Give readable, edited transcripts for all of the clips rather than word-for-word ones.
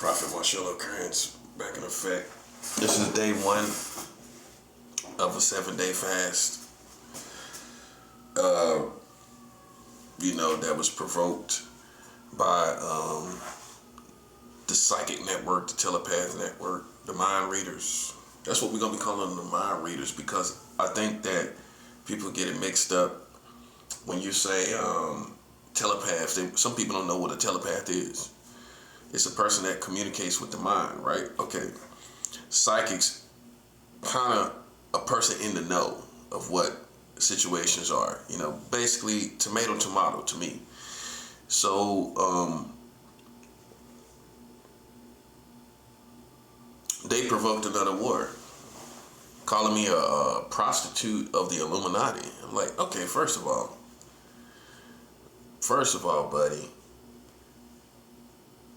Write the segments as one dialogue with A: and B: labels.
A: Prophet Marcello Krantz back in effect. This is day one of a 7-day fast. That was provoked by the psychic network, the telepath network, the mind readers. That's what we're going to be calling them, the mind readers, because I think that people get it mixed up when you say telepath. Some people don't know what a telepath is. It's a person that communicates with the mind, right? Okay. Psychics, kind of a person in the know of what situations are. Basically tomato to me. So they provoked another war, calling me a prostitute of the Illuminati. I'm like, okay, first of all, buddy,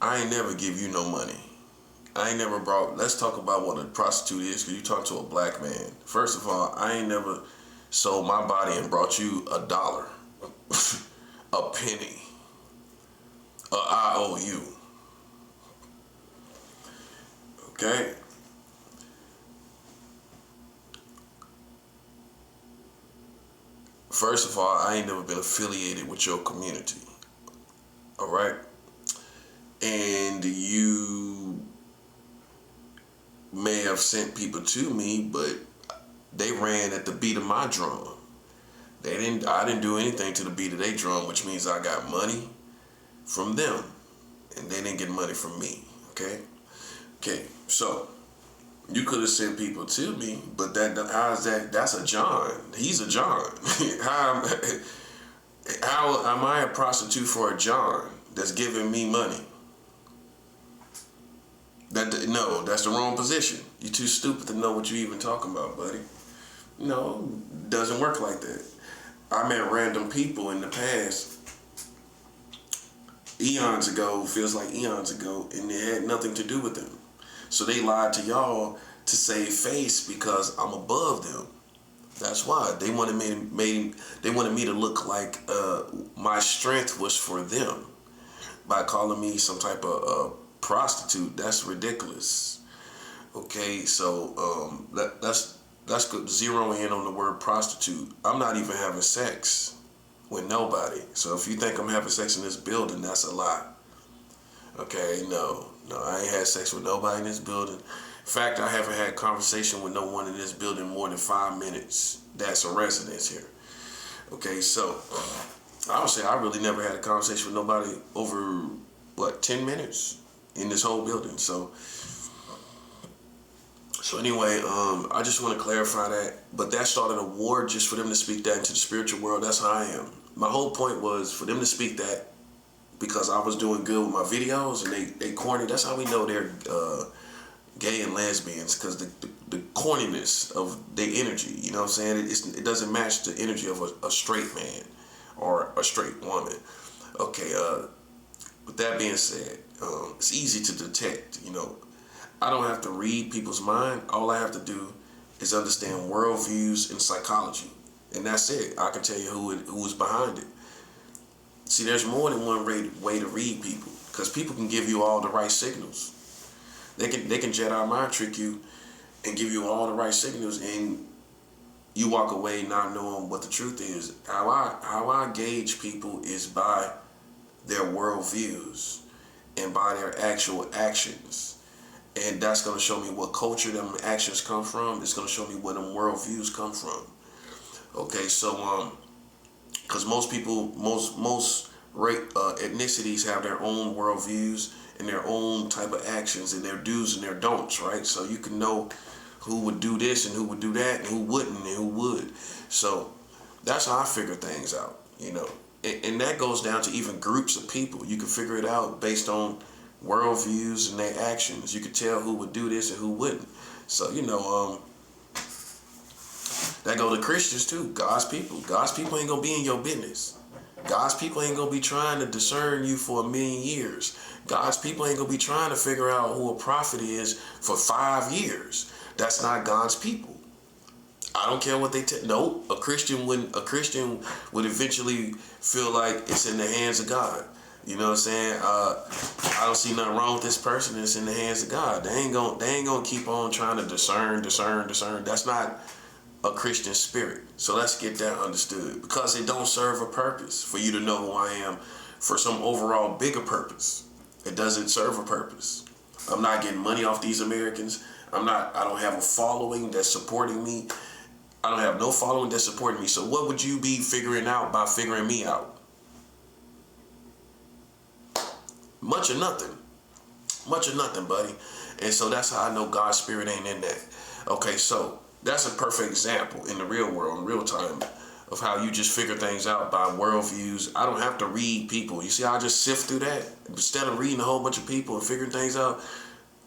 A: I ain't never give you no money. I ain't never let's talk about what a prostitute is, because you talk to a black man. First of all, I ain't never sold my body and brought you $1, a penny, a IOU. Okay? First of all, I ain't never been affiliated with your community. All right? And you may have sent people to me, but they ran at the beat of my drum. I didn't do anything to the beat of their drum, which means I got money from them, and they didn't get money from me. Okay, so you could have sent people to me, but how is that? That's a John. He's a John. How am I a prostitute for a John that's giving me money? No, that's the wrong position. You're too stupid to know what you're even talking about, buddy. No, doesn't work like that. I met random people in the past, eons ago, feels like eons ago, and it had nothing to do with them. So they lied to y'all to save face because I'm above them. That's why they wanted me to look like my strength was for them by calling me some type of prostitute. That's ridiculous. Okay, so that's good. Zero in on the word prostitute. I'm not even having sex with nobody. So if you think I'm having sex in this building, that's a lie. Okay, no, I ain't had sex with nobody in this building. In fact, I haven't had conversation with no one in this building more than 5 minutes. That's a residence here. Okay, so I would say I really never had a conversation with nobody over 10 minutes in this whole building. So anyway, I just want to clarify that. But that started a war just for them to speak that into the spiritual world. That's how I am. My whole point was for them to speak that because I was doing good with my videos and they corny. That's how we know they're gay and lesbians, because the corniness of their energy, you know what I'm saying? It doesn't match the energy of a straight man or a straight woman. Okay, with that being said, it's easy to detect, I don't have to read people's mind. All I have to do is understand worldviews and psychology. And that's it. I can tell you who is behind it. See, there's more than one way to read people, because people can give you all the right signals. They can Jedi mind trick you and give you all the right signals, and you walk away not knowing what the truth is. How I gauge people is by their worldviews and by their actual actions. And that's going to show me what culture them actions come from. It's going to show me where them worldviews come from. Okay, so because most people, most ethnicities have their own worldviews and their own type of actions and their do's and their don'ts, right? So you can know who would do this and who would do that and who wouldn't and who would. So that's how I figure things out, And that goes down to even groups of people. You can figure it out based on worldviews and their actions. You could tell who would do this and who wouldn't. So, that go to Christians too. God's people ain't gonna be in your business. God's people ain't gonna be trying to discern you for 1,000,000 years. God's people ain't gonna be trying to figure out who a prophet is for 5 years. That's not God's people. I don't care what they tell. No, a Christian would eventually feel like it's in the hands of God. You know what I'm saying? I don't see nothing wrong with this person. It's in the hands of God. They ain't gonna keep on trying to discern. That's not a Christian spirit. So let's get that understood, because it don't serve a purpose for you to know who I am for some overall bigger purpose. It doesn't serve a purpose. I'm not getting money off these Americans. I don't have a following that's supporting me. I don't have no following that's supporting me. So what would you be figuring out by figuring me out? Much or nothing. Much or nothing, buddy. And so that's how I know God's spirit ain't in that. Okay, so that's a perfect example in the real world, in real time, of how you just figure things out by worldviews. I don't have to read people. You see how I just sift through that? Instead of reading a whole bunch of people and figuring things out,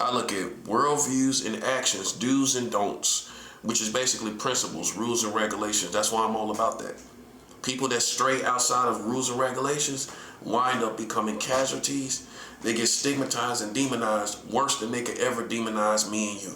A: I look at worldviews and actions, do's and don'ts, which is basically principles, rules and regulations. That's why I'm all about that. People that stray outside of rules and regulations wind up becoming casualties. They get stigmatized and demonized worse than they could ever demonize me and you.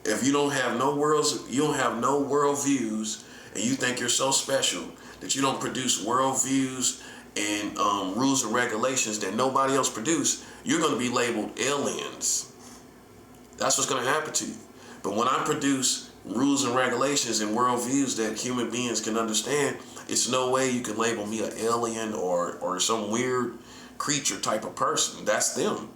A: If you don't have no worldviews, and you think you're so special that you don't produce worldviews and rules and regulations that nobody else produce, you're going to be labeled aliens. That's what's going to happen to you. But when I produce rules and regulations and worldviews that human beings can understand, it's no way you can label me an alien or some weird creature type of person. That's them,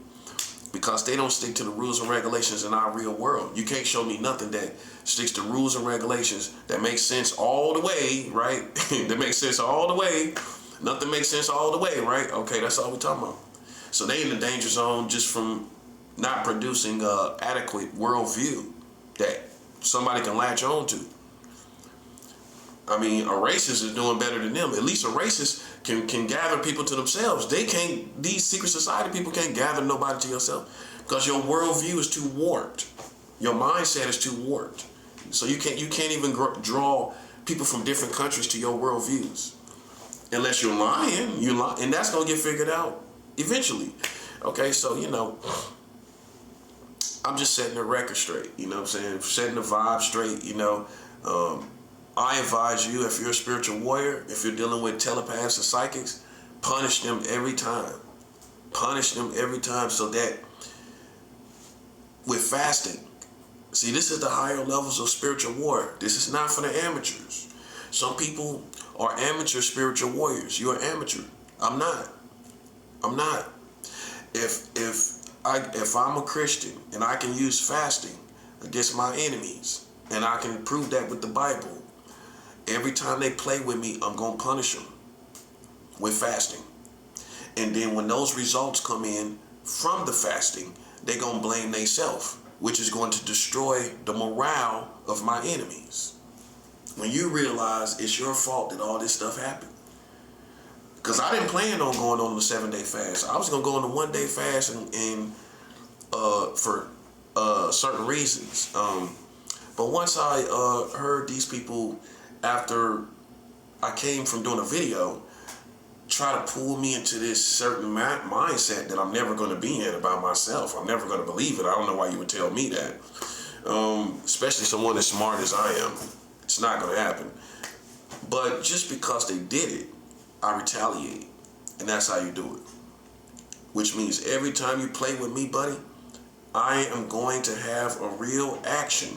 A: because they don't stick to the rules and regulations in our real world. You can't show me nothing that sticks to rules and regulations that makes sense all the way, right? That makes sense all the way. Nothing makes sense all the way, right? Okay, that's all we're talking about. So they in the danger zone just from not producing an adequate worldview that somebody can latch on to. I mean, a racist is doing better than them. At least a racist can gather people to themselves. These secret society people can't gather nobody to yourself, because your worldview is too warped. Your mindset is too warped. So you can't even draw people from different countries to your worldviews. Unless you're lying, and that's gonna get figured out eventually. Okay, so I'm just setting the record straight, you know what I'm saying? Setting the vibe straight, I advise you, if you're a spiritual warrior, if you're dealing with telepaths and psychics, punish them every time. Punish them every time, so that with fasting, see, this is the higher levels of spiritual warfare. This is not for the amateurs. Some people are amateur spiritual warriors. You're an amateur. I'm not. If I'm a Christian and I can use fasting against my enemies, and I can prove that with the Bible, every time they play with me, I'm going to punish them with fasting. And then when those results come in from the fasting, they're going to blame themselves, which is going to destroy the morale of my enemies. When you realize it's your fault that all this stuff happened. Because I didn't plan on going on the 7-day fast. I was going to go on the 1-day fast and for certain reasons. But once I heard these people, after I came from doing a video, try to pull me into this certain mindset that I'm never going to be in about myself. I'm never going to believe it. I don't know why you would tell me that. Especially someone as smart as I am. It's not going to happen. But just because they did it, I retaliate. And that's how you do it. Which means every time you play with me, buddy, I am going to have a real action,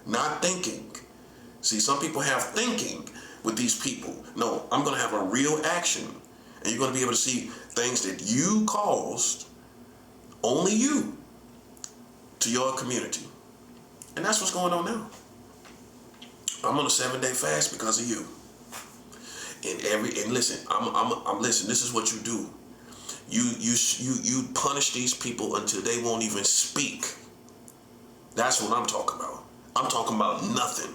A: not thinking. See, some people have thinking with these people. No, I'm going to have a real action. And you're going to be able to see things that you caused, only you, to your community. And that's what's going on now. I'm on a 7-day fast because of you. And listen, listen, this is what you do. You punish these people until they won't even speak. That's what I'm talking about. I'm talking about nothing.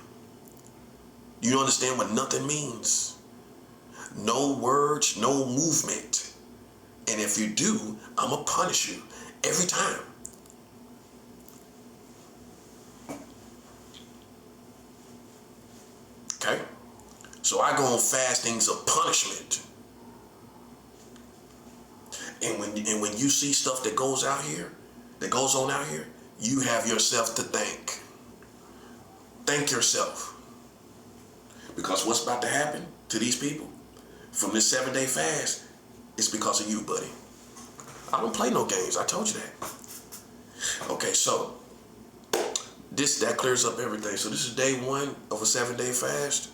A: You understand what nothing means? No words, no movement. And if you do, I'm going to punish you every time. Okay? So I go on fastings of punishment. And when you see stuff that goes on out here, you have yourself to thank. Thank yourself. Because what's about to happen to these people from this 7-day fast, it's because of you, buddy. I don't play no games. I told you that. Okay, so that clears up everything. So this is day 1 of a 7-day fast.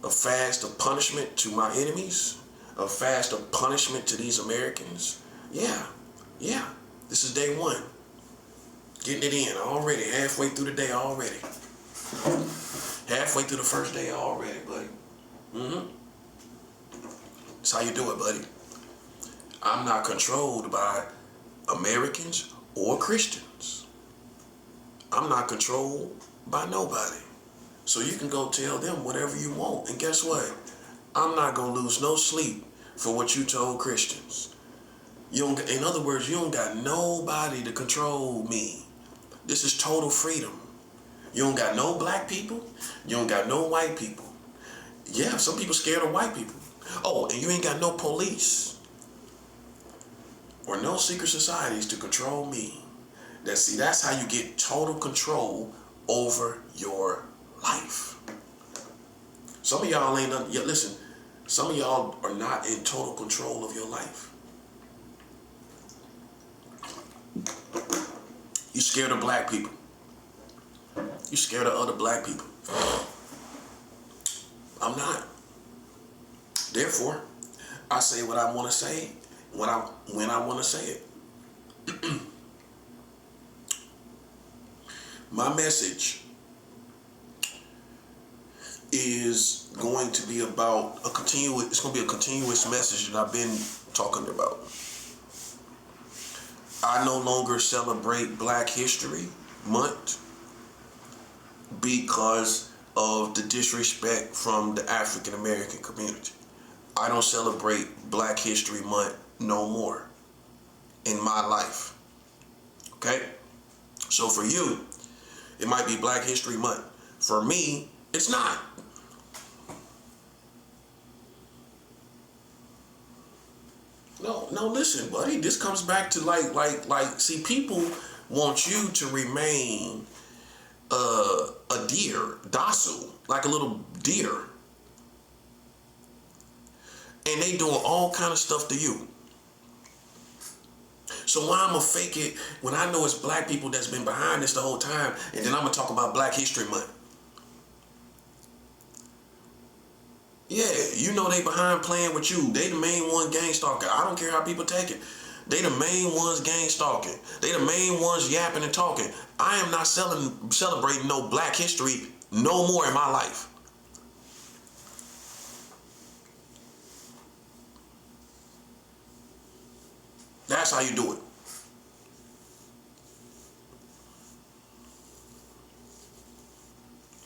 A: A fast of punishment to my enemies. A fast of punishment to these Americans. Yeah. This is day 1. Getting it in already. Halfway through the day already. Halfway through the first day already, buddy. That's how you do it, buddy. I'm not controlled by Americans or Christians. I'm not controlled by nobody. So you can go tell them whatever you want. And guess what? I'm not going to lose no sleep for what you told Christians. In other words, you don't got nobody to control me. This is total freedom. You don't got no black people. You don't got no white people. Yeah, some people scared of white people. Oh, and you ain't got no police or no secret societies to control me. That's how you get total control over your life. Some of y'all listen, some of y'all are not in total control of your life. You scared of black people. You scared of other black people. I'm not. Therefore, I say what I want to say when I want to say it. My message is going to be about it's going to be a continuous message that I've been talking about. I no longer celebrate Black History Month because of the disrespect from the African American community. I don't celebrate Black History Month no more in my life. Okay? So for you, it might be Black History Month. For me, it's not. No, listen, buddy. This comes back to see, people want you to remain a deer, docile, like a little deer. And they doing all kind of stuff to you. So why I'm gonna fake it when I know it's black people that's been behind this the whole time, and then I'm gonna talk about Black History Month? Yeah, you know they behind playing with you. They the main one gang stalker. I don't care how people take it. They the main ones gang stalking. They the main ones yapping and talking. I am not celebrating no Black history no more in my life. That's how you do it.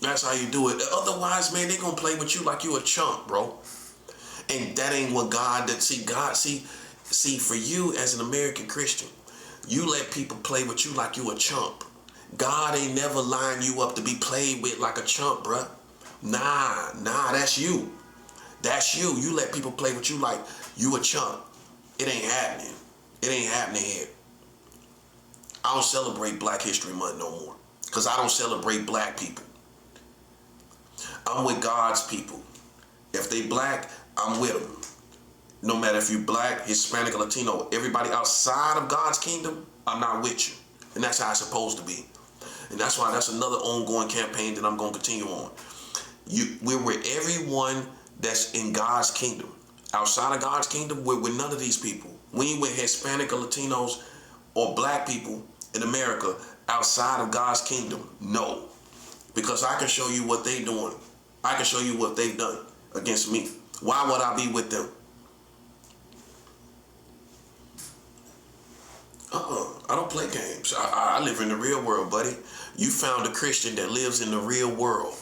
A: That's how you do it. Otherwise, man, they gonna play with you like you a chump, bro. And that ain't what God did. See, for you as an American Christian, you let people play with you like you a chump. God ain't never lined you up to be played with like a chump, bruh. Nah, that's you. That's you. You let people play with you like you a chump. It ain't happening. It ain't happening here. I don't celebrate Black History Month no more because I don't celebrate black people. I'm with God's people. If they black, I'm with them. No matter if you black, Hispanic, or Latino, everybody outside of God's kingdom, I'm not with you. And that's how it's supposed to be. And that's why that's another ongoing campaign that I'm going to continue on. We're with everyone that's in God's kingdom. Outside of God's kingdom, we're with none of these people. We ain't with Hispanic or Latinos or black people in America outside of God's kingdom. No. Because I can show you what they doing. I can show you what they've done against me. Why would I be with them? I don't play games. I live in the real world, buddy. You found a Christian that lives in the real world.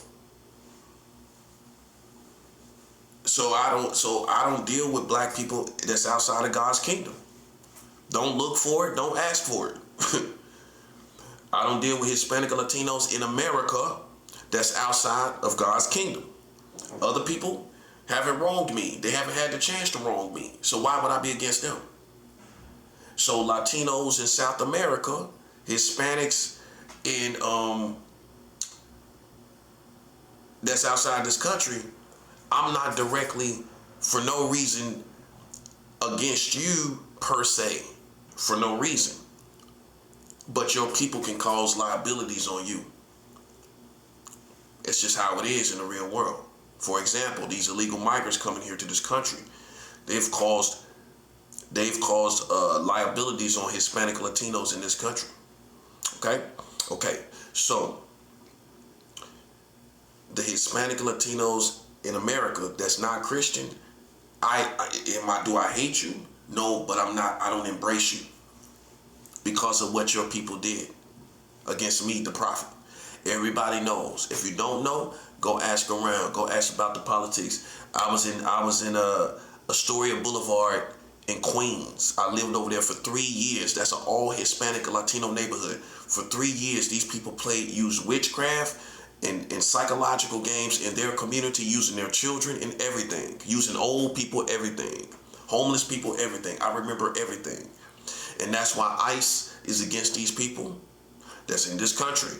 A: So I don't deal with black people that's outside of God's kingdom. Don't look for it. Don't ask for it. I don't deal with Hispanic or Latinos in America that's outside of God's kingdom. Other people haven't wronged me. They haven't had the chance to wrong me. So why would I be against them? So Latinos in South America, Hispanics in that's outside this country, I'm not directly, for no reason, against you per se for no reason. But your people can cause liabilities on you. It's just how it is in the real world. For example, these illegal migrants coming here to this country, they've caused liabilities on Hispanic Latinos in this country. Okay. So the Hispanic Latinos in America that's not Christian, do I hate you? No, but I don't embrace you because of what your people did against me, the prophet. Everybody knows. If you don't know, go ask around. Go ask about the politics. I was in Astoria Boulevard in Queens. I lived over there for 3 years. That's an all Hispanic Latino neighborhood. For 3 years, these people used witchcraft and psychological games in their community, using their children and everything, using old people, everything, homeless people, everything. I remember everything. And that's why ICE is against these people that's in this country,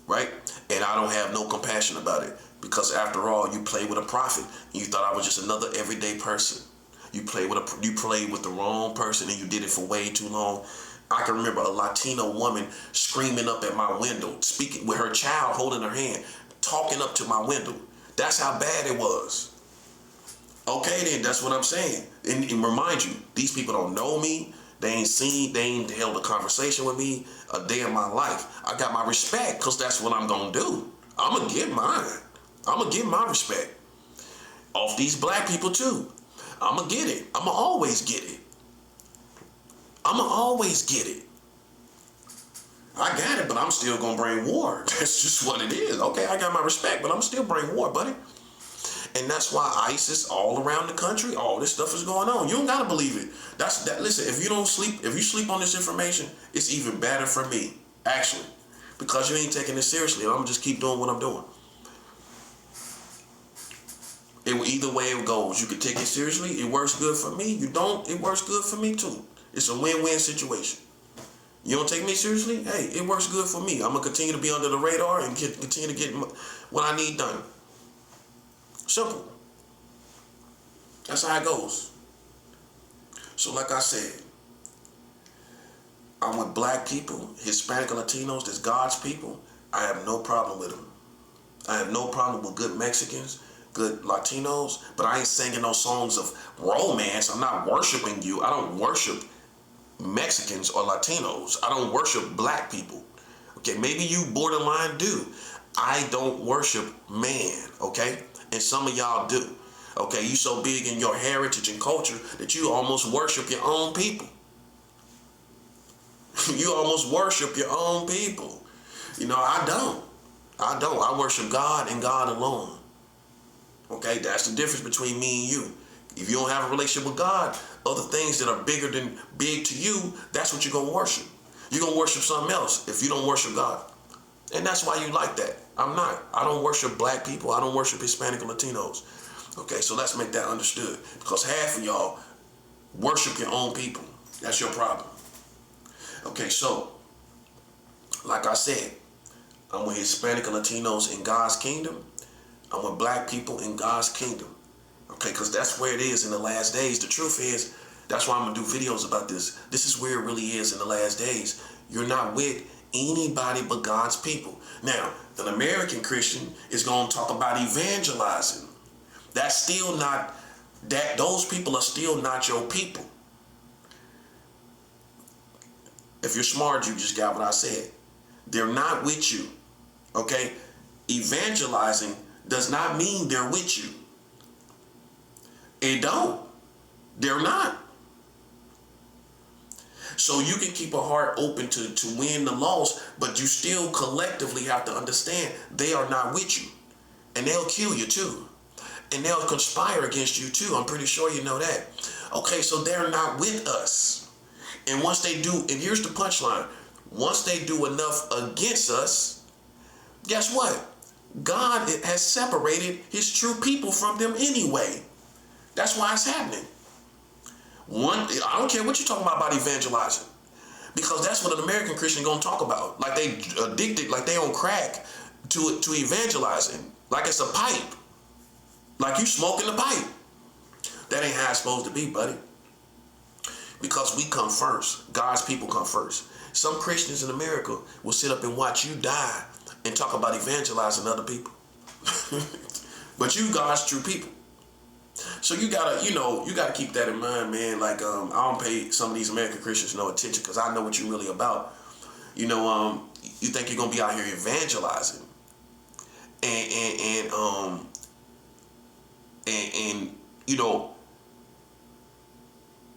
A: right? And I don't have no compassion about it, because after all, you play with a prophet and you thought I was just another everyday person. You played with the wrong person, and you did it for way too long. I can remember a Latino woman screaming up at my window, speaking with her child holding her hand, talking up to my window. That's how bad it was. Okay, then that's what I'm saying. And remind you, these people don't know me. They ain't held a conversation with me a day in my life. I got my respect because that's what I'm going to do. I'm going to get mine. I'm going to get my respect off these black people too. I'm going to get it. I'm going to always get it. I'm going to always get it. I got it, but I'm still going to bring war. That's just what it is. Okay, I got my respect, but I'm still bring war, buddy. And that's why ISIS all around the country, all this stuff is going on. You don't gotta believe it. Listen, if you sleep on this information, it's even better for me, actually. Because you ain't taking it seriously. I'm gonna just keep doing what I'm doing. Either way it goes. You can take it seriously, it works good for me. You don't, it works good for me too. It's a win-win situation. You don't take me seriously? Hey, it works good for me. I'm gonna continue to be under the radar and continue to get what I need done. Simple. That's how it goes. So like I said, I'm with black people, Hispanic Latinos, that's God's people. I have no problem with them. I have no problem with good Mexicans, good Latinos, but I ain't singing no songs of romance. I'm not worshiping you. I don't worship Mexicans or Latinos. I don't worship black people. Okay, maybe you borderline do. I don't worship man, okay? And some of y'all do. Okay, you so big in your heritage and culture that you almost worship your own people. You almost worship your own people. You know, I don't. I worship God and God alone. Okay, that's the difference between me and you. If you don't have a relationship with God, other things that are big to you, that's what you're going to worship. You're going to worship something else if you don't worship God. And that's why you like that. I'm not. I don't worship black people. I don't worship Hispanic and Latinos. Okay, so let's make that understood. Because half of y'all worship your own people. That's your problem. Okay, so, like I said, I'm with Hispanic and Latinos in God's kingdom. I'm with black people in God's kingdom. Okay, because that's where it is in the last days. The truth is, that's why I'm going to do videos about this. This is where it really is in the last days. You're not with anybody but God's people. Now, an American Christian is going to talk about evangelizing. That's still not, those people are still not your people. If you're smart, you just got what I said. They're not with you, okay? Evangelizing does not mean they're with you. It don't. They're not. So you can keep a heart open to win the loss, but you still collectively have to understand they are not with you. And they'll kill you too. And they'll conspire against you too. I'm pretty sure you know that. Okay, so they're not with us. And once they do, and here's the punchline, once they do enough against us, guess what? God has separated his true people from them anyway. That's why it's happening. I don't care what you're talking about evangelizing, because that's what an American Christian gonna talk about. Like they addicted, like they on crack to evangelizing, like it's a pipe, like you smoking the pipe. That ain't how it's supposed to be, buddy. because we come first. God's people come first. Some Christians in America will sit up and watch you die and talk about evangelizing other people. But you God's true people. So you gotta keep that in mind, man. Like, I don't pay some of these American Christians no attention because I know what you're really about. You think you're gonna be out here evangelizing, and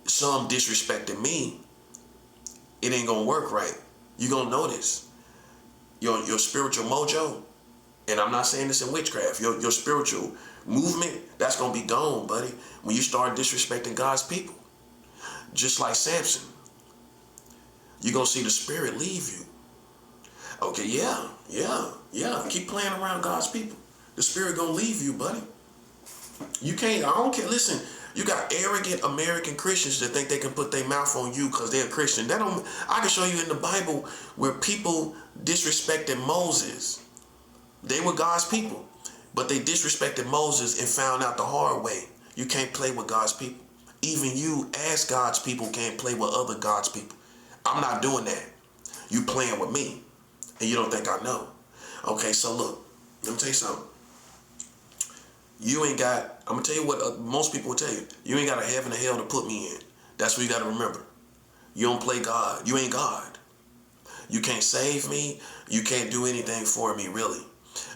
A: some disrespecting me. It ain't gonna work right. You're gonna notice your spiritual mojo, and I'm not saying this in witchcraft. Your spiritual movement, that's gonna be gone, buddy, when you start disrespecting God's people. Just like Samson, you're gonna see the spirit leave you. Okay, yeah. Keep playing around God's people. The spirit gonna leave you, buddy. You can't, I don't care. Listen, you got arrogant American Christians that think they can put their mouth on you because they're a Christian. I can show you in the Bible where people disrespected Moses. They were God's people, but they disrespected Moses and found out the hard way. You can't play with God's people. Even you, as God's people, can't play with other God's people. I'm not doing that. You playing with me, and you don't think I know. Okay, so look, let me tell you something. I'm going to tell you what most people will tell you. You ain't got a heaven or hell to put me in. That's what you got to remember. You don't play God. You ain't God. You can't save me. You can't do anything for me, really.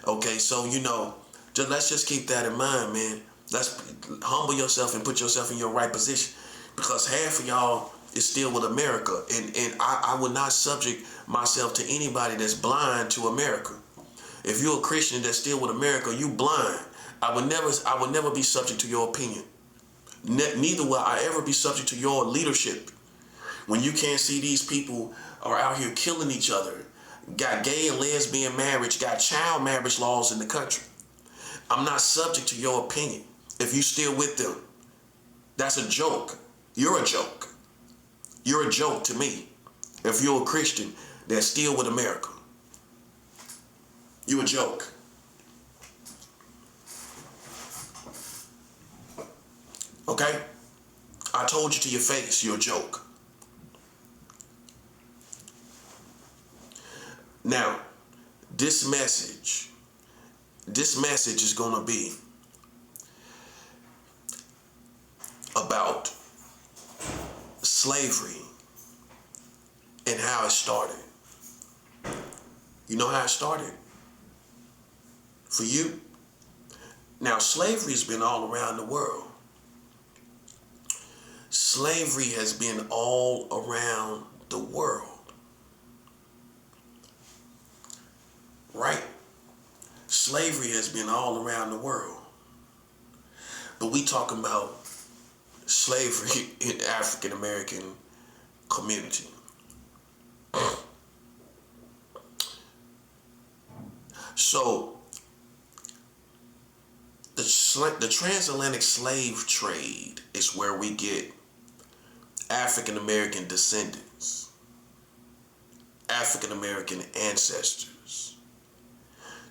A: Okay, so, let's just keep that in mind, man. Let's humble yourself and put yourself in your right position, because half of y'all is still with America, and I would not subject myself to anybody that's blind to America. If you're a Christian that's still with America, you blind. I would never be subject to your opinion. Neither will I ever be subject to your leadership. When you can't see these people are out here killing each other, got gay and lesbian marriage, got child marriage laws in the country, I'm not subject to your opinion. If you still with them, that's a joke. You're a joke. You're a joke to me. If you're a Christian that's still with America, you a joke. Okay? I told you to your face, you're a joke. Now, this message is going to be about slavery and how it started. You know how it started? For you? Now, slavery has been all around the world. Slavery has been all around the world. Right? Slavery has been all around the world. But we talking about slavery in the African American community. So, the transatlantic slave trade is where we get African American descendants, African American ancestors.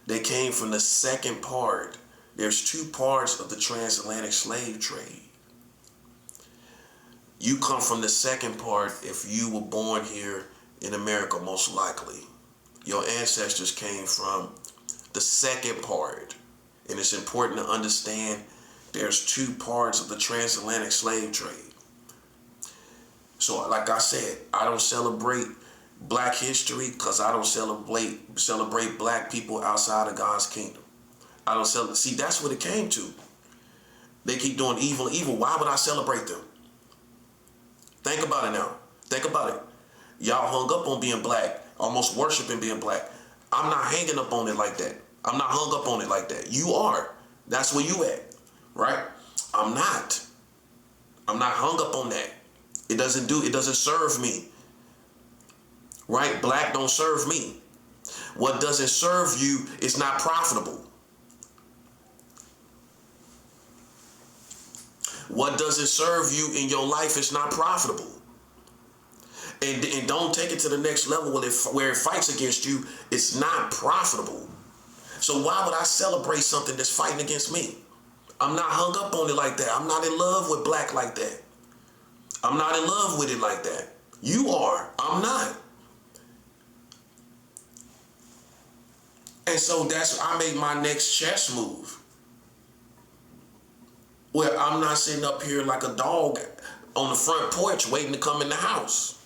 A: They came from the second part. There's two parts of the transatlantic slave trade. You come from the second part if you were born here in America, most likely. Your ancestors came from the second part. And it's important to understand there's two parts of the transatlantic slave trade. So like I said, I don't celebrate Black history because I don't celebrate Black people outside of God's kingdom. I don't celebrate. See, that's what it came to. They keep doing evil. Why would I celebrate them? Think about it now. Think about it. Y'all hung up on being Black, almost worshiping being Black. I'm not hanging up on it like that. I'm not hung up on it like that. You are. That's where you at, right? I'm not hung up on that. It doesn't serve me. Right? Black don't serve me. What doesn't serve you is not profitable. What doesn't serve you in your life is not profitable. And don't take it to the next level where it fights against you. It's not profitable. So why would I celebrate something that's fighting against me? I'm not hung up on it like that. I'm not in love with Black like that. I'm not in love with it like that. You are. I'm not. And so I made my next chess move. Where I'm not sitting up here like a dog on the front porch waiting to come in the house.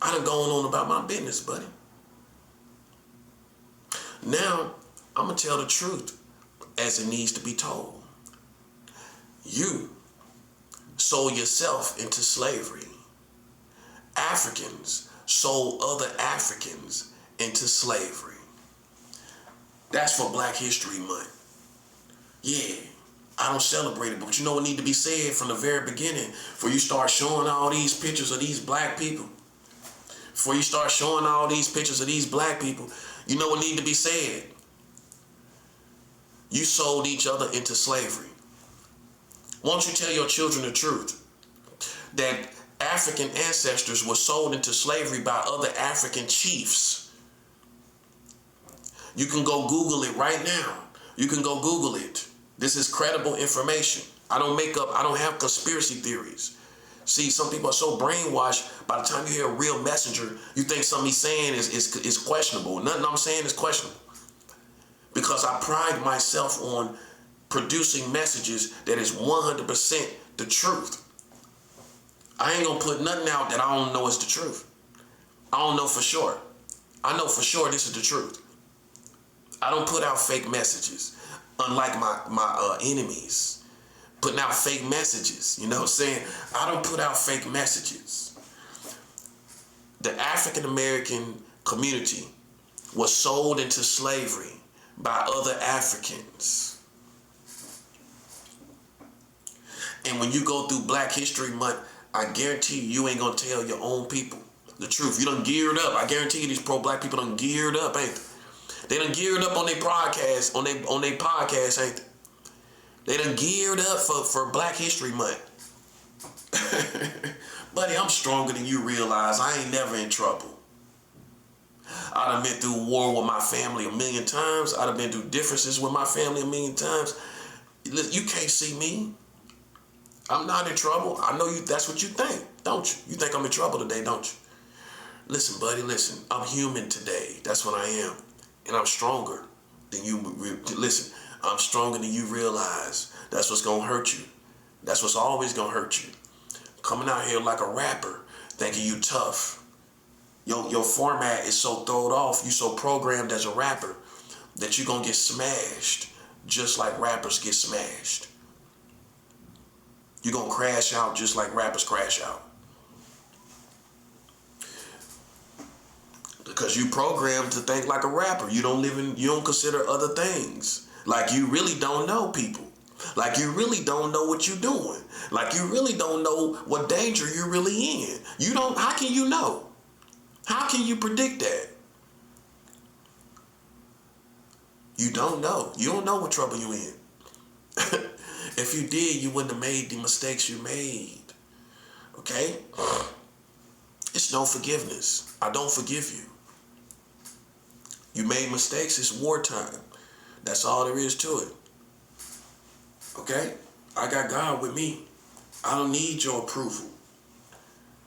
A: I done gone on about my business, buddy. Now, I'm going to tell the truth as it needs to be told. You sold yourself into slavery. Africans sold other Africans into slavery. That's for Black History Month. Yeah, I don't celebrate it, but you know what need to be said from the very beginning before you start showing all these pictures of these black people. Before you start showing all these pictures of these black people, you know what need to be said. You sold each other into slavery. Won't you tell your children the truth? That African ancestors were sold into slavery by other African chiefs. You can go Google it right now. You can go Google it. This is credible information. I don't have conspiracy theories. See, some people are so brainwashed, by the time you hear a real messenger, you think something he's saying is questionable. Nothing I'm saying is questionable. Because I pride myself on producing messages that is 100% the truth. I ain't gonna put nothing out that I don't know is the truth. I don't know for sure. I know for sure this is the truth. I don't put out fake messages. Unlike my enemies, putting out fake messages, you know what I'm saying? I don't put out fake messages. The African American community was sold into slavery by other Africans. And when you go through Black History Month, I guarantee you ain't gonna tell your own people the truth. You done geared up. I guarantee you these pro-black people done geared up, ain't they? They done geared up on their podcast, on their podcast, ain't they? They done geared up for Black History Month. Buddy, I'm stronger than you realize. I ain't never in trouble. I done been through war with my family 1,000,000 times. I done been through differences with my family 1,000,000 times. You can't see me. I'm not in trouble. I know you. That's what you think, don't you? You think I'm in trouble today, don't you? Listen, buddy, listen. I'm human today. That's what I am. And I'm stronger than you. Listen, I'm stronger than you realize. That's what's going to hurt you. That's what's always going to hurt you. Coming out here like a rapper, thinking you tough. Your format is so thrown off. You so programmed as a rapper that you're going to get smashed just like rappers get smashed. You're going to crash out just like rappers crash out. Because you programmed to think like a rapper. You don't consider other things. Like you really don't know people. Like you really don't know what you're doing. Like you really don't know what danger you're really in. How can you know? How can you predict that? You don't know. You don't know what trouble you're in. If you did, you wouldn't have made the mistakes you made. Okay? It's no forgiveness. I don't forgive you. You made mistakes, it's wartime. That's all there is to it. Okay? I got God with me. I don't need your approval.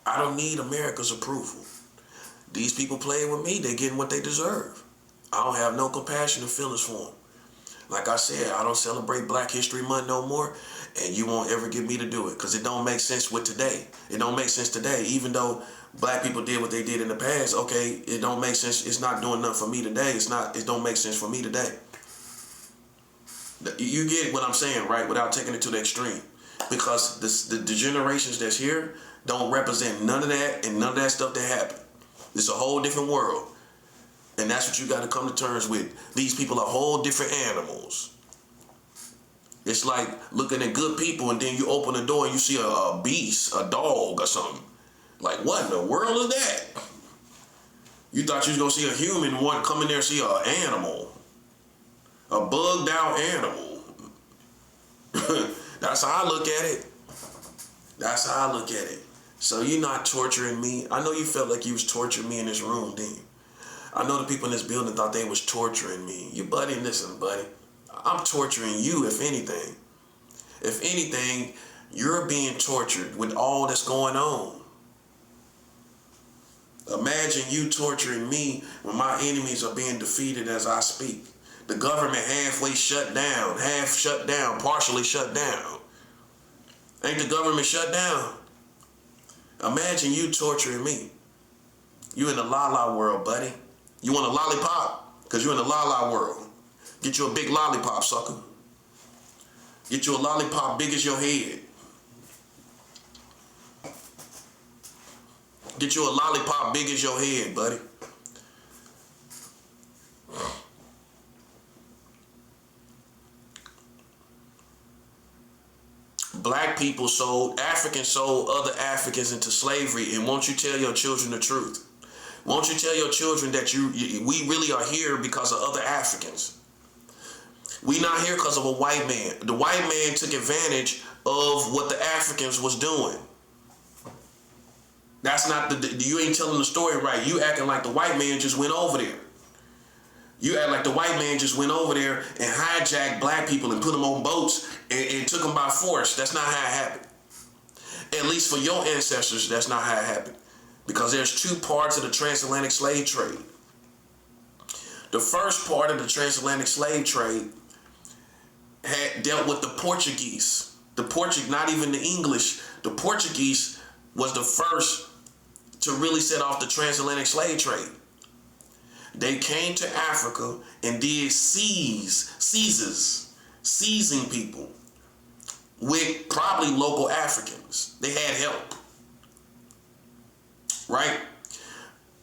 A: I don't need America's approval. These people playing with me, they're getting what they deserve. I don't have no compassion or feelings for them. Like I said, I don't celebrate Black History Month no more, and you won't ever get me to do it because it don't make sense with today. It don't make sense today, even though black people did what they did in the past. Okay, it don't make sense. It's not doing nothing for me today. It don't make sense for me today. You get what I'm saying, right? Without taking it to the extreme. Because the generations that's here don't represent none of that and none of that stuff that happened. It's a whole different world. And that's what you got to come to terms with. These people are whole different animals. It's like looking at good people and then you open the door and you see a beast, a dog or something. Like, what in the world is that? You thought you was going to see a human come in there and see an animal. A bugged out animal. That's how I look at it. That's how I look at it. So you're not torturing me. I know you felt like you was torturing me in this room, didn't you? I know the people in this building thought they was torturing me. You listen, buddy. I'm torturing you, if anything. If anything, You're being tortured with all that's going on. Imagine you torturing me when my enemies are being defeated as I speak. The government halfway shut down, half shut down, partially shut down. Ain't the government shut down? Imagine you torturing me. You in the la-la world, buddy. You want a lollipop? Because you're in the la-la world. Get you a big lollipop, sucker. Get you a lollipop big as your head. Get you a lollipop big as your head, buddy. Black people sold, Africans sold other Africans into slavery, and won't you tell your children the truth? Won't you tell your children that we really are here because of other Africans? We not here because of a white man. The white man took advantage of what the Africans was doing. That's not you ain't telling the story right. You acting like the white man just went over there. You act like the white man just went over there and hijacked black people and put them on boats and took them by force. That's not how it happened. At least for your ancestors, that's not how it happened. Because there's two parts of the transatlantic slave trade. The first part of the transatlantic slave trade had dealt with the Portuguese. Not even the English. The Portuguese was the first to really set off the transatlantic slave trade. They came to Africa and did seizing people with probably local Africans. They had help. Right?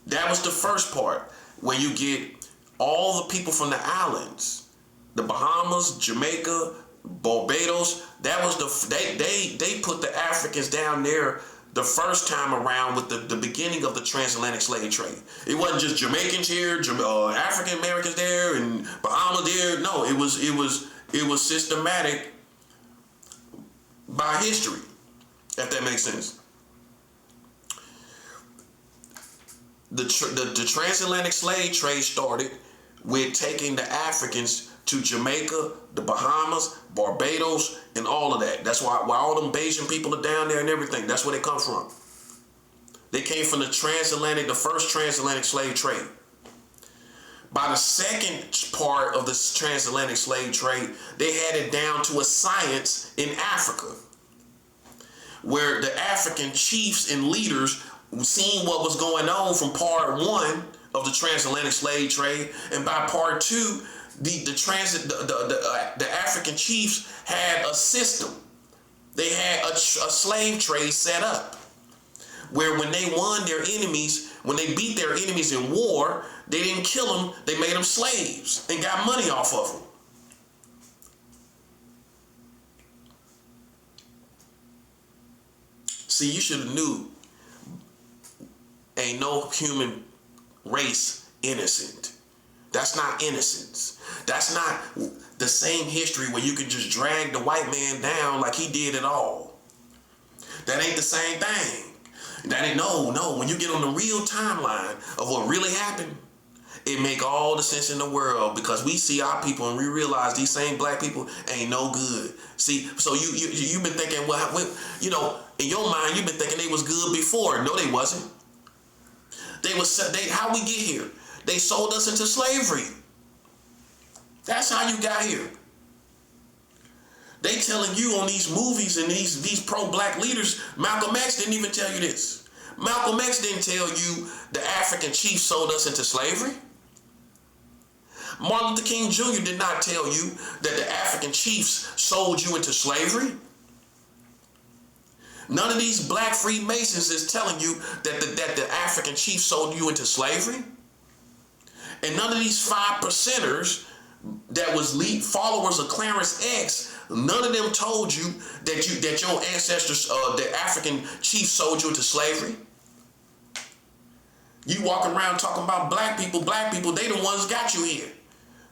A: That was the first part, where you get all the people from the islands, the Bahamas, Jamaica, Barbados. That was they put the Africans down there the first time around with the beginning of the transatlantic slave trade. It wasn't just Jamaicans here, African Americans there, and Bahamas there. No, it was systematic by history, if that makes sense. The transatlantic slave trade started with taking the Africans to Jamaica, the Bahamas, Barbados, and all of that. That's why all them Bayesian people are down there and everything. That's where they come from. They came from the first transatlantic slave trade. By the second part of the transatlantic slave trade, they had it down to a science in Africa, where the African chiefs and leaders seen what was going on from part one of the transatlantic slave trade, and by part two, the African chiefs had a system. They had a slave trade set up, where when they won their enemies, when they beat their enemies in war, they didn't kill them, they made them slaves and got money off of them. See, you should have knew, ain't no human race innocent. That's not innocence. That's not the same history where you can just drag the white man down like he did it all. That ain't the same thing. That ain't, no. When you get on the real timeline of what really happened, it make all the sense in the world, because we see our people and we realize these same black people ain't no good. See, so you've been thinking, well, in your mind, you've been thinking they was good before. No, they wasn't. How we get here? They sold us into slavery. That's how you got here. They telling you on these movies and these pro-black leaders, Malcolm X didn't even tell you this. Malcolm X didn't tell you the African chief sold us into slavery. Martin Luther King Jr. did not tell you that the African chiefs sold you into slavery. None of these black Freemasons is telling you that the African chief sold you into slavery. And none of these 5%ers that was followers of Clarence X, none of them told you that your ancestors, the African chief, sold you into slavery. You walking around talking about black people, they the ones got you here.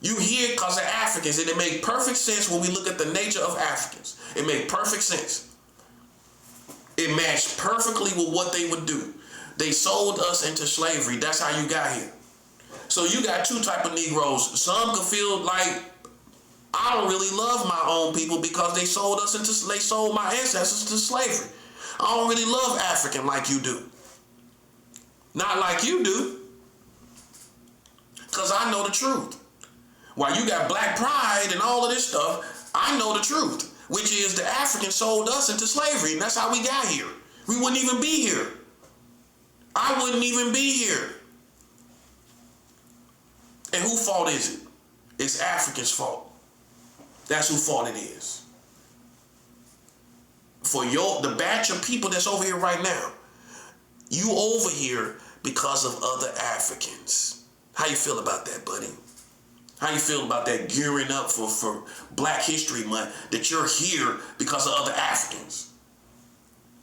A: You here because of Africans, and it made perfect sense when we look at the nature of Africans. It made perfect sense. It matched perfectly with what they would do. They sold us into slavery. That's how you got here. So you got two type of Negroes. Some can feel like I don't really love my own people because they sold my ancestors into slavery. I don't really love African like you do. Not like you do. Because I know the truth. While you got black pride and all of this stuff, I know the truth, which is the Africans sold us into slavery, and that's how we got here. We wouldn't even be here. I wouldn't even be here. And whose fault is it? It's Africans' fault. That's whose fault it is. For the batch of people that's over here right now, you over here because of other Africans. How you feel about that, buddy? How you feel about that gearing up for Black History Month, that you're here because of other Africans?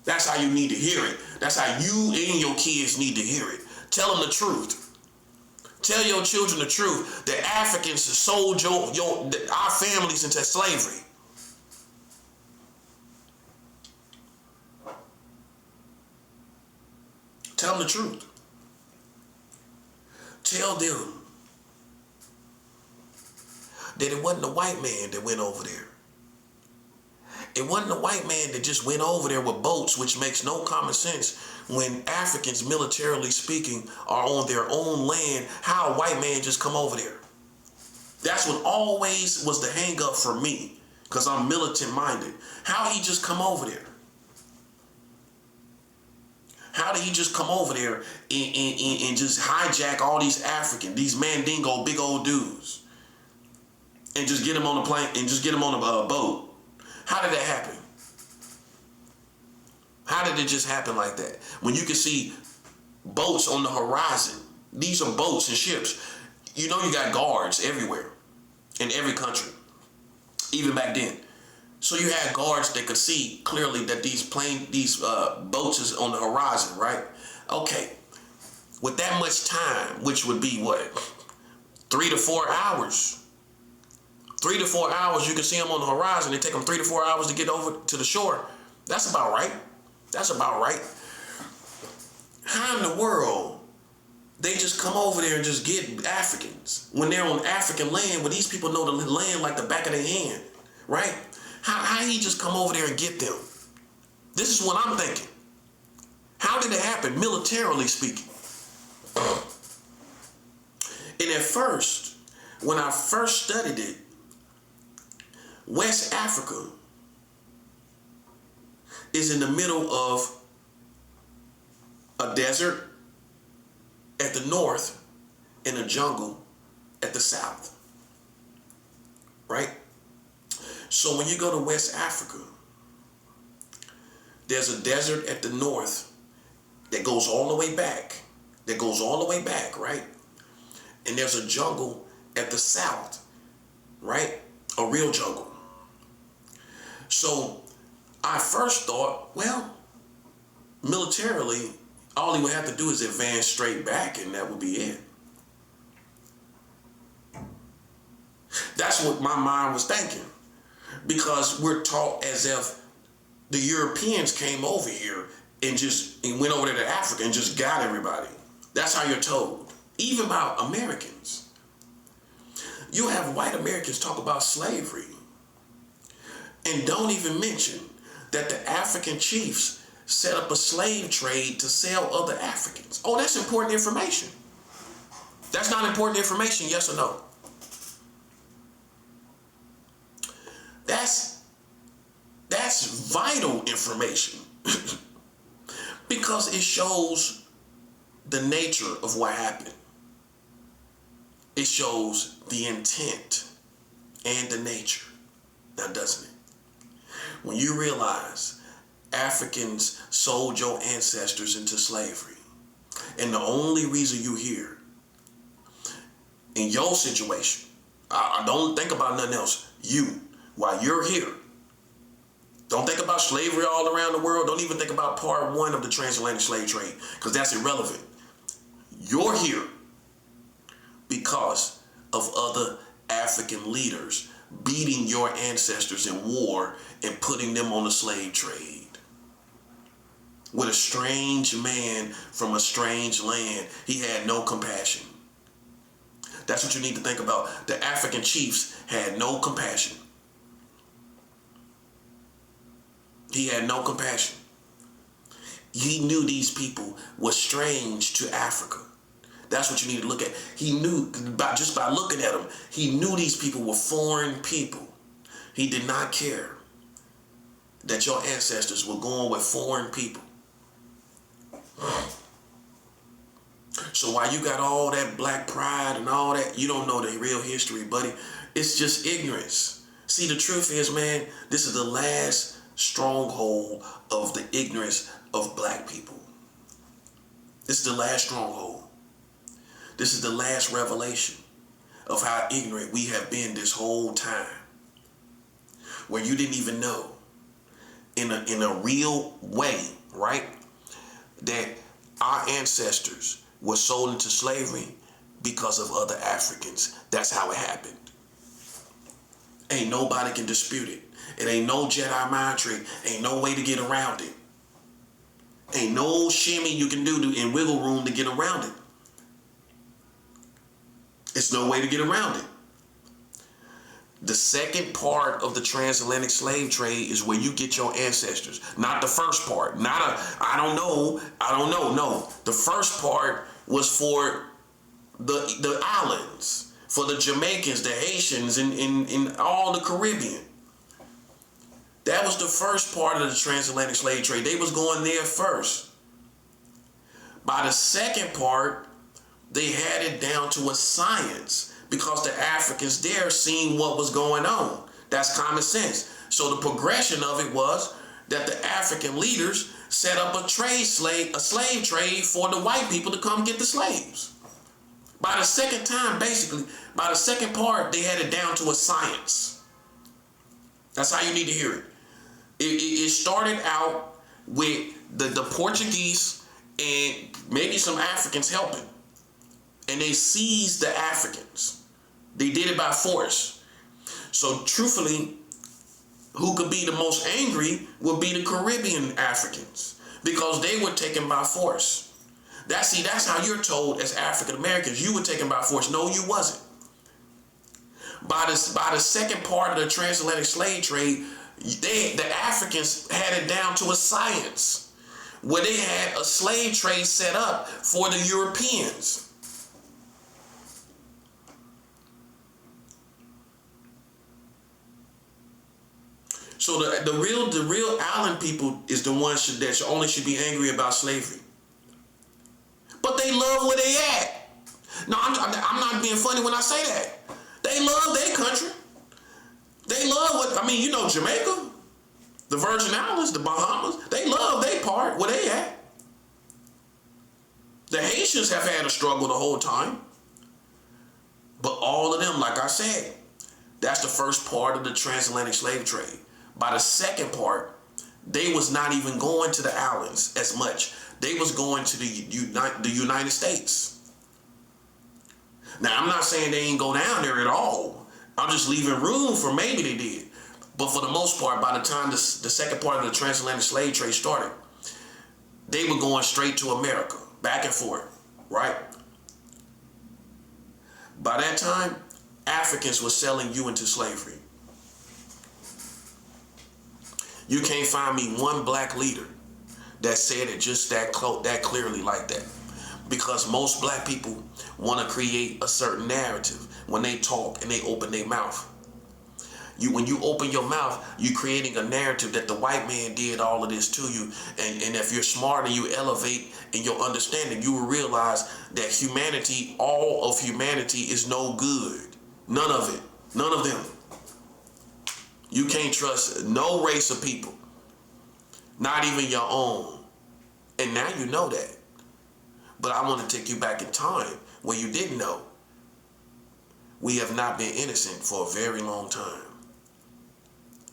A: That's how you need to hear it. That's how you and your kids need to hear it. Tell them the truth. Tell your children the truth that Africans sold our families into slavery. Tell them the truth. Tell them that it wasn't a white man that went over there. It wasn't a white man that just went over there with boats, which makes no common sense when Africans, militarily speaking, are on their own land. How a white man just come over there? That's what always was the hang up for me, because I'm militant minded. How he just come over there? How did he just come over there and just hijack all these these Mandingo big old dudes, and just get them on a plane and just get them on a boat? How did that happen? How did it just happen like that? When you can see boats on the horizon. These are boats and ships. You know you got guards everywhere, in every country, even back then. So you had guards that could see clearly that these boats is on the horizon, right? Okay, with that much time, which would be what, 3 to 4 hours. 3 to 4 hours, you can see them on the horizon. It take them 3 to 4 hours to get over to the shore. That's about right. That's about right. How in the world they just come over there and just get Africans when they're on African land, where these people know the land like the back of their hand, right? How he just come over there and get them? This is what I'm thinking. How did it happen, militarily speaking? And at first, when I first studied it, West Africa is in the middle of a desert at the north and a jungle at the south, right? So when you go to West Africa, there's a desert at the north that goes all the way back, right? And there's a jungle at the south, right? A real jungle. So I first thought, well, militarily, all he would have to do is advance straight back and that would be it. That's what my mind was thinking, because we're taught as if the Europeans came over here and went over there to Africa and just got everybody. That's how you're told. Even about Americans. You have white Americans talk about slavery and don't even mention that the African chiefs set up a slave trade to sell other Africans. Oh, that's important information. That's not important information, yes or no? That's vital information because it shows the nature of what happened. It shows the intent and the nature, now doesn't it? When you realize Africans sold your ancestors into slavery, and the only reason you here in your situation, I don't think about nothing else, while you're here, don't think about slavery all around the world. Don't even think about part 1 of the transatlantic slave trade, because that's irrelevant. You're here because of other African leaders beating your ancestors in war and putting them on a slave trade. With a strange man from a strange land, he had no compassion. That's what you need to think about. The African chiefs had no compassion. He had no compassion. He knew these people were strange to Africa. That's what you need to look at. He knew, just by looking at them, he knew these people were foreign people. He did not care that your ancestors were going with foreign people. So while you got all that black pride and all that, you don't know the real history, buddy. It's just ignorance. See, the truth is, man, this is the last stronghold of the ignorance of black people. This is the last stronghold. This is the last revelation of how ignorant we have been this whole time. Where you didn't even know in a real way, right, that our ancestors were sold into slavery because of other Africans. That's how it happened. Ain't nobody can dispute it. It ain't no Jedi mind trick. Ain't no way to get around it. Ain't no shimmy you can do in wiggle room to get around it. It's no way to get around it. The second part of the transatlantic slave trade is where you get your ancestors. Not the first part. I don't know. No. The first part was for the islands, for the Jamaicans, the Haitians, in all the Caribbean. That was the first part of the transatlantic slave trade. They was going there first. By the second part, they had it down to a science because the Africans there seen what was going on. That's common sense. So the progression of it was that the African leaders set up a slave trade for the white people to come get the slaves. By the second time, basically, by the second part, they had it down to a science. That's how you need to hear it. It started out with the Portuguese and maybe some Africans helping. And they seized the Africans. They did it by force. So truthfully, who could be the most angry would be the Caribbean Africans because they were taken by force. That's how you're told as African Americans. You were taken by force. No, you wasn't. By the second part of the transatlantic slave trade, the Africans had it down to a science where they had a slave trade set up for the Europeans. So the real island people is the ones that only should be angry about slavery. But they love where they at. No, I'm not being funny when I say that. They love their country. They love Jamaica, the Virgin Islands, the Bahamas. They love their part where they at. The Haitians have had a struggle the whole time. But all of them, like I said, that's the first part of the transatlantic slave trade. By the second part, they was not even going to the islands as much. They was going to the United States. Now, I'm not saying they ain't go down there at all. I'm just leaving room for maybe they did. But for the most part, by the time the second part of the transatlantic slave trade started, they were going straight to America, back and forth, right? By that time, Africans were selling you into slavery. You can't find me one black leader that said it just that clearly like that. Because most black people want to create a certain narrative when they talk and they open their mouth. When you open your mouth, you're creating a narrative that the white man did all of this to you. And if you're smart and you elevate in your understanding, you will realize that humanity, all of humanity is no good. None of it. None of them. You can't trust no race of people, not even your own. And now you know that. But I want to take you back in time where you didn't know. We have not been innocent for a very long time.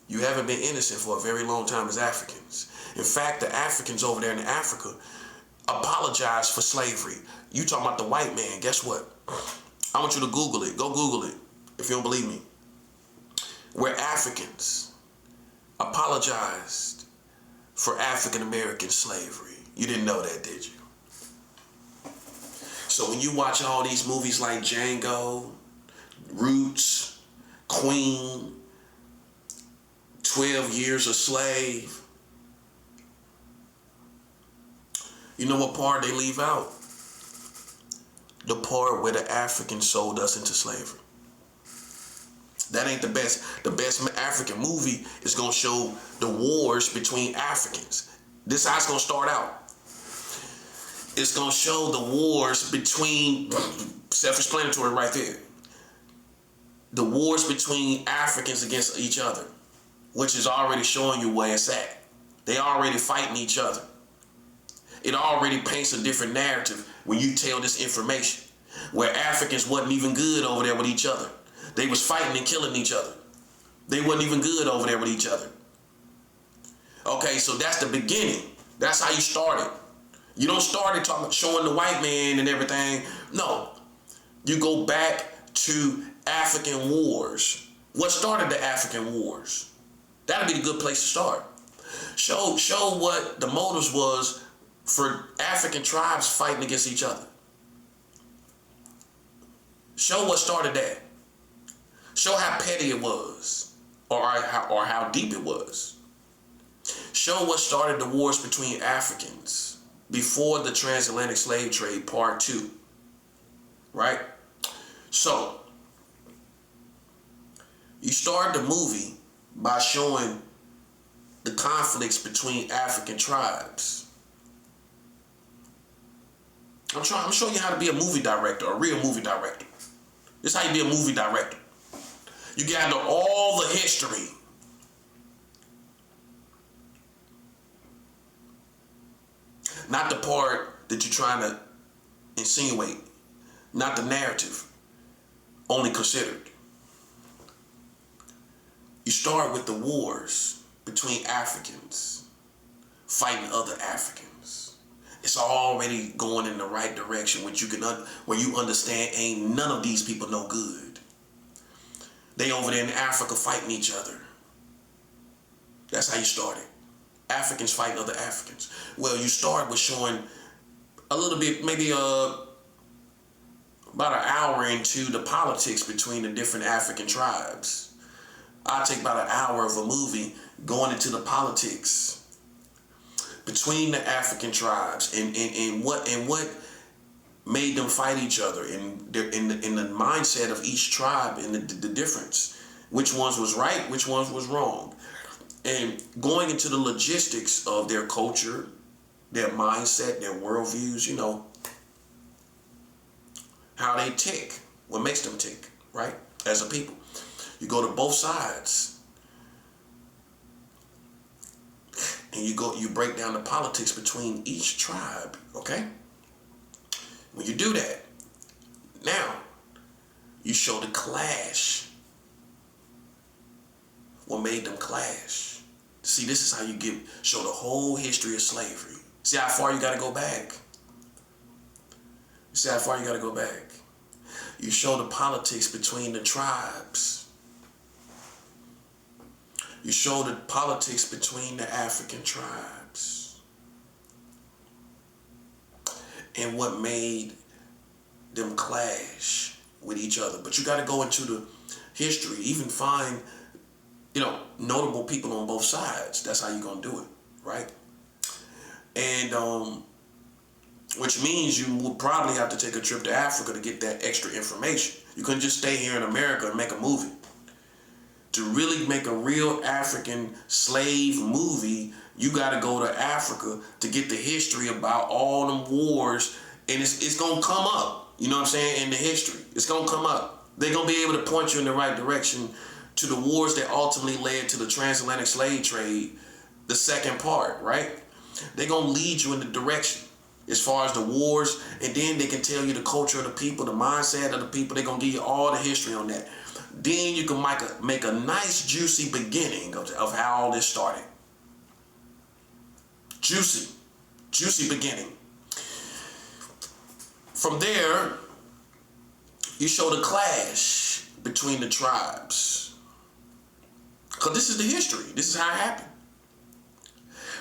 A: You haven't been innocent for a very long time as Africans. In fact, the Africans over there in Africa apologized for slavery. You talking about the white man, guess what? I want you to Google it. Go Google it if you don't believe me. Where Africans apologized for African American slavery. You didn't know that, did you? So when you watch all these movies like Django, Roots, Queen, 12 Years a Slave, you know what part they leave out? The part where the Africans sold us into slavery. That ain't the best. The best African movie is going to show the wars between Africans. This is how it's going to start out. It's going to show the wars between, self-explanatory right there, the wars between Africans against each other, which is already showing you where it's at. They already fighting each other. It already paints a different narrative when you tell this information, where Africans wasn't even good over there with each other. They was fighting and killing each other. They wasn't even good over there with each other. Okay, so that's the beginning. That's how you started. You don't start it talking, showing the white man and everything. No, you go back to African wars. What started the African wars? That'd be the good place to start. Show what the motives was for African tribes fighting against each other. Show what started that. Show how petty it was, or how deep it was. Show what started the wars between Africans before the transatlantic slave trade, part 2. Right? So, you start the movie by showing the conflicts between African tribes. I'm showing you how to be a movie director, a real movie director. This is how you be a movie director. You gather all the history. Not the part that you're trying to insinuate. Not the narrative. Only considered. You start with the wars between Africans fighting other Africans. It's already going in the right direction, where you understand ain't none of these people no good. They over there in Africa fighting each other. That's how you started. Africans fighting other Africans. Well, you start with showing a little bit, maybe about an hour into the politics between the different African tribes. I'll take about an hour of a movie going into the politics between the African tribes and what made them fight each other, in the mindset of each tribe, and the difference, which ones was right, which ones was wrong, and going into the logistics of their culture, their mindset, their worldviews, how they tick, what makes them tick, right, as a people. You go to both sides, and you break down the politics between each tribe, okay? When you do that, now you show the clash. What made them clash? See, this is how you show the whole history of slavery. See how far you got to go back. See how far you got to go back. You show the politics between the tribes. You show the politics between the African tribes. And what made them clash with each other. But you got to go into the history, even find, notable people on both sides. That's how you're going to do it, right? And which means you will probably have to take a trip to Africa to get that extra information. You couldn't just stay here in America and make a movie. To really make a real African slave movie, you got to go to Africa to get the history about all them wars, and it's going to come up, you know what I'm saying, in the history. It's going to come up. They're going to be able to point you in the right direction to the wars that ultimately led to the transatlantic slave trade, the second part, right? They're going to lead you in the direction as far as the wars, and then they can tell you the culture of the people, the mindset of the people. They're going to give you all the history on that. Then you can make a nice, juicy beginning of how all this started. Juicy beginning. From there, you show the clash between the tribes. Because this is the history. This is how it happened.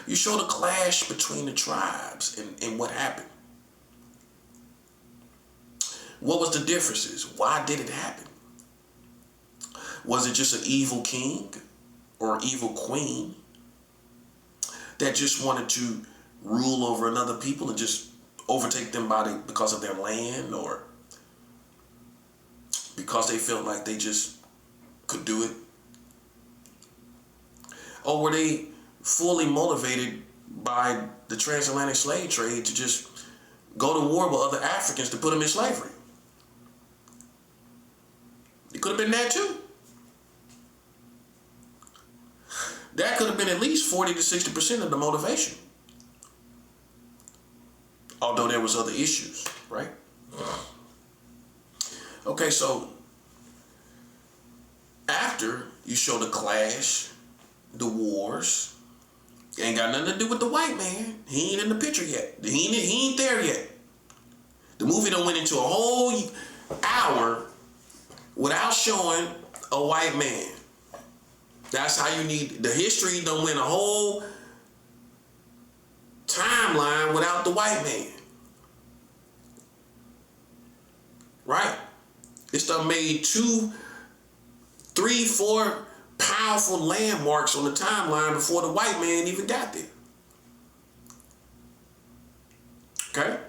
A: You show the clash between the tribes and what happened. What was the differences? Why did it happen? Was it just an evil king or evil queen that just wanted to rule over another people and just overtake them because of their land, or because they felt like they just could do it? Or were they fully motivated by the transatlantic slave trade to just go to war with other Africans to put them in slavery? It could have been that too. That could have been at least 40 to 60% of the motivation. Although there was other issues, right? Okay, so after you show the clash, the wars, it ain't got nothing to do with the white man. He ain't in the picture yet. He ain't there yet. The movie done went into a whole hour without showing a white man. That's how you need, the history done went a whole timeline without the white man. Right? It's done made 2, 3, 4 powerful landmarks on the timeline before the white man even got there. Okay?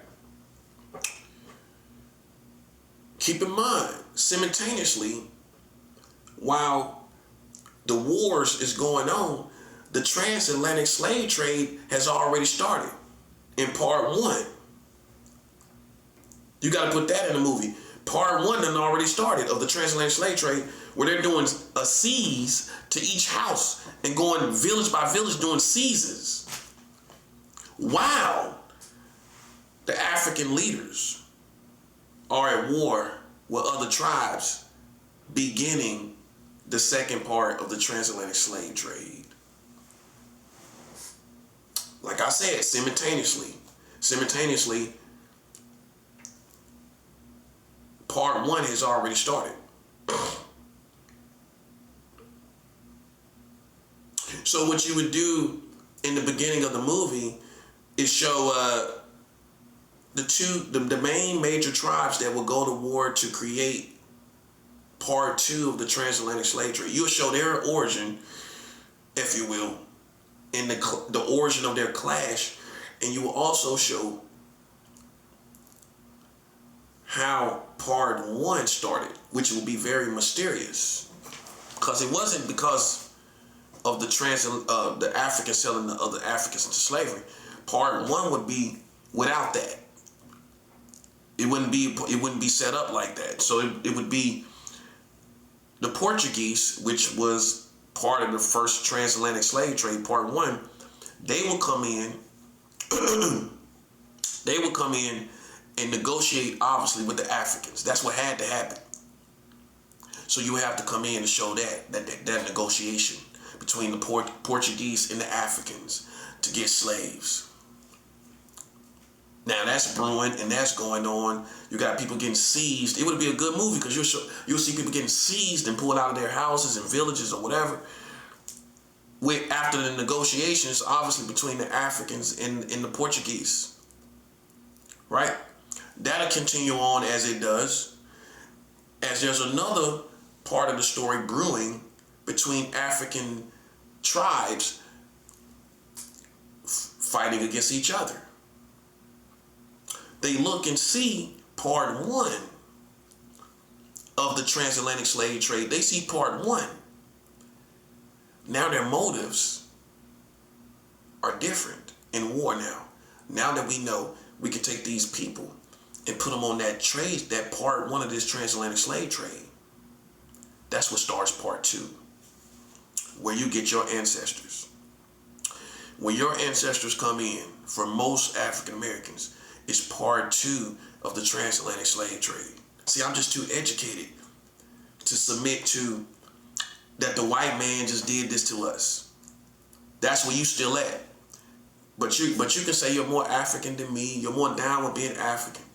A: Keep in mind, simultaneously, while the wars is going on, the transatlantic slave trade has already started in part 1. You got to put that in the movie. Part 1 done already started of the transatlantic slave trade, where they're doing a seize to each house and going village by village doing seizes. While the African leaders are at war with other tribes, beginning the second part of the transatlantic slave trade. Like I said, simultaneously, part 1 has already started. So what you would do in the beginning of the movie is show the main major tribes that will go to war to create part 2 of the transatlantic slave trade. You'll show their origin, if you will, and the origin of their clash, and you will also show how part 1 started, which will be very mysterious, because it wasn't because of the Africans selling the other Africans into slavery. Part 1 would be without that. It wouldn't be set up like that. So it would be the Portuguese, which was part of the first transatlantic slave trade, part 1. They will come in. They will come in and negotiate, obviously, with the Africans. That's what had to happen. So you have to come in and show that negotiation between the Portuguese and the Africans to get slaves. Now that's brewing and that's going on. You got people getting seized. It would be a good movie because you'll see people getting seized and pulled out of their houses and villages or whatever. After the negotiations, obviously, between the Africans and the Portuguese. Right? That'll continue on as it does. As there's another part of the story brewing between African tribes fighting against each other. They look and see part 1 of the transatlantic slave trade. They see part 1. Now their motives are different in war now. Now that we know we can take these people and put them on that trade, that part 1 of this transatlantic slave trade. That's what starts part 2, where you get your ancestors. When your ancestors come in, for most African Americans, it's part 2 of the transatlantic slave trade. See, I'm just too educated to submit to that the white man just did this to us. That's where you still at. But you can say you're more African than me. You're more down with being African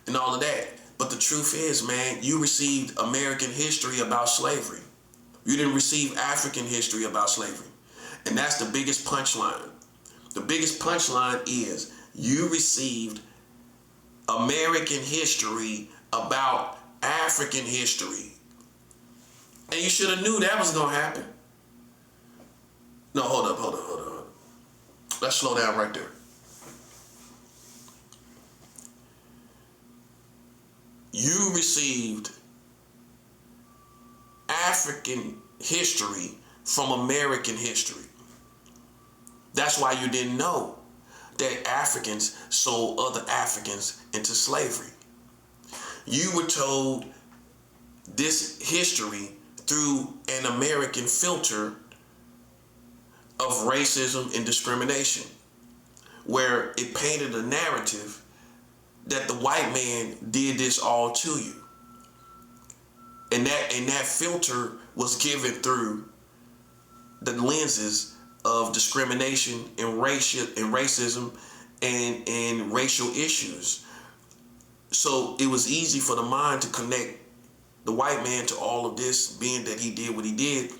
A: and all of that. But the truth is, man, you received American history about slavery. You didn't receive African history about slavery. And that's the biggest punchline. The biggest punchline is you received American history about African history. And you should have knew that was going to happen. No, hold up. Let's slow down right there. You received African history from American history. That's why you didn't know that Africans sold other Africans into slavery. You were told this history through an American filter of racism and discrimination, where it painted a narrative that the white man did this all to you. And that filter was given through the lenses of discrimination and racism and racial issues. So it was easy for the mind to connect the white man to all of this, being that he did what he did.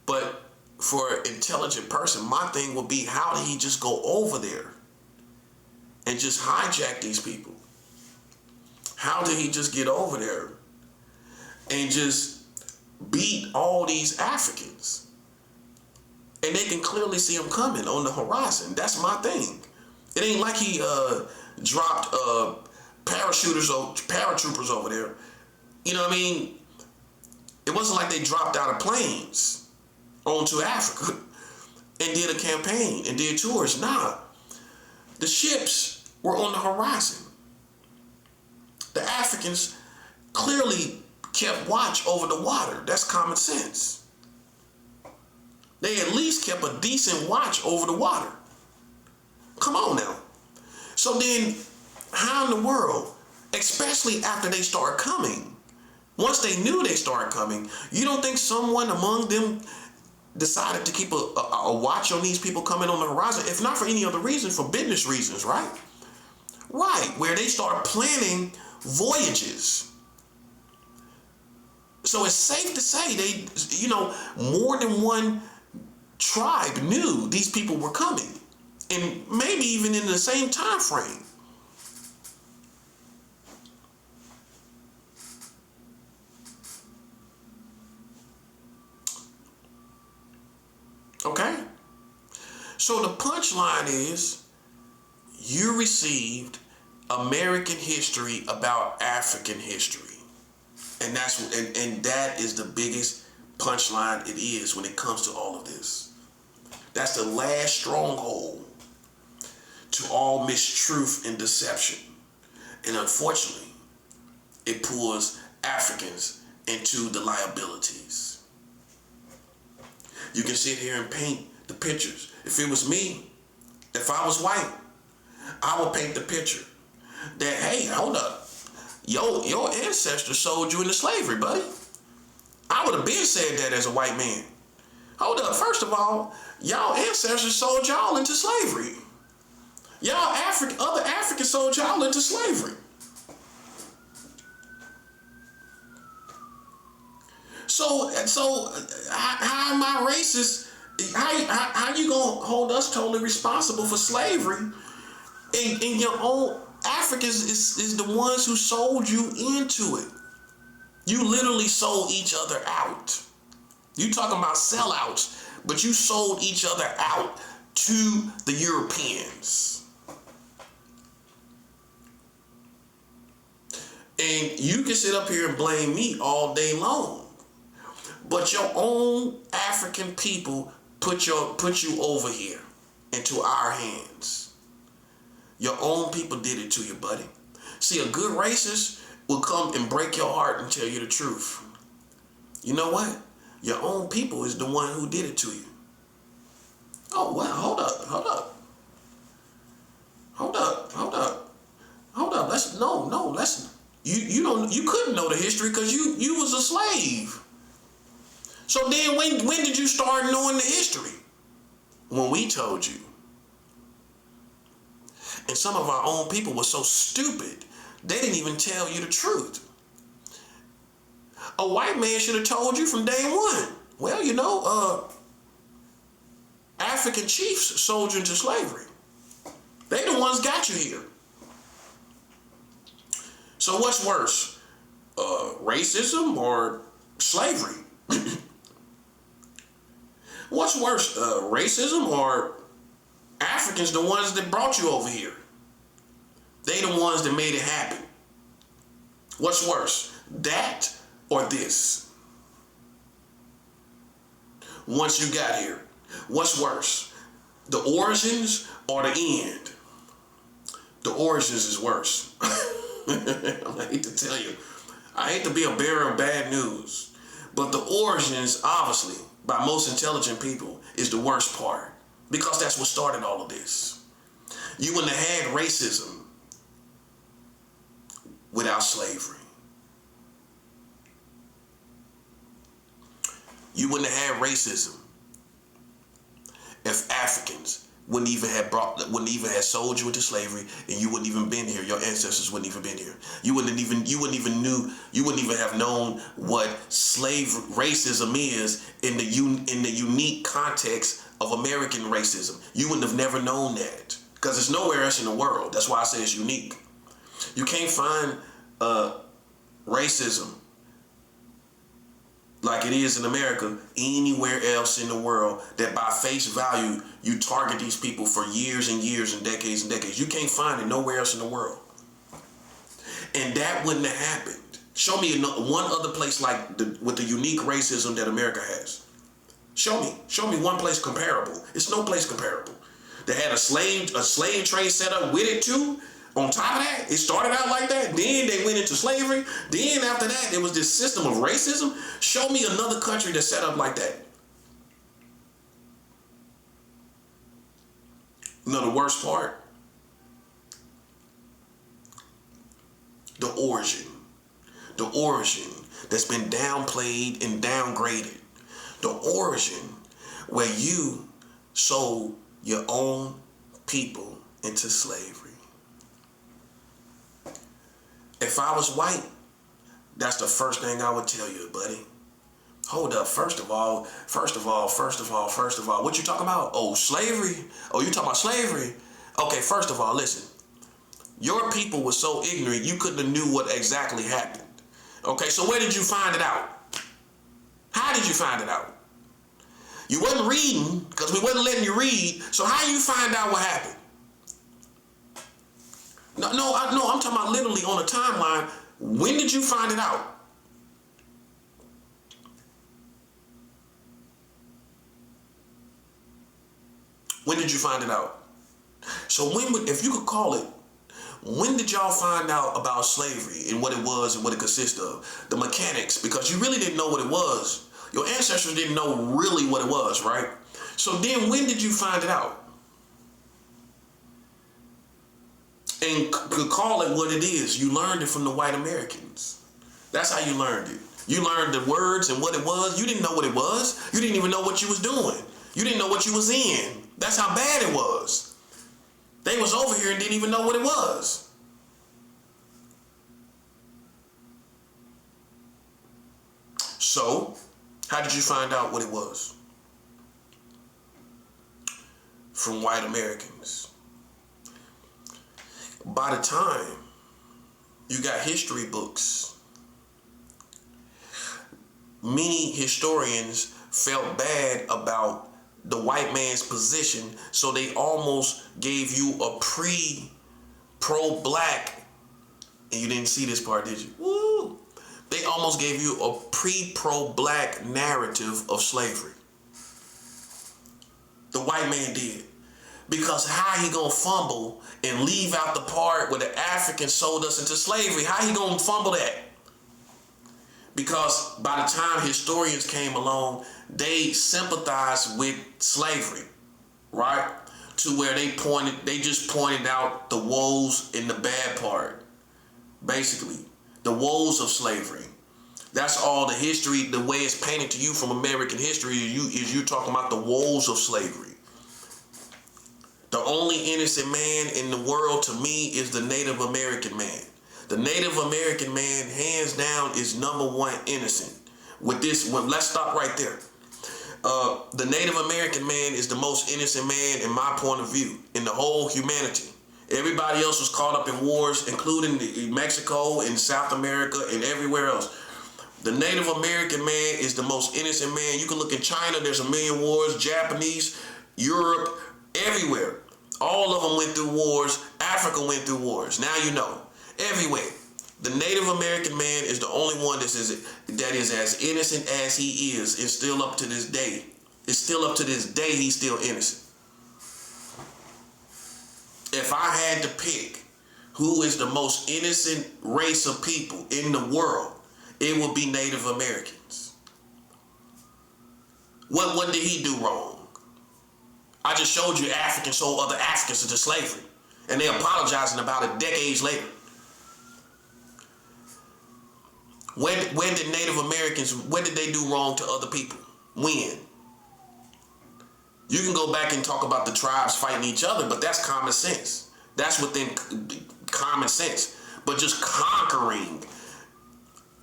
A: But for an intelligent person, my thing would be, how did he just go over there and just hijack these people? How did he just get over there and just beat all these Africans? And they can clearly see him coming on the horizon. That's my thing. It ain't like he dropped paratroopers over there. You know what I mean? It wasn't like they dropped out of planes onto Africa and did a campaign and did tours. Nah. The ships were on the horizon. The Africans clearly kept watch over the water. That's common sense. They at least kept a decent watch over the water. Come on now. So then, how in the world, especially after they start coming, once they knew they started coming, you don't think someone among them decided to keep a watch on these people coming on the horizon, if not for any other reason, for business reasons, right? Right, where they start planning voyages. So it's safe to say more than one tribe knew these people were coming, and maybe even in the same time frame. Okay? So the punchline is, you received American history about African history. And that is the biggest punchline it is when it comes to all of this. That's the last stronghold to all mistruth and deception. And unfortunately, it pulls Africans into the liabilities. You can sit here and paint the pictures. If it was me, if I was white, I would paint the picture that, hey, hold up, your ancestors sold you into slavery, buddy. I would have been said that as a white man. Hold up, first of all, y'all ancestors sold y'all into slavery. Other Africans sold y'all into slavery. So how am I racist? How you gonna hold us totally responsible for slavery? And your own Africans is the ones who sold you into it. You literally sold each other out. You talking about sellouts, but you sold each other out to the Europeans. And you can sit up here and blame me all day long, but your own African people put you over here into our hands. Your own people did it to you, buddy. See, a good racist will come and break your heart and tell you the truth. You know what? Your own people is the one who did it to you. Oh, well, hold up. You couldn't know the history because you was a slave. So then when did you start knowing the history? When we told you. And some of our own people were so stupid, they didn't even tell you the truth. A white man should have told you from day one. Well, African chiefs sold you into slavery. They the ones got you here. So what's worse, racism or slavery? What's worse, racism or Africans, the ones that brought you over here? They the ones that made it happen. What's worse, that or this? Once you got here, what's worse, the origins or the end? The origins is worse. I hate to tell you. I hate to be a bearer of bad news. But the origins, obviously, by most intelligent people, is the worst part. Because that's what started all of this. You wouldn't have had racism without slavery. You wouldn't have had racism if Africans wouldn't even have sold you into slavery, and you wouldn't even been here. Your ancestors wouldn't even been here. You wouldn't even have known what racism is in the unique context of American racism. You wouldn't have never known that, because it's nowhere else in the world. That's why I say it's unique. You can't find racism like it is in America anywhere else in the world, that by face value you target these people for years and years and decades. You can't find it nowhere else in the world. And that wouldn't have happened. Show me one other place with the unique racism that America has. Show me one place comparable. It's no place comparable. They had a slave trade set up with it too. On top of that, it started out like that. Then they went into slavery. Then after that, there was this system of racism. Show me another country that's set up like that. The worst part, the origin that's been downplayed and downgraded. The origin where you sold your own people into slavery. If I was white, that's the first thing I would tell you, buddy. Hold up, first of all, what you talking about? Oh, slavery? Oh, you talking about slavery? Okay, first of all, listen. Your people were so ignorant, you couldn't have knew what exactly happened. Okay, so where did you find it out? How did you find it out? You wasn't reading, because we wasn't letting you read, so how you find out what happened? No, I'm talking about literally on a timeline. When did you find it out? When did you find it out? So if you could call it, when did y'all find out about slavery and what it was and what it consisted of? The mechanics, because you really didn't know what it was. Your ancestors didn't know really what it was, right? So then when did you find it out? And could call it what it is. You learned it from the white Americans. That's how you learned it. You learned the words and what it was. You didn't know what it was. You didn't even know what you was doing. You didn't know what you was in. That's how bad it was. They was over here and didn't even know what it was. So, how did you find out what it was? From white Americans. By the time you got history books, many historians felt bad about the white man's position, so they almost gave you a pro-black, and you didn't see this part, did you? Woo! They almost gave you a pro-black narrative of slavery. The white man did. Because how he gonna fumble and leave out the part where the Africans sold us into slavery? How he gonna fumble that? Because by the time historians came along, they sympathized with slavery, right? To where they just pointed out the woes and the bad part. Basically, the woes of slavery. That's all the history, the way it's painted to you from American history is you talking about the woes of slavery. The only innocent man in the world to me is the Native American man. The Native American man, hands down, is number one innocent. Let's stop right there. The Native American man is the most innocent man in my point of view, in the whole humanity. Everybody else was caught up in wars, including Mexico and South America and everywhere else. The Native American man is the most innocent man. You can look in China, there's a million wars, Japanese, Europe, everywhere. All of them went through wars. Africa went through wars. Now you know. Everywhere. The Native American man is the only one that is as innocent as he is, and still up to this day. It's still up to this day, he's still innocent. If I had to pick who is the most innocent race of people in the world, it would be Native Americans. What did he do wrong? I just showed you Africans sold other Africans into slavery, and they're apologizing about it decades later. When did Native Americans, when did they do wrong to other people? When? You can go back and talk about the tribes fighting each other, but that's common sense. That's within common sense. But just conquering,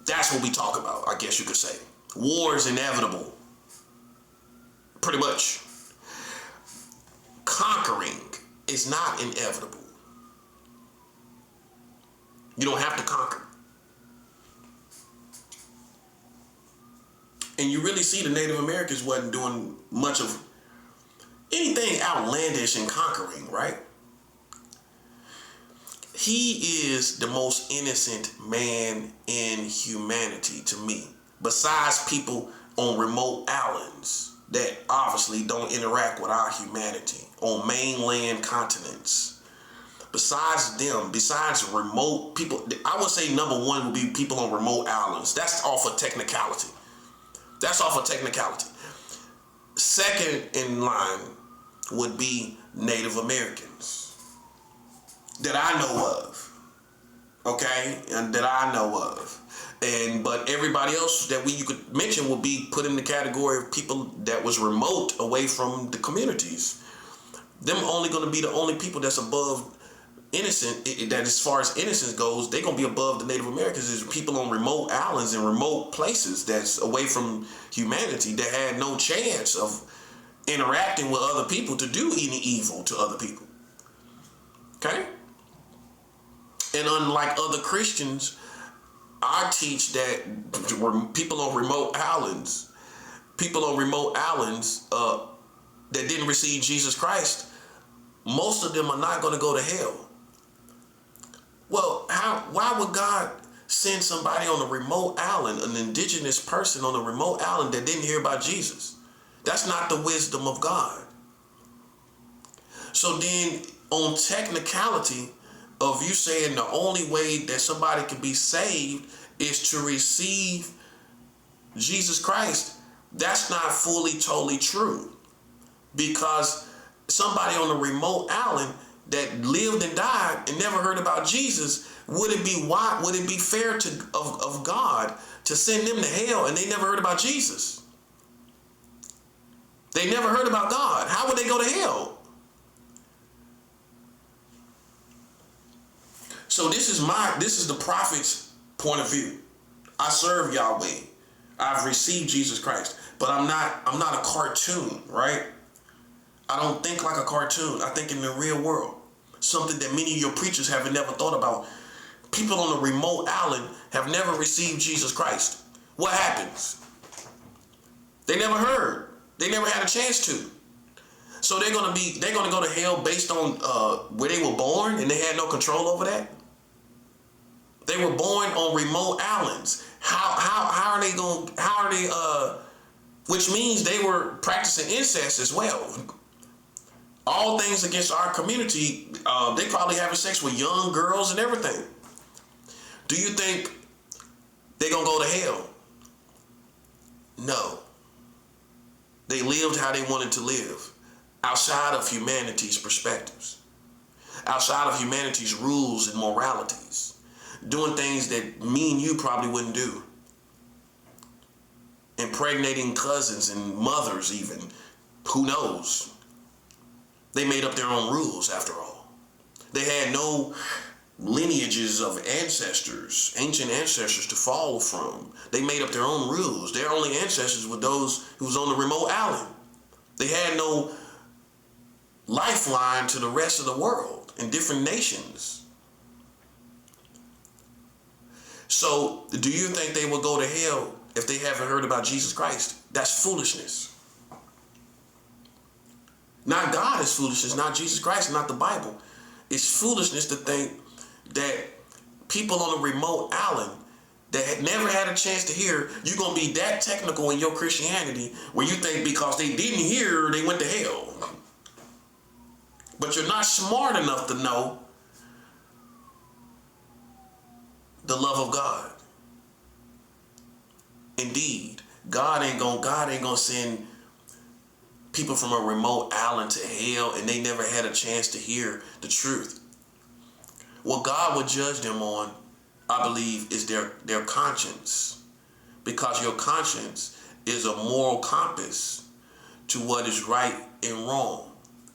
A: that's what we talk about, I guess you could say. War is inevitable. Pretty much. Conquering is not inevitable. You don't have to conquer. And you really see the Native Americans wasn't doing much of anything outlandish in conquering, right? He is the most innocent man in humanity to me, besides people on remote islands that obviously don't interact with our humanity on mainland continents. Besides them, besides remote people, I would say number one would be people on remote islands. That's off of technicality. That's off of technicality. Second in line would be Native Americans that I know of, okay, and that I know of. But everybody else that you could mention would be put in the category of people that was remote away from the communities. Them only going to be the only people that's above innocent, that as far as innocence goes, they're going to be above the Native Americans. Is people on remote islands and remote places that's away from humanity that had no chance of interacting with other people to do any evil to other people. Okay? And unlike other Christians, I teach that people on remote islands that didn't receive Jesus Christ, most of them are not going to go to hell. Well, why would God send somebody on a remote island, an indigenous person on a remote island that didn't hear about Jesus? That's not the wisdom of God. So then, on technicality of you saying the only way that somebody can be saved is to receive Jesus Christ, that's not fully, totally true. Because somebody on a remote island that lived and died and never heard about Jesus, would it be fair of God to send them to hell and they never heard about Jesus? They never heard about God. How would they go to hell? So this is the prophet's point of view. I serve Yahweh. I've received Jesus Christ, but I'm not a cartoon, right? I don't think like a cartoon. I think in the real world. Something that many of your preachers have never thought about. People on a remote island have never received Jesus Christ. What happens? They never heard. They never had a chance to. So they're gonna go to hell based on where they were born, and they had no control over that. They were born on remote islands. How are they? Which means they were practicing incest as well. All things against our community. They probably having sex with young girls and everything. Do you think they're gonna go to hell? No. They lived how they wanted to live, outside of humanity's perspectives, outside of humanity's rules and moralities, doing things that me and you probably wouldn't do, impregnating cousins and mothers even, who knows? They made up their own rules after all. They had no lineages of ancestors, ancient ancestors to follow from. They made up their own rules. Their only ancestors were those who was on the remote island. They had no lifeline to the rest of the world. in different nations. So do you think they will go to hell if they haven't heard about Jesus Christ? That's foolishness. Not God is foolishness, not Jesus Christ, not the Bible. It's foolishness to think that people on a remote island that had never had a chance to hear, you're going to be that technical in your Christianity where you think because they didn't hear, they went to hell. But you're not smart enough to know the love of God. Indeed, God ain't gonna send people from a remote island to hell and they never had a chance to hear the truth. What God would judge them on, I believe, is their conscience. Because your conscience is a moral compass to what is right and wrong.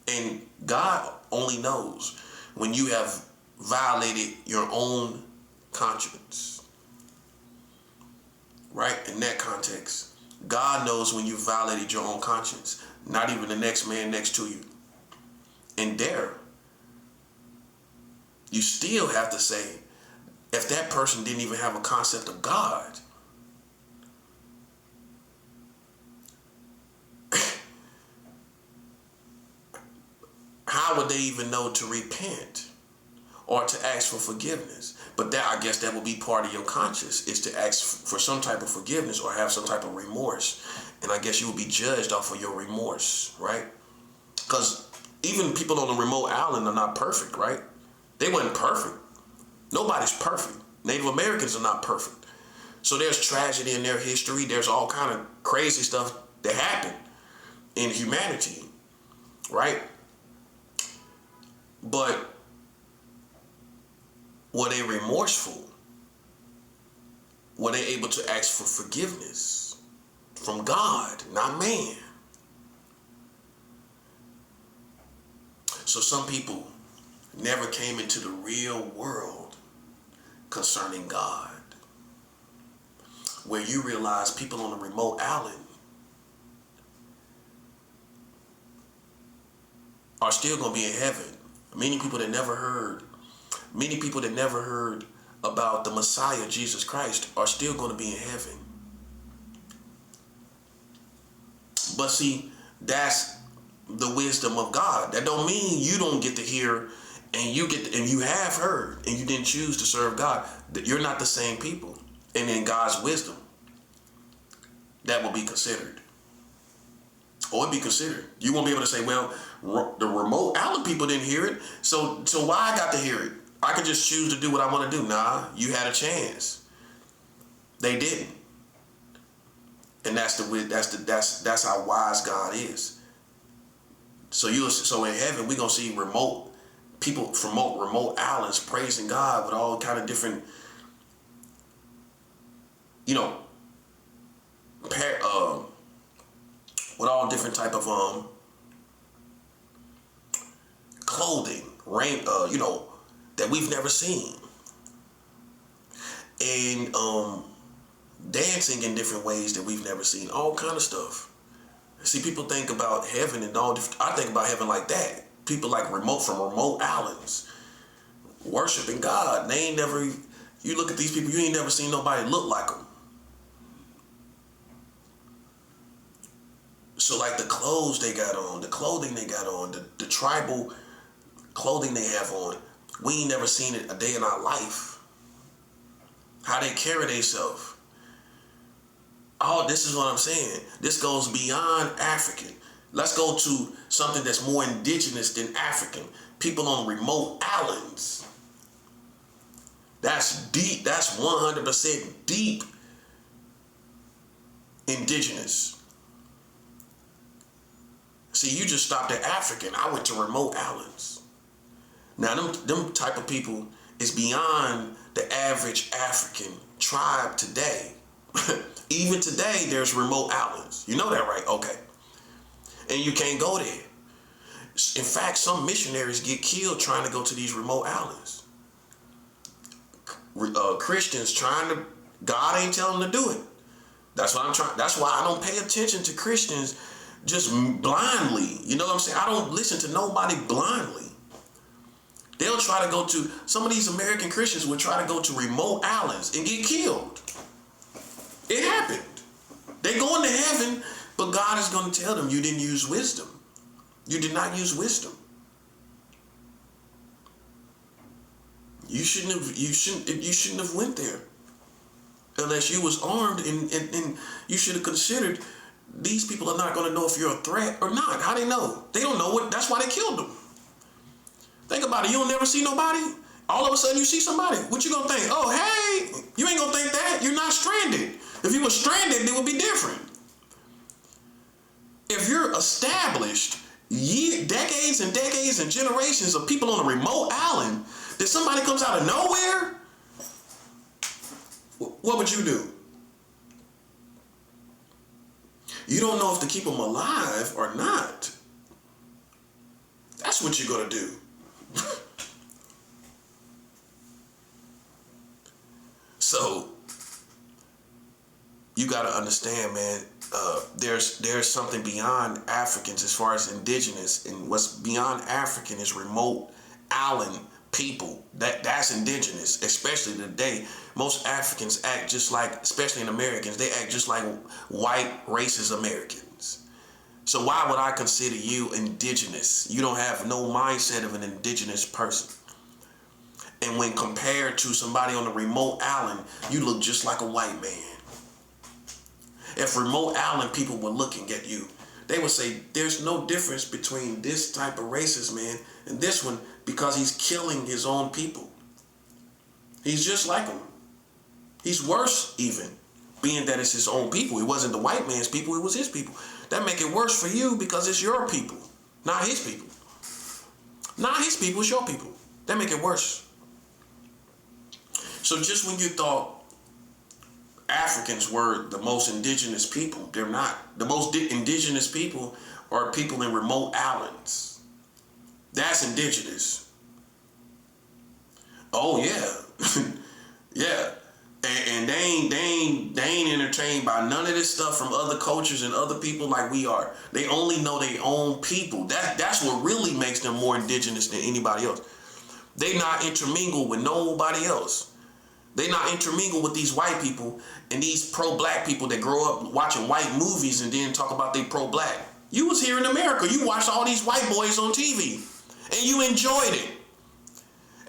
A: And God only knows when you have violated your own conscience. Right? In that context, God knows when you violated your own conscience, not even the next man next to you. And there, you still have to say, if that person didn't even have a concept of God, how would they even know to repent or to ask for forgiveness? But that, I guess that would be part of your conscience, is to ask for some type of forgiveness or have some type of remorse. And I guess you would be judged off of your remorse, right? Because even people on the remote island are not perfect, right? They weren't perfect. Nobody's perfect. Native Americans are not perfect. So there's tragedy in their history. There's all kind of crazy stuff that happened in humanity, right? But were they remorseful? Were they able to ask for forgiveness from God, not man? So some people never came into the real world concerning God, where you realize people on a remote island are still going to be in heaven. Many people that never heard about the Messiah, Jesus Christ, are still going to be in heaven. But see, that's the wisdom of God. That don't mean you don't get to hear and you have heard and you didn't choose to serve God. That you're not the same people. And in God's wisdom, that will be considered. Or it'd be considered. You won't be able to say, well, the remote island people didn't hear it, so why I got to hear it? I could just choose to do what I want to do. Nah, you had a chance. They didn't. And that's how wise God is. So in heaven we're gonna see remote people from remote islands praising God with all kind of different, with all different type of clothing, that we've never seen, and dancing in different ways that we've never seen, all kind of stuff. See, people think about heaven and all different. I think about heaven like that. People like from remote islands worshiping God. They ain't never. You look at these people, you ain't never seen nobody look like them. So like the clothes they got on, the clothing they got on, the tribal clothing they have on, we ain't never seen it a day in our life. How they carry themselves. Oh, this is what I'm saying. This goes beyond African. Let's go to something that's more indigenous than African. People on remote islands. That's deep. That's 100% deep indigenous. See, you just stopped at African. I went to remote islands. Now, them type of people is beyond the average African tribe today. Even today, there's remote islands. You know that, right? Okay. And you can't go there. In fact, some missionaries get killed trying to go to these remote islands. Christians God ain't telling them to do it. That's why I don't pay attention to Christians just blindly. You know what I'm saying? I don't listen to nobody blindly. They'll try to go to, some of these American Christians will try to go to remote islands and get killed. It happened. They go into heaven, but God is going to tell them, you didn't use wisdom. You did not use wisdom. You shouldn't have went there unless you was armed, and you should have considered these people are not going to know if you're a threat or not. How they know? They don't know what. That's why they killed them. Think about it. You don't never see nobody. All of a sudden you see somebody. What you gonna think? Oh, hey, you ain't gonna think that. You're not stranded. If you were stranded, it would be different. If you're established, decades and decades and generations of people on a remote island, then somebody comes out of nowhere, what would you do? You don't know if to keep them alive or not. That's what you're gonna do. So you got to understand, man, there's something beyond Africans as far as indigenous, and what's beyond African is remote island people. That's indigenous, especially today. Most Africans act just like, especially in Americans, they act just like white racist Americans. So why would I consider you indigenous? You don't have no mindset of an indigenous person. And when compared to somebody on a remote island, you look just like a white man. If remote island people were looking at you, they would say, there's no difference between this type of racist man and this one, because he's killing his own people. He's just like them. He's worse even, being that it's his own people. It wasn't the white man's people, it was his people. That make it worse for you because it's your people, not his people. Not his people, it's your people. That make it worse. So just when you thought Africans were the most indigenous people, they're not. The most indigenous people are people in remote islands. That's indigenous. Oh yeah. Yeah. And they ain't entertained by none of this stuff from other cultures and other people like we are. They only know their own people. That's what really makes them more indigenous than anybody else. They not intermingle with nobody else. They not intermingle with these white people and these pro-black people that grow up watching white movies and then talk about they pro-black. You was here in America. You watched all these white boys on TV and you enjoyed it.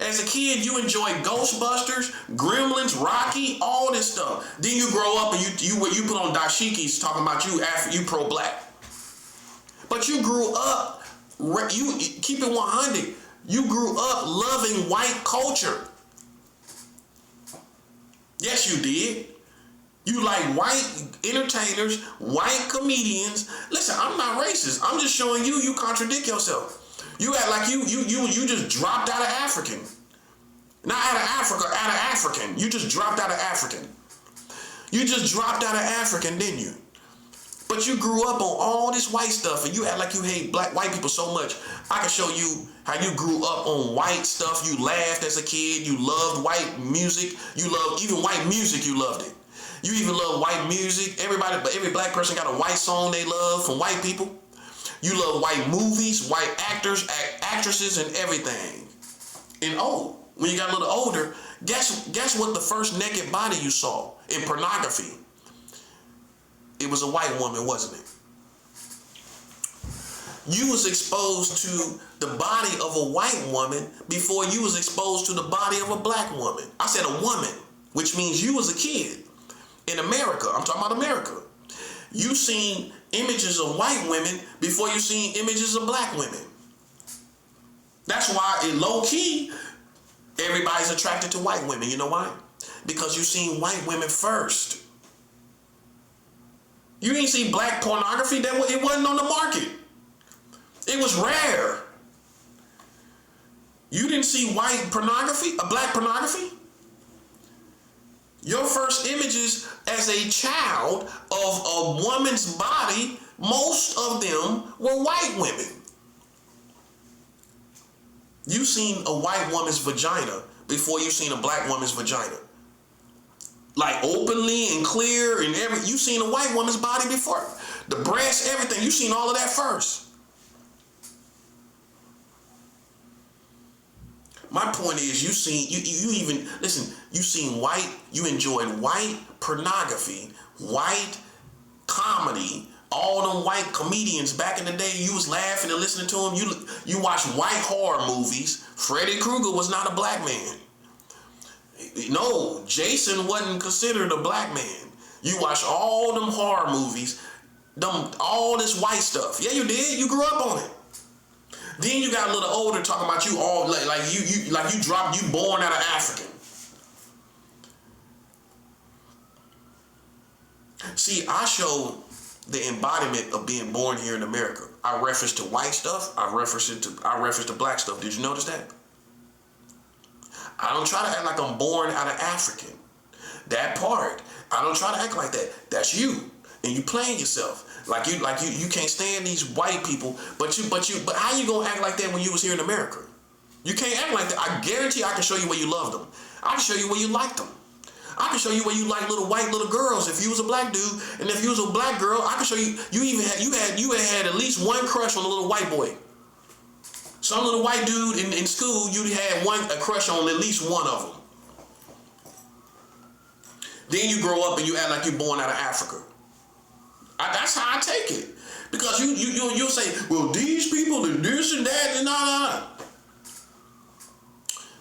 A: As a kid, you enjoyed Ghostbusters, Gremlins, Rocky, all this stuff. Then you grow up and you put on dashikis talking about you pro-black. But you grew up, you keep it 100. You grew up loving white culture. Yes, you did. You like white entertainers, white comedians. Listen, I'm not racist. I'm just showing you contradict yourself. You act like you just dropped out of African. Not out of Africa, out of African. You just dropped out of African. You just dropped out of African, didn't you? But you grew up on all this white stuff and you act like you hate white people so much. I can show you how you grew up on white stuff. You laughed as a kid. You loved white music. You loved even white music. You loved it. You even love white music. Every black person got a white song they love from white people. You love white movies, white actors, actresses, and everything. And when you got a little older, guess what the first naked body you saw in pornography? It was a white woman, wasn't it? You was exposed to the body of a white woman before you was exposed to the body of a black woman. I said a woman, which means you was a kid in America. I'm talking about America. You seen images of white women before you seen images of black women. That's why in low key, everybody's attracted to white women. You know why? Because you seen white women first. You didn't see black pornography. It wasn't on the market. It was rare. You didn't see white pornography, black pornography. Your first images as a child of a woman's body, most of them were white women. You seen a white woman's vagina before you seen a black woman's vagina. Like openly and clear and you seen a white woman's body before. The breasts, everything, you seen all of that first. My point is, you even listen. You enjoyed white pornography, white comedy. All them white comedians back in the day, you was laughing and listening to them. You watched white horror movies. Freddy Krueger was not a black man. No, Jason wasn't considered a black man. You watched all them horror movies, all this white stuff. Yeah, you did. You grew up on it. Then you got a little older talking about you all you born out of African. See, I show the embodiment of being born here in America. I reference to white stuff. I reference to black stuff. Did you notice that? I don't try to act like I'm born out of African. That part, I don't try to act like that. That's you, and you playing yourself. Like you can't stand these white people, but how you gonna act like that when you was here in America? You can't act like that. I guarantee I can show you where you loved them. I can show you where you liked them. I can show you where you like little white little girls if you was a black dude, and if you was a black girl, I can show you. You had at least one crush on a little white boy. Some little white dude in school, you had a crush on at least one of them. Then you grow up and you act like you're born out of Africa. That's how I take it. Because you'll say, well, these people are this and that and nah.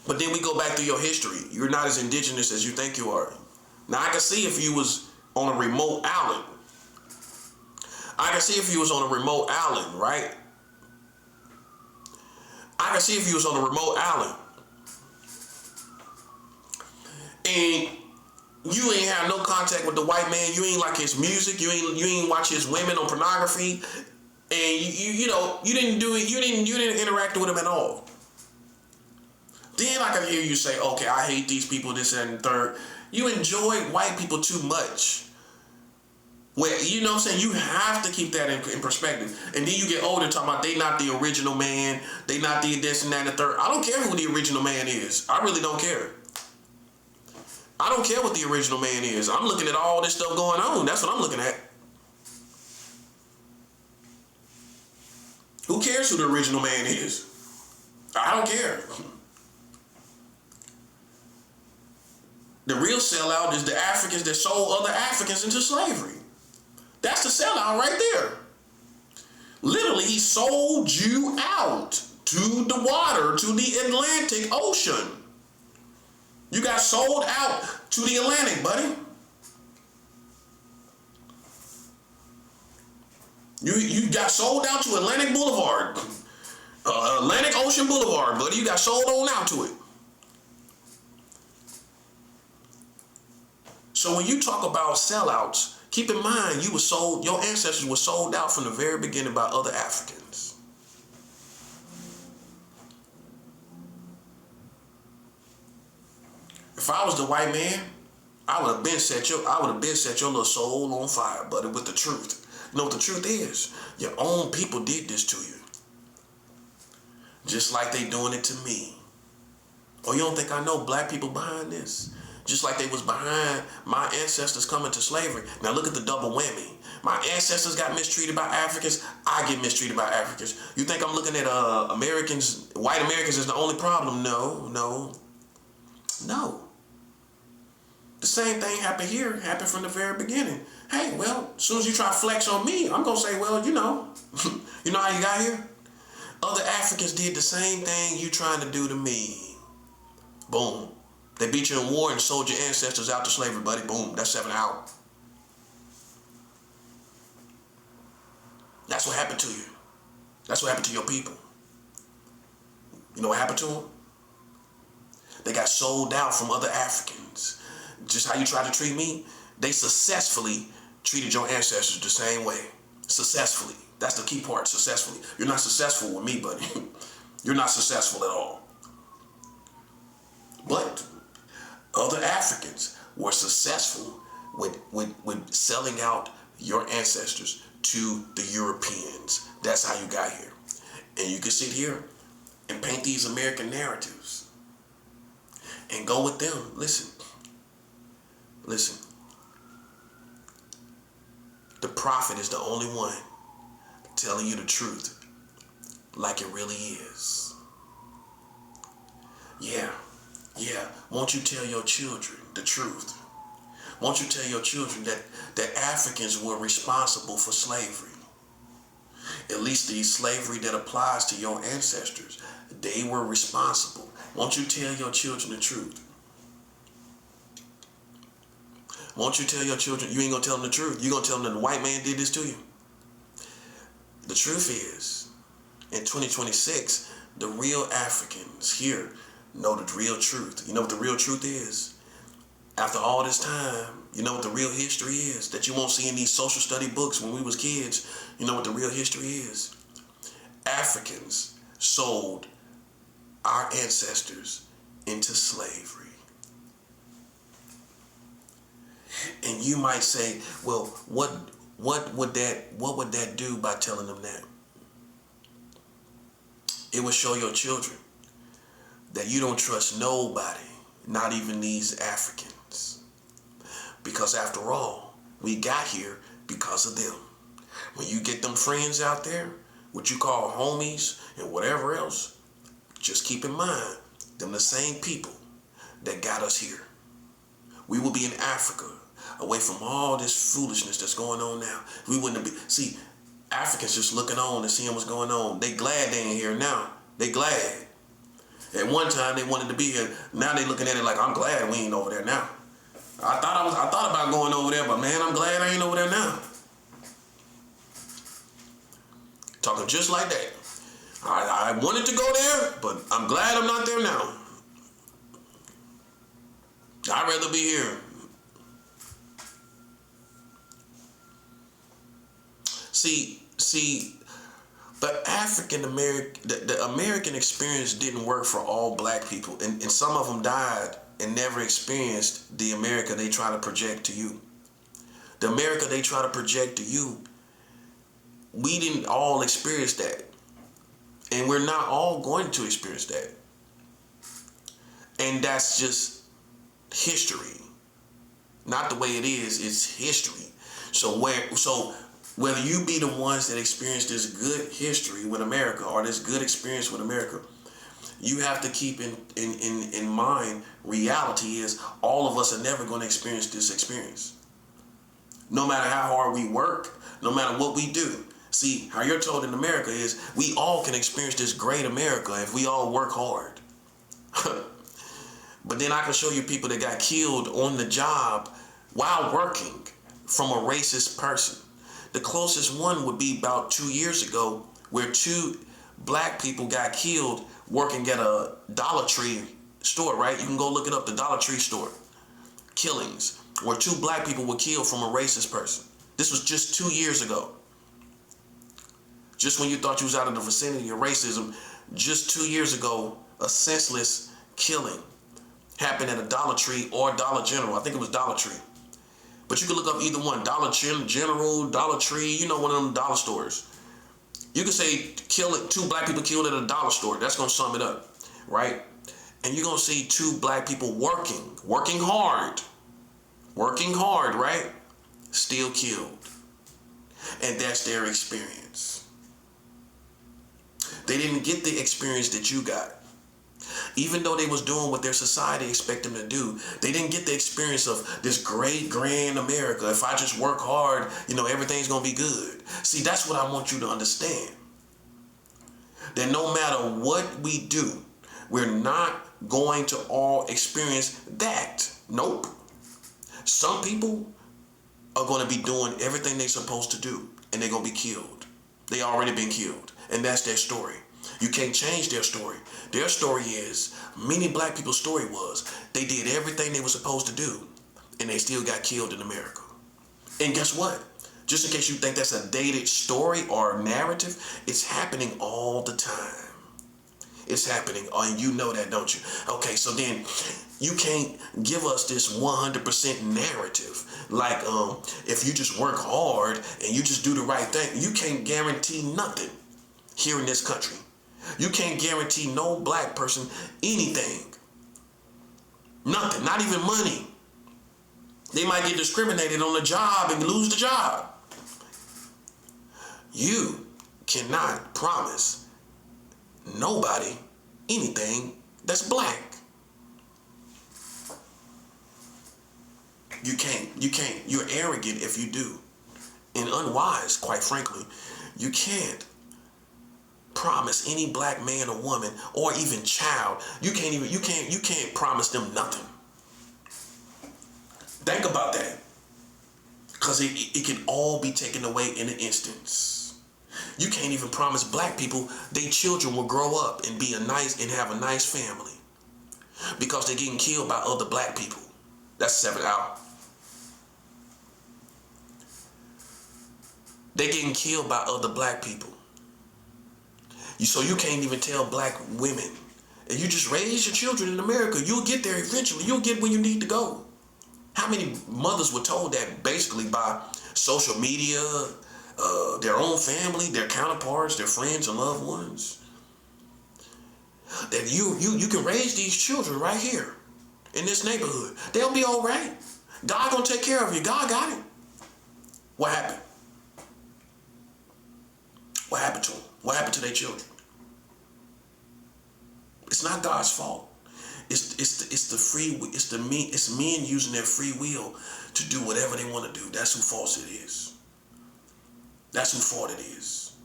A: But then we go back through your history. You're not as indigenous as you think you are. Now, I can see if you was on a remote island. Right? I can see if you was on a remote island. And you ain't have no contact with the white man. You ain't like his music. You ain't watch his women on pornography. And you didn't do it. You didn't interact with him at all. Then I can hear you say, okay, I hate these people, this and third. You enjoy white people too much. Well, you know what I'm saying? You have to keep that in perspective. And then you get older talking about they not the original man. They not the this and that and the third. I don't care who the original man is. I really don't care. I don't care what the original man is. I'm looking at all this stuff going on. That's what I'm looking at. Who cares who the original man is? I don't care. The real sellout is the Africans that sold other Africans into slavery. That's the sellout right there. Literally, he sold you out to the water, to the Atlantic Ocean. You got sold out to the Atlantic, buddy. You got sold out to Atlantic Boulevard. Atlantic Ocean Boulevard, buddy. You got sold on out to it. So when you talk about sellouts, keep in mind your ancestors were sold out from the very beginning by other Africans. If I was the white man, I would have been set your little soul on fire, buddy, with the truth. You know what the truth is? Your own people did this to you. Just like they doing it to me. Oh, you don't think I know black people behind this? Just like they was behind my ancestors coming to slavery. Now look at the double whammy. My ancestors got mistreated by Africans. I get mistreated by Africans. You think I'm looking at Americans, white Americans as the only problem? No. The same thing happened here, happened from the very beginning. Hey, well, as soon as you try to flex on me, I'm going to say, well, you know how you got here? Other Africans did the same thing you trying to do to me. Boom. They beat you in war and sold your ancestors out to slavery, buddy. Boom. That's 7 out. That's what happened to you. That's what happened to your people. You know what happened to them? They got sold out from other Africans. Just how you tried to treat me, they successfully treated your ancestors the same way. Successfully. That's the key part, successfully. You're not successful with me, buddy. You're not successful at all. But other Africans were successful with selling out your ancestors to the Europeans. That's how you got here. And you can sit here and paint these American narratives and go with them. Listen. The prophet is the only one telling you the truth like it really is. Yeah, yeah. Won't you tell your children the truth? Won't you tell your children that Africans were responsible for slavery? At least the slavery that applies to your ancestors. They were responsible. Won't you tell your children the truth? Won't you tell your children, you ain't gonna tell them the truth. You're gonna tell them that the white man did this to you. The truth is, in 2026, the real Africans here know the real truth. You know what the real truth is? After all this time, you know what the real history is that you won't see in these social study books when we was kids. You know what the real history is? Africans sold our ancestors into slavery. And you might say, well, what would that do by telling them that? It would show your children that you don't trust nobody, not even these Africans. Because after all, we got here because of them. When you get them friends out there, what you call homies and whatever else, just keep in mind, them the same people that got us here. We will be in Africa, away from all this foolishness that's going on now. We wouldn't be. See, Africans just looking on and seeing what's going on. They glad they ain't here now. They glad. At one time they wanted to be here. Now they looking at it like, I'm glad we ain't over there now. I thought about going over there, but man, I'm glad I ain't over there now. Talking just like that. I wanted to go there, but I'm glad I'm not there now. I'd rather be here. See, the American experience didn't work for all black people, and some of them died and never experienced the America they try to project to you. The America they try to project to you, we didn't all experience that. And we're not all going to experience that. And that's just history. Not the way it is, it's history. So whether you be the ones that experience this good history with America or this good experience with America, you have to keep in mind, reality is all of us are never going to experience this experience. No matter how hard we work, no matter what we do. See, how you're told in America is we all can experience this great America if we all work hard. But then I can show you people that got killed on the job while working from a racist person. The closest one would be about 2 years ago, where 2 black people got killed working at a Dollar Tree store, right? You can go look it up, the Dollar Tree store. Killings, where 2 black people were killed from a racist person. This was just 2 years ago. Just when you thought you was out of the vicinity of racism, just 2 years ago, a senseless killing happened at a Dollar Tree or Dollar General. I think it was Dollar Tree. But you can look up either one, Dollar General, Dollar Tree, you know, one of them dollar stores. You can say 2 black people killed at a dollar store. That's going to sum it up, right? And you're going to see 2 black people working hard, right? Still killed. And that's their experience. They didn't get the experience that you got. Even though they was doing what their society expect them to do, they didn't get the experience of this great, grand America. If I just work hard, you know, everything's going to be good. See, that's what I want you to understand. That no matter what we do, we're not going to all experience that. Nope. Some people are going to be doing everything they're supposed to do, and they're going to be killed. They already been killed, and that's their story. You can't change their story. Their story is, many black people's story was, they did everything they were supposed to do, and they still got killed in America. And guess what? Just in case you think that's a dated story or narrative, it's happening all the time. It's happening, and you know that, don't you? Okay, so then you can't give us this 100% narrative. Like, if you just work hard and you just do the right thing, you can't guarantee nothing here in this country. You can't guarantee no black person anything. Nothing, not even money. They might get discriminated on the job and lose the job. You cannot promise nobody anything that's black. You can't. You're arrogant if you do. And unwise, quite frankly. You can't promise any black man or woman or even child. You can't promise them nothing. Think about that. Because it can all be taken away in an instance. You can't even promise black people their children will grow up and have a nice family. Because they're getting killed by other black people. That's 7 out. They're getting killed by other black people. So you can't even tell black women. And you just raise your children in America. You'll get there eventually. You'll get where you need to go. How many mothers were told that basically by social media, their own family, their counterparts, their friends and loved ones? That you can raise these children right here in this neighborhood. They'll be all right. God gonna take care of you. God got it. What happened? What happened to them? What happened to their children? It's not God's fault. It's men using their free will to do whatever they want to do. That's who fault it is. That's who fault it is.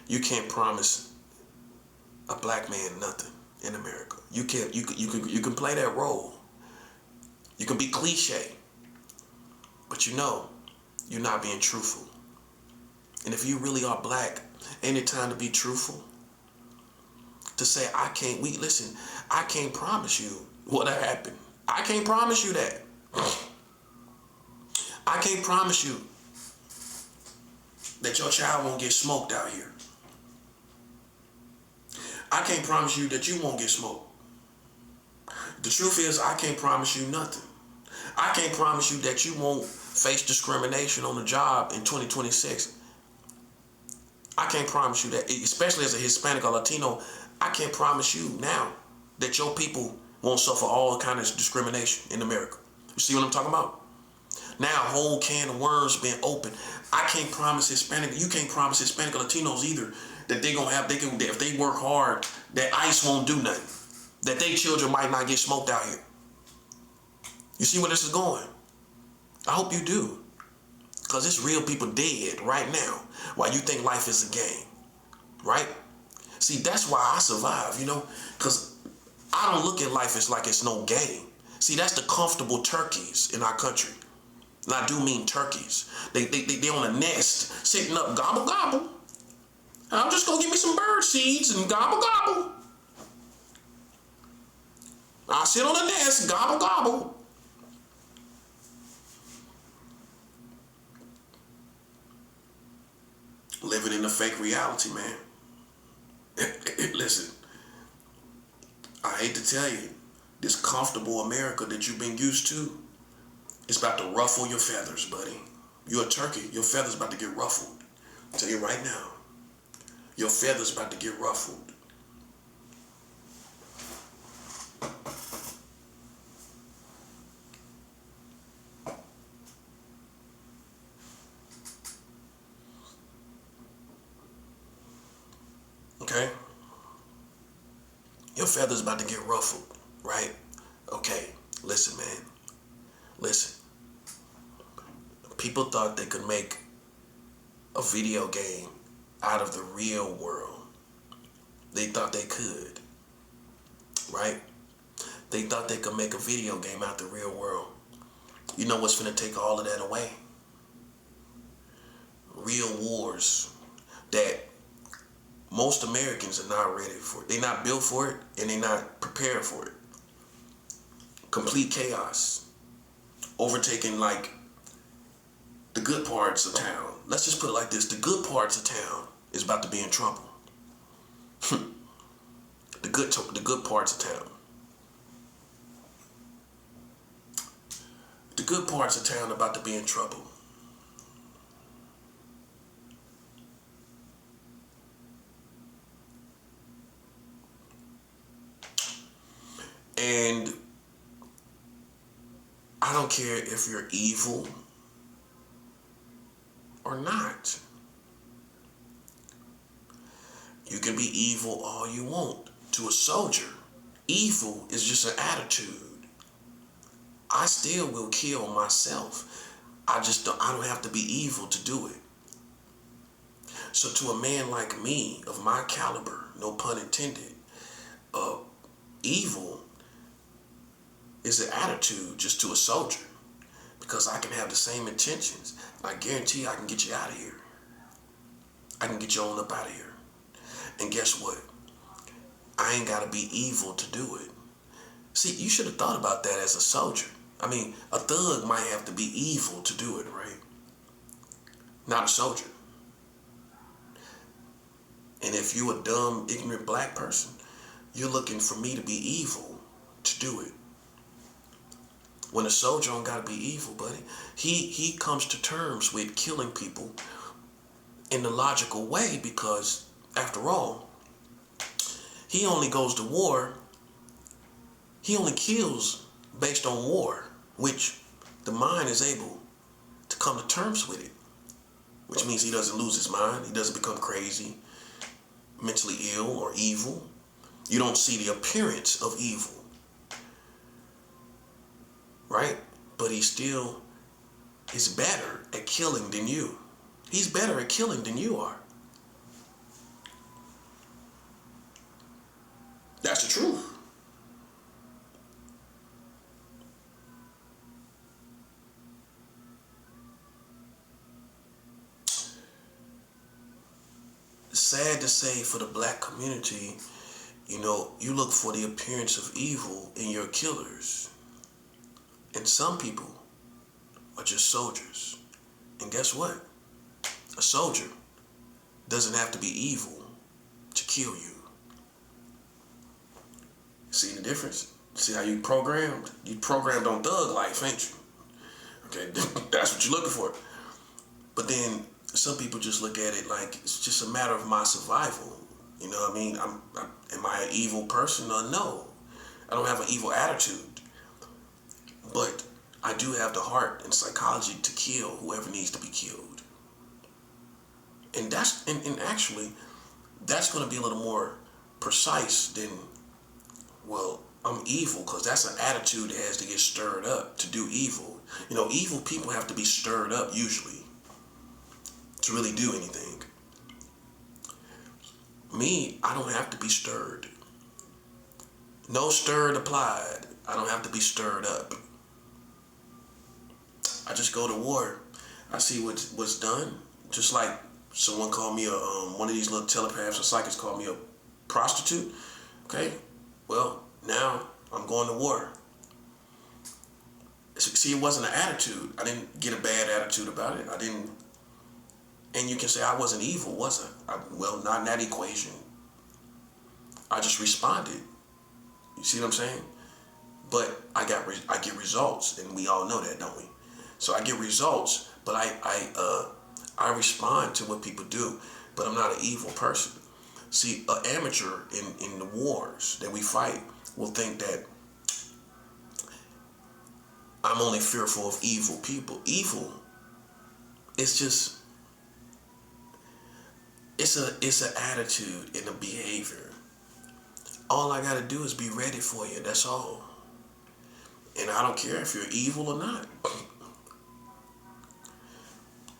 A: You can't promise a black man nothing in America. You can play that role. You can be cliche. But you're not being truthful. And if you really are black, ain't it time to be truthful? To say, I can't promise you what'll happen. I can't promise you that. I can't promise you that your child won't get smoked out here. I can't promise you that you won't get smoked. The truth is, I can't promise you nothing. I can't promise you that you won't face discrimination on the job in 2026. I can't promise you that, especially as a Hispanic or Latino. I can't promise you now that your people won't suffer all kinds of discrimination in America. You see what I'm talking about? Now a whole can of worms being open. I can't promise Hispanic. You can't promise Hispanic or Latinos either that they're gonna have. If they work hard, that ICE won't do nothing. That their children might not get smoked out here. You see where this is going? I hope you do. Because it's real people dead right now while you think life is a game. Right? See, that's why I survive, because I don't look at life as like it's no game. See, that's the comfortable turkeys in our country. And I do mean turkeys. They on a nest, sitting up, gobble, gobble. I'm just going to give me some bird seeds and gobble, gobble. I sit on the nest, gobble, gobble. Living in a fake reality, man. Listen, I hate to tell you, this comfortable America that you've been used to, it's about to ruffle your feathers, buddy. You're a turkey. Your feathers about to get ruffled. I'll tell you right now. Your feathers about to get ruffled. Okay? Your feathers about to get ruffled, right? Okay, listen, man. Listen. People thought they could make a video game out of the real world. They thought they could, right? They thought they could make a video game out of the real world. You know what's finna take all of that away? Real wars that most Americans are not ready for. They're not built for it, and they're not prepared for it. Complete chaos. Overtaking, like, the good parts of town. Let's just put it like this. The good parts of town is about to be in trouble. The good parts of town. The good parts of town are about to be in trouble. And I don't care if you're evil or not. You can be evil all you want. To a soldier, evil is just an attitude. I still will kill myself. I don't have to be evil to do it. So to a man like me, of my caliber, no pun intended, evil is an attitude just to a soldier. Because I can have the same intentions. I guarantee I can get you out of here. I can get you on up out of here. And guess what? I ain't got to be evil to do it. See, you should have thought about that as a soldier. I mean, a thug might have to be evil to do it, right? Not a soldier. And if you a dumb, ignorant black person, you're looking for me to be evil to do it. When a soldier don't gotta be evil, buddy. He comes to terms with killing people in the logical way because, after all, he only goes to war, he only kills based on war, which the mind is able to come to terms with it, which means he doesn't lose his mind, he doesn't become crazy, mentally ill or evil. You don't see the appearance of evil, right? But he still is better at killing than you. He's better at killing than you are. That's the truth. Sad to say for the black community, you look for the appearance of evil in your killers. And some people are just soldiers. And guess what? A soldier doesn't have to be evil to kill you. See the difference? See how you programmed? You programmed on thug life, ain't you? Okay, that's what you're looking for. But then some people just look at it like it's just a matter of my survival. You know what I mean? Am I an evil person? No. I don't have an evil attitude. But I do have the heart and psychology to kill whoever needs to be killed. And actually, that's going to be a little more precise than, well, I'm evil, because that's an attitude that has to get stirred up to do evil. Evil people have to be stirred up usually to really do anything. Me, I don't have to be stirred. No stirred applied. I don't have to be stirred up. I just go to war. I see what's done. Just like someone called me one of these little telepaths or psychics called me a prostitute. Okay, well, now I'm going to war. See, it wasn't an attitude. I didn't get a bad attitude about it. I didn't. And you can say I wasn't evil, was I? Well, not in that equation. I just responded. You see what I'm saying? But I get results, and we all know that, don't we? So I get results, but I respond to what people do. But I'm not an evil person. See, an amateur in the wars that we fight will think that I'm only fearful of evil people. Evil, it's just, it's an attitude and a behavior. All I gotta do is be ready for you, that's all. And I don't care if you're evil or not.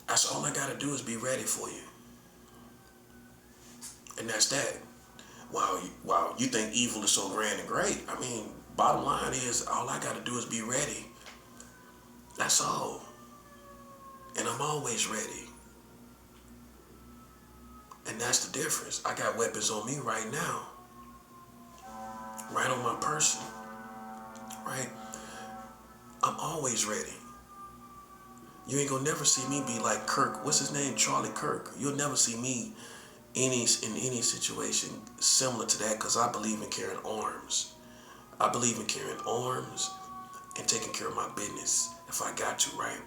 A: That's all I gotta do is be ready for you. And that's that. Wow, you think evil is so grand and great. I mean, bottom line is, all I gotta do is be ready. That's all. And I'm always ready. And that's the difference. I got weapons on me right now. Right on my person. Right? I'm always ready. You ain't gonna never see me be like Kirk. What's his name? Charlie Kirk. You'll never see me in any situation similar to that, because I believe in carrying arms. I believe in carrying arms and taking care of my business if I got to, right?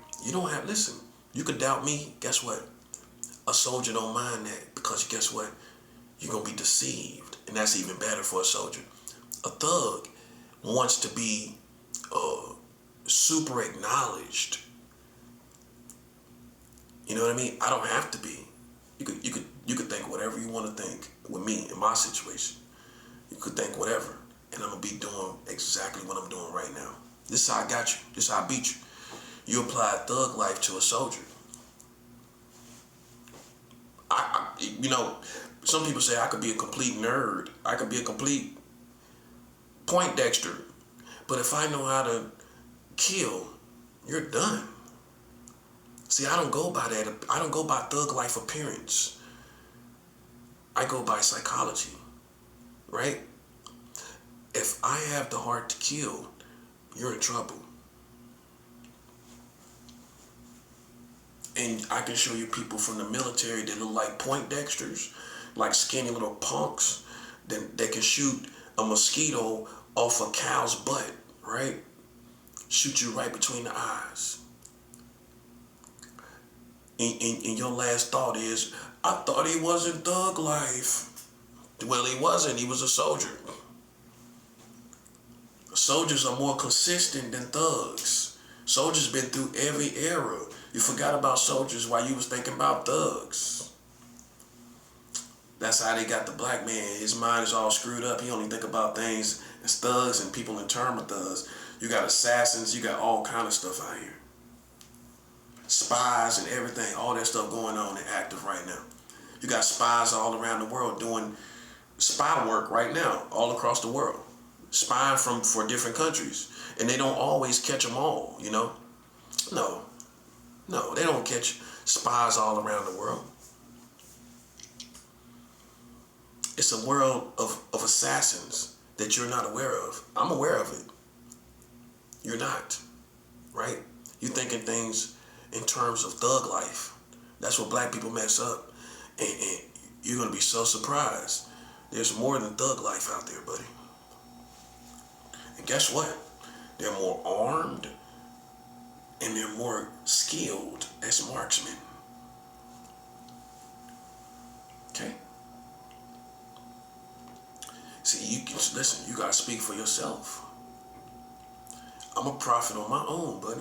A: Listen, you could doubt me. Guess what? A soldier don't mind that, because guess what? You're gonna be deceived, and that's even better for a soldier. A thug wants to be super acknowledged. You know what I mean? I don't have to be. You could think whatever you want to think. with me in my situation. You could think whatever, and I'm gonna be doing exactly what I'm doing right now. This is how I got you. This is how I beat you. You apply thug life to a soldier. You know, some people say I could be a complete nerd. I could be a complete Poindexter. But if I know how to kill, you're done. See, I don't go by that. I don't go by thug life appearance. I go by psychology, right? If I have the heart to kill, you're in trouble. And I can show you people from the military that look like Poindexters, like skinny little punks that can shoot a mosquito off a cow's butt, right? Shoot you right between the eyes. And your last thought is, I thought he wasn't thug life. Well, he wasn't. He was a soldier. Soldiers are more consistent than thugs. Soldiers been through every era. You forgot about soldiers while you was thinking about thugs. That's how they got the black man. His mind is all screwed up. He only think about things as thugs and people in terms of thugs. You got assassins. You got all kind of stuff out here. Spies and everything. All that stuff going on and active right now. You got spies all around the world doing spy work right now, all across the world. Spying for different countries. And they don't always catch them all, you know? No, they don't catch spies all around the world. It's a world of assassins that you're not aware of. I'm aware of it. You're not, right? You're thinking things in terms of thug life. That's what black people mess up. And you're going to be so surprised. There's more than thug life out there, buddy. And guess what? They're more armed and they're more skilled as marksmen. Okay? See, listen, you gotta speak for yourself. I'm a prophet on my own, buddy.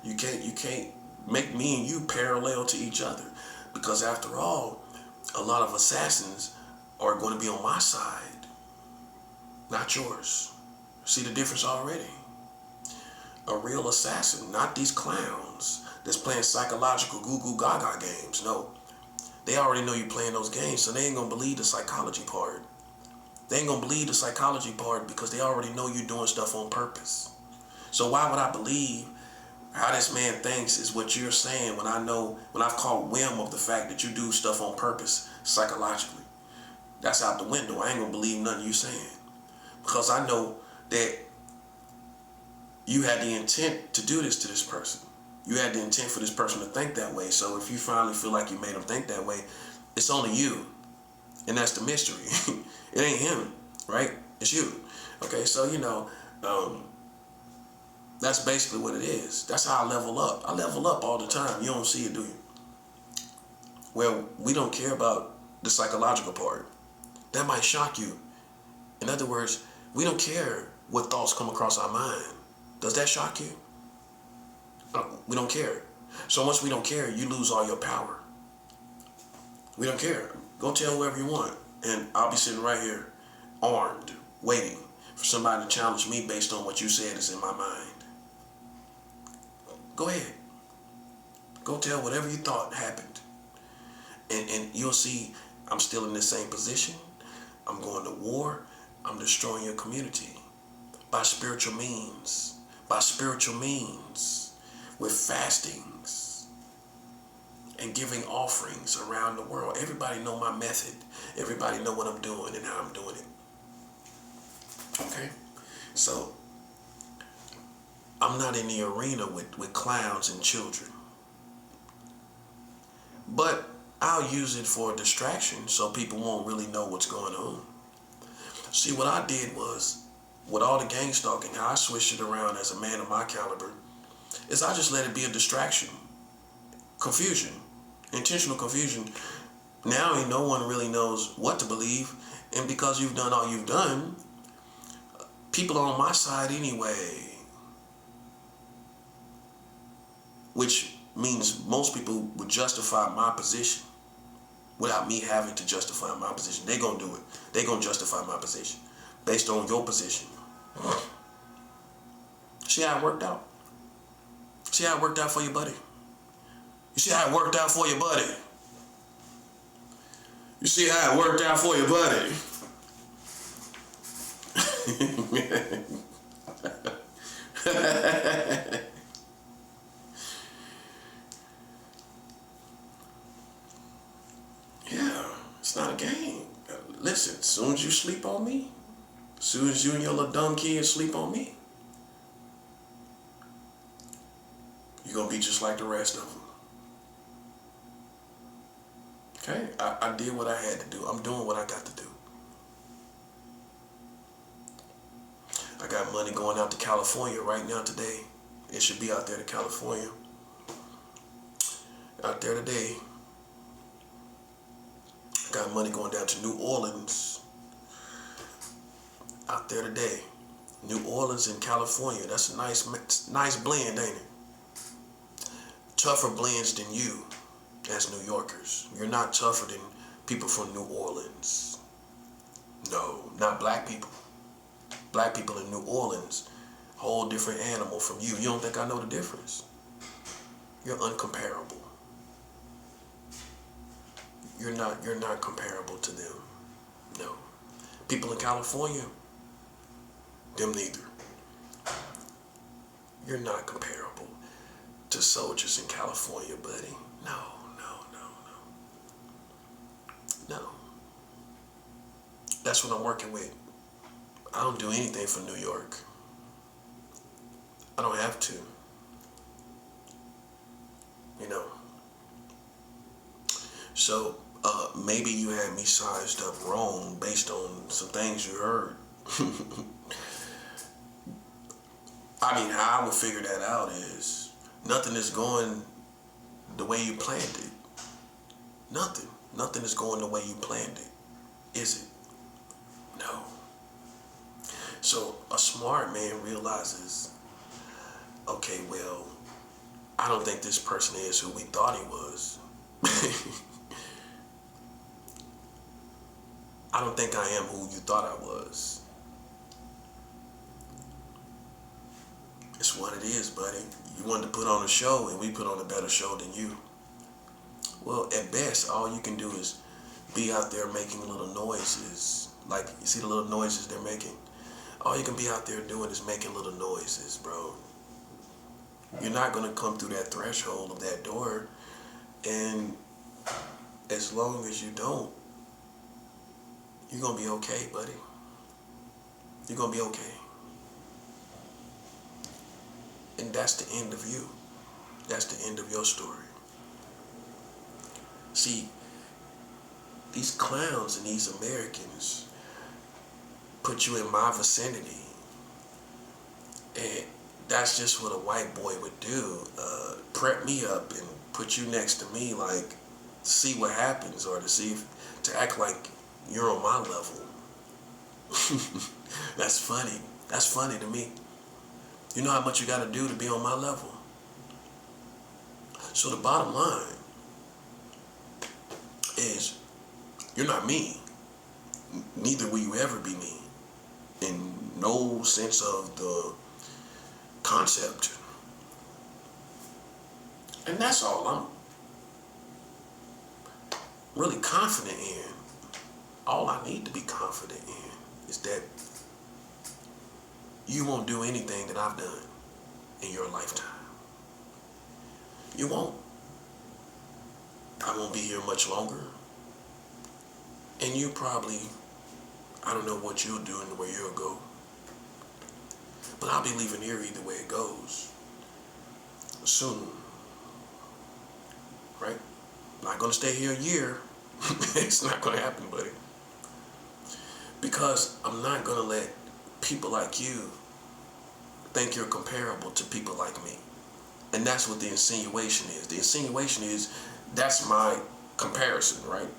A: You can't make me and you parallel to each other. Because after all, a lot of assassins are going to be on my side, not yours. See the difference already? A real assassin, not these clowns that's playing psychological goo-goo gaga games. No, they already know you playing those games, so they ain't gonna believe the psychology part. They ain't gonna believe the psychology part because they already know you're doing stuff on purpose. So why would I believe how this man thinks is what you're saying when I've caught whim of the fact that you do stuff on purpose psychologically? That's out the window. I ain't gonna believe nothing you saying because I know that you had the intent to do this to this person. You had the intent for this person to think that way. So if you finally feel like you made them think that way, it's only you. And that's the mystery. It ain't him, right? It's you. Okay, so that's basically what it is. That's how I level up. I level up all the time. You don't see it, do you? Well, we don't care about the psychological part. That might shock you. In other words, we don't care what thoughts come across our mind. Does that shock you? We don't care. So once we don't care, you lose all your power. We don't care. Go tell whoever you want. And I'll be sitting right here, armed, waiting for somebody to challenge me based on what you said is in my mind. Go ahead. Go tell whatever you thought happened. And you'll see I'm still in the same position. I'm going to war. I'm destroying your community by spiritual means. By spiritual means. With fastings and giving offerings around the world. Everybody know my method. Everybody know what I'm doing and how I'm doing it. Okay? So, I'm not in the arena with clowns and children. But I'll use it for a distraction so people won't really know what's going on. See, what I did was, with all the gang stalking, how I switched it around as a man of my caliber, is I just let it be a distraction. Confusion. Intentional confusion. Now no one really knows what to believe. And because you've done all you've done, people are on my side anyway. Which means most people would justify my position. without me having to justify my position. They're going to do it. They're going to justify my position based on your position. See how it worked out? See how it worked out for you, buddy? You see how it worked out for you, buddy? You see how it worked out for you, buddy? Yeah, it's not a game. Listen, as soon as you sleep on me, as soon as you and your little dumb kids sleep on me, you're going to be just like the rest of them. Okay? I did what I had to do. I'm doing what I got to do. I got money going out to California right now today. It should be out there to California. Out there today. I got money going down to New Orleans. Out there today. New Orleans and California. That's a nice blend, ain't it? Tougher blends than you as New Yorkers. You're not tougher than people from New Orleans. No, not black people. Black people in New Orleans, whole different animal from you. You don't think I know the difference? You're uncomparable. You're not comparable to them. No. People in California, them neither. You're not comparable to soldiers in California, buddy. No. That's what I'm working with. I don't do anything for New York. I don't have to. You know. So, maybe you had me sized up wrong based on some things you heard. I mean, how I would figure that out is nothing is going the way you planned it. Nothing is going the way you planned it, is it? No. So a smart man realizes, okay, well, I don't think this person is who we thought he was. I don't think I am who you thought I was. It's what it is, buddy. You wanted to put on a show, and we put on a better show than you. Well, at best, all you can do is be out there making little noises. Like, you see the little noises they're making? All you can be out there doing is making little noises, bro. You're not going to come through that threshold of that door. And as long as you don't, you're going to be okay, buddy. You're going to be okay. And that's the end of you. That's the end of your story. See, these clowns and these Americans put you in my vicinity. And that's just what a white boy would do. Prep me up and put you next to me, like, to see what happens, or to act like you're on my level. That's funny. That's funny to me. You know how much you got to do to be on my level. So the bottom line is, you're not me. Neither will you ever be me. In no sense of the concept. And that's all I'm really confident in. All I need to be confident in is that you won't do anything that I've done in your lifetime. You won't. I won't be here much longer. And you probably, I don't know what you'll do and where you'll go. But I'll be leaving here either way it goes. Soon. Right? I'm not going to stay here a year. It's not going to happen, buddy. Because I'm not going to let people like you think you're comparable to people like me. And that's what the insinuation is. The insinuation is, that's my comparison, right?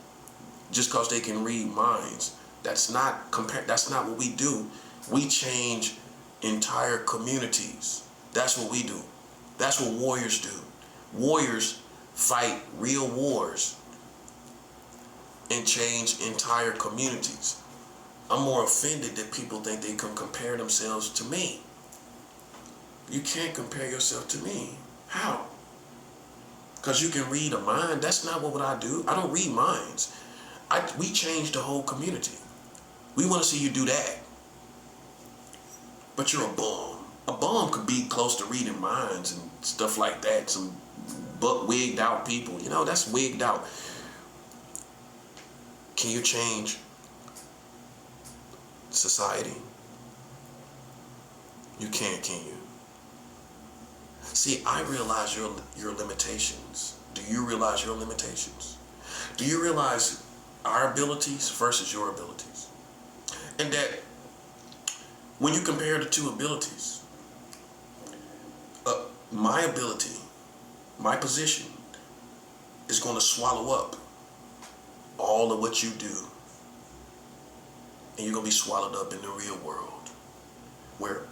A: Just because they can read minds. That's not what we do. We change entire communities. That's what we do. That's what warriors do. Warriors fight real wars. and change entire communities. I'm more offended that people think they can compare themselves to me. You can't compare yourself to me. How? Because you can read a mind. That's not what I do. I don't read minds. We change the whole community. We want to see you do that. But you're a bum. A bum could be close to reading minds and stuff like that. Some wigged out people. You know, that's wigged out. Can you change society? You can't, can you? See, I realize your limitations. Do you realize your limitations? Do you realize our abilities versus your abilities? And that when you compare the two abilities, my ability, my position is going to swallow up all of what you do. And you're going to be swallowed up in the real world where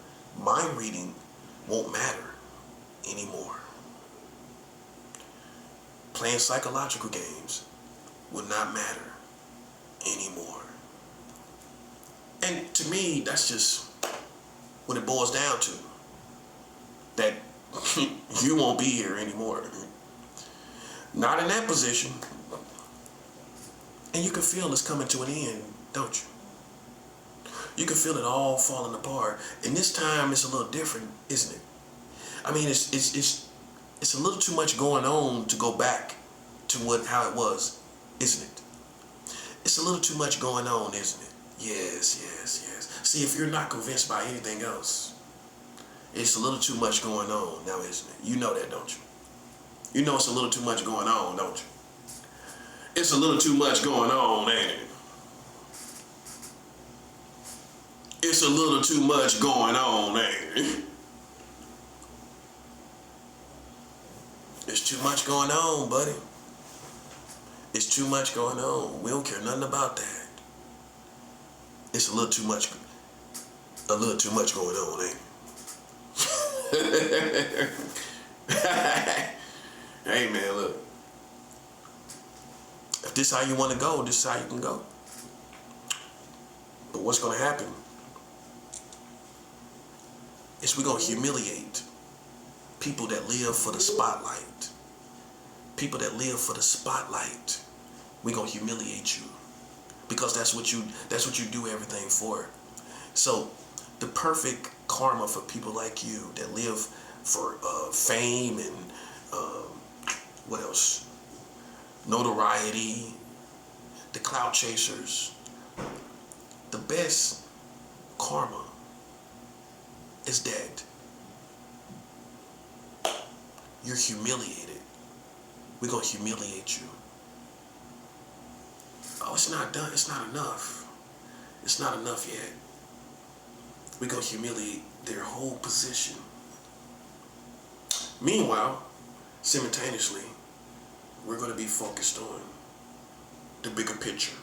A: mind reading won't matter anymore. Playing psychological games will not matter anymore. And to me, that's just what it boils down to. That you won't be here anymore. Not in that position. And you can feel it's coming to an end, don't you? You can feel it all falling apart. And this time it's a little different, isn't it? I mean, it's a little too much going on to go back to how it was, isn't it? It's a little too much going on, isn't it? Yes. See, if you're not convinced by anything else, it's a little too much going on now, isn't it? You know that, don't you? You know it's a little too much going on, don't you? It's a little too much going on, ain't it? It's a little too much going on, ain't it? It's too much going on, buddy. It's too much going on. We don't care nothing about that. It's a little too much going on, ain't it? Hey man, look. If this is how you want to go, this is how you can go. But what's going to happen is we're going to humiliate people that live for the spotlight. People that live for the spotlight. We're going to humiliate you. Because that's what you do everything for. So the perfect karma for people like you that live for fame and what else? Notoriety, the clout chasers. The best karma is that you're humiliated. We're going to humiliate you. Oh, it's not done. It's not enough. It's not enough yet. We're going to humiliate their whole position. Meanwhile, simultaneously, we're going to be focused on the bigger picture.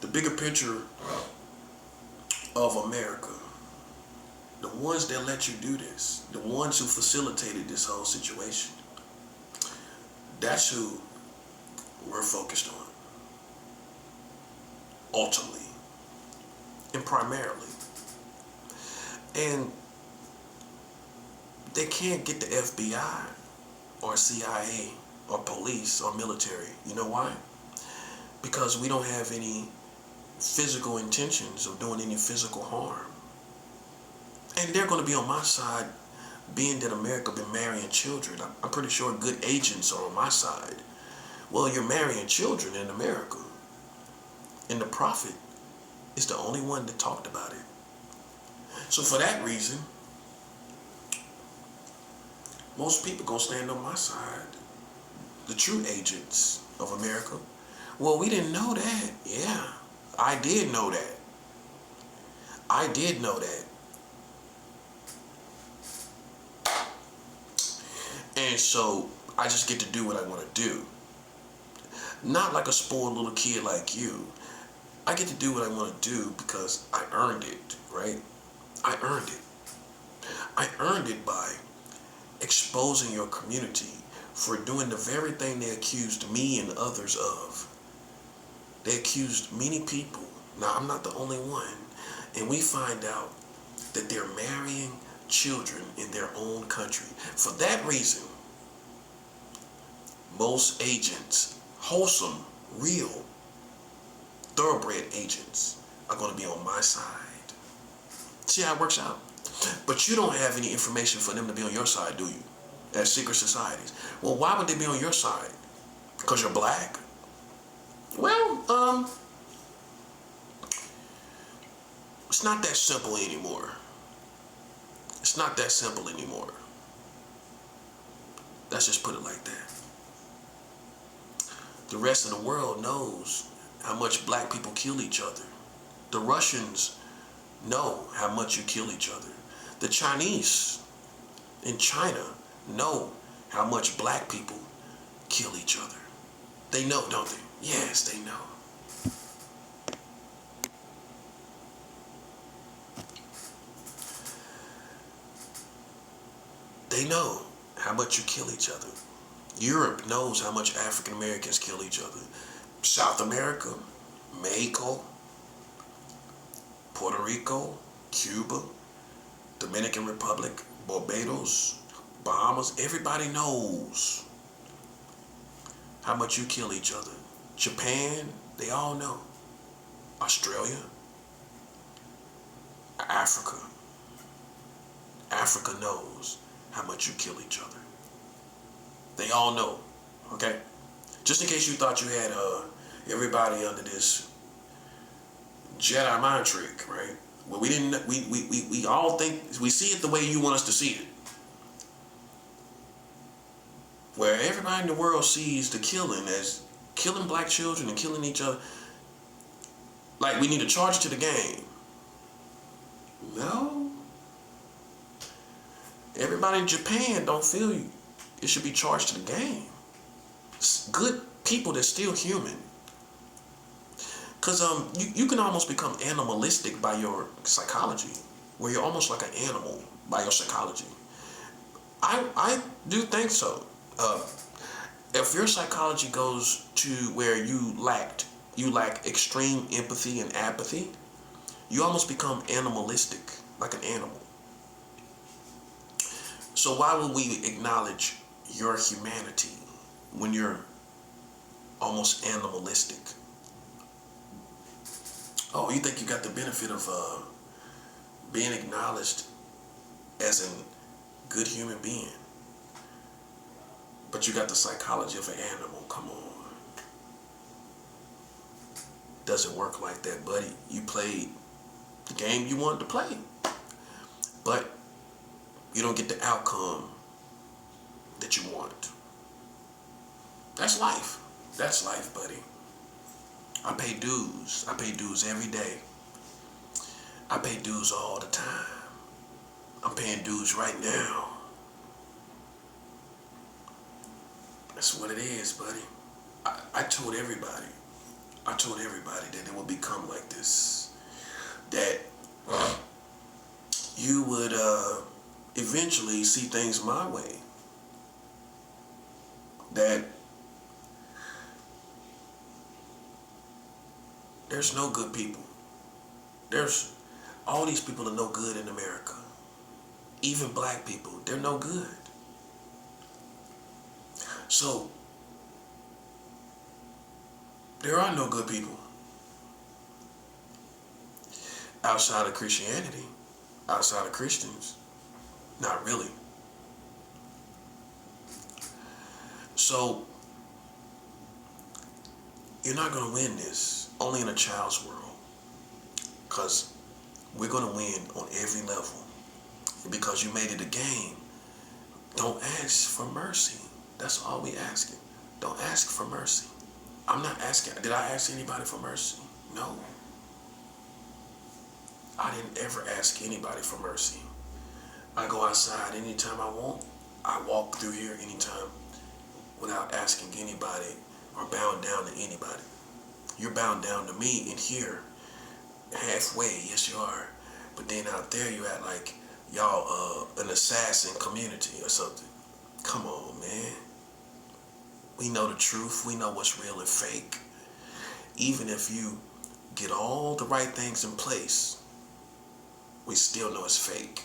A: The bigger picture of America. The ones that let you do this. The ones who facilitated this whole situation. That's who we're focused on. Ultimately. And primarily. And they can't get the FBI or CIA or police or military. You know why? Because we don't have any physical intentions of doing any physical harm. And they're going to be on my side, being that America been marrying children. I'm pretty sure good agents are on my side. Well, you're marrying children in America. And the prophet is the only one that talked about it. So for that reason, most people gonna stand on my side. The true agents of America. Well, we didn't know that. Yeah, I did know that. I did know that. And so I just get to do what I want to do. Not like a spoiled little kid like you. I get to do what I want to do because I earned it, right? I earned it. I earned it by exposing your community for doing the very thing they accused me and others of. They accused many people. Now, I'm not the only one. And we find out that they're marrying children in their own country. For that reason, most agents, wholesome, real, thoroughbred agents, are going to be on my side. See how it works out? But you don't have any information for them to be on your side, do you? As secret societies. Well, why would they be on your side? Because you're black? Well, it's not that simple anymore. It's not that simple anymore. Let's just put it like that. The rest of the world knows how much black people kill each other. The Russians know how much you kill each other. The Chinese in China know how much black people kill each other. They know, don't they? Yes, they know. They know how much you kill each other. Europe knows how much African Americans kill each other. South America, Mexico, Puerto Rico, Cuba, Dominican Republic, Barbados, Bahamas, everybody knows how much you kill each other. Japan, they all know. Australia, Africa knows how much you kill each other. They all know, okay? Just in case you thought you had everybody under this Jedi mind trick, right? Well, we all think, we see it the way you want us to see it. Where everybody in the world sees the killing as killing black children and killing each other. Like, we need to charge to the game. No. Everybody in Japan don't feel you. It should be charged to the game. It's good people that's still human. Because you can almost become animalistic by your psychology, where you're almost like an animal by your psychology. I do think so. If your psychology goes to where you lack extreme empathy and apathy, you almost become animalistic, like an animal. So why would we acknowledge your humanity when you're almost animalistic? Oh, you think you got the benefit of being acknowledged as a good human being, but you got the psychology of an animal. Come on. Doesn't work like that, buddy. You played the game you wanted to play, but you don't get the outcome that you want. That's life. That's life, buddy. I pay dues. I pay dues every day. I pay dues all the time. I'm paying dues right now. That's what it is, buddy. I told everybody that it would become like this. That you would eventually see things my way. That there's no good people. There's all these people are no good in America. Even black people, they're no good. So, there are no good people outside of Christianity, outside of Christians. Not really. So, you're not going to win this only in a child's world, because we're going to win on every level. And because you made it a game, don't ask for mercy. That's all we asking. Don't ask for mercy. I'm not asking. Did I ask anybody for mercy? No. I didn't ever ask anybody for mercy. I go outside anytime I want. I walk through here anytime without asking anybody or bowing down to anybody. You're bound down to me in here halfway. Yes, you are. But then out there you act like y'all an assassin community or something. Come on, man. We know the truth. We know what's real and fake. Even if you get all the right things in place, we still know it's fake.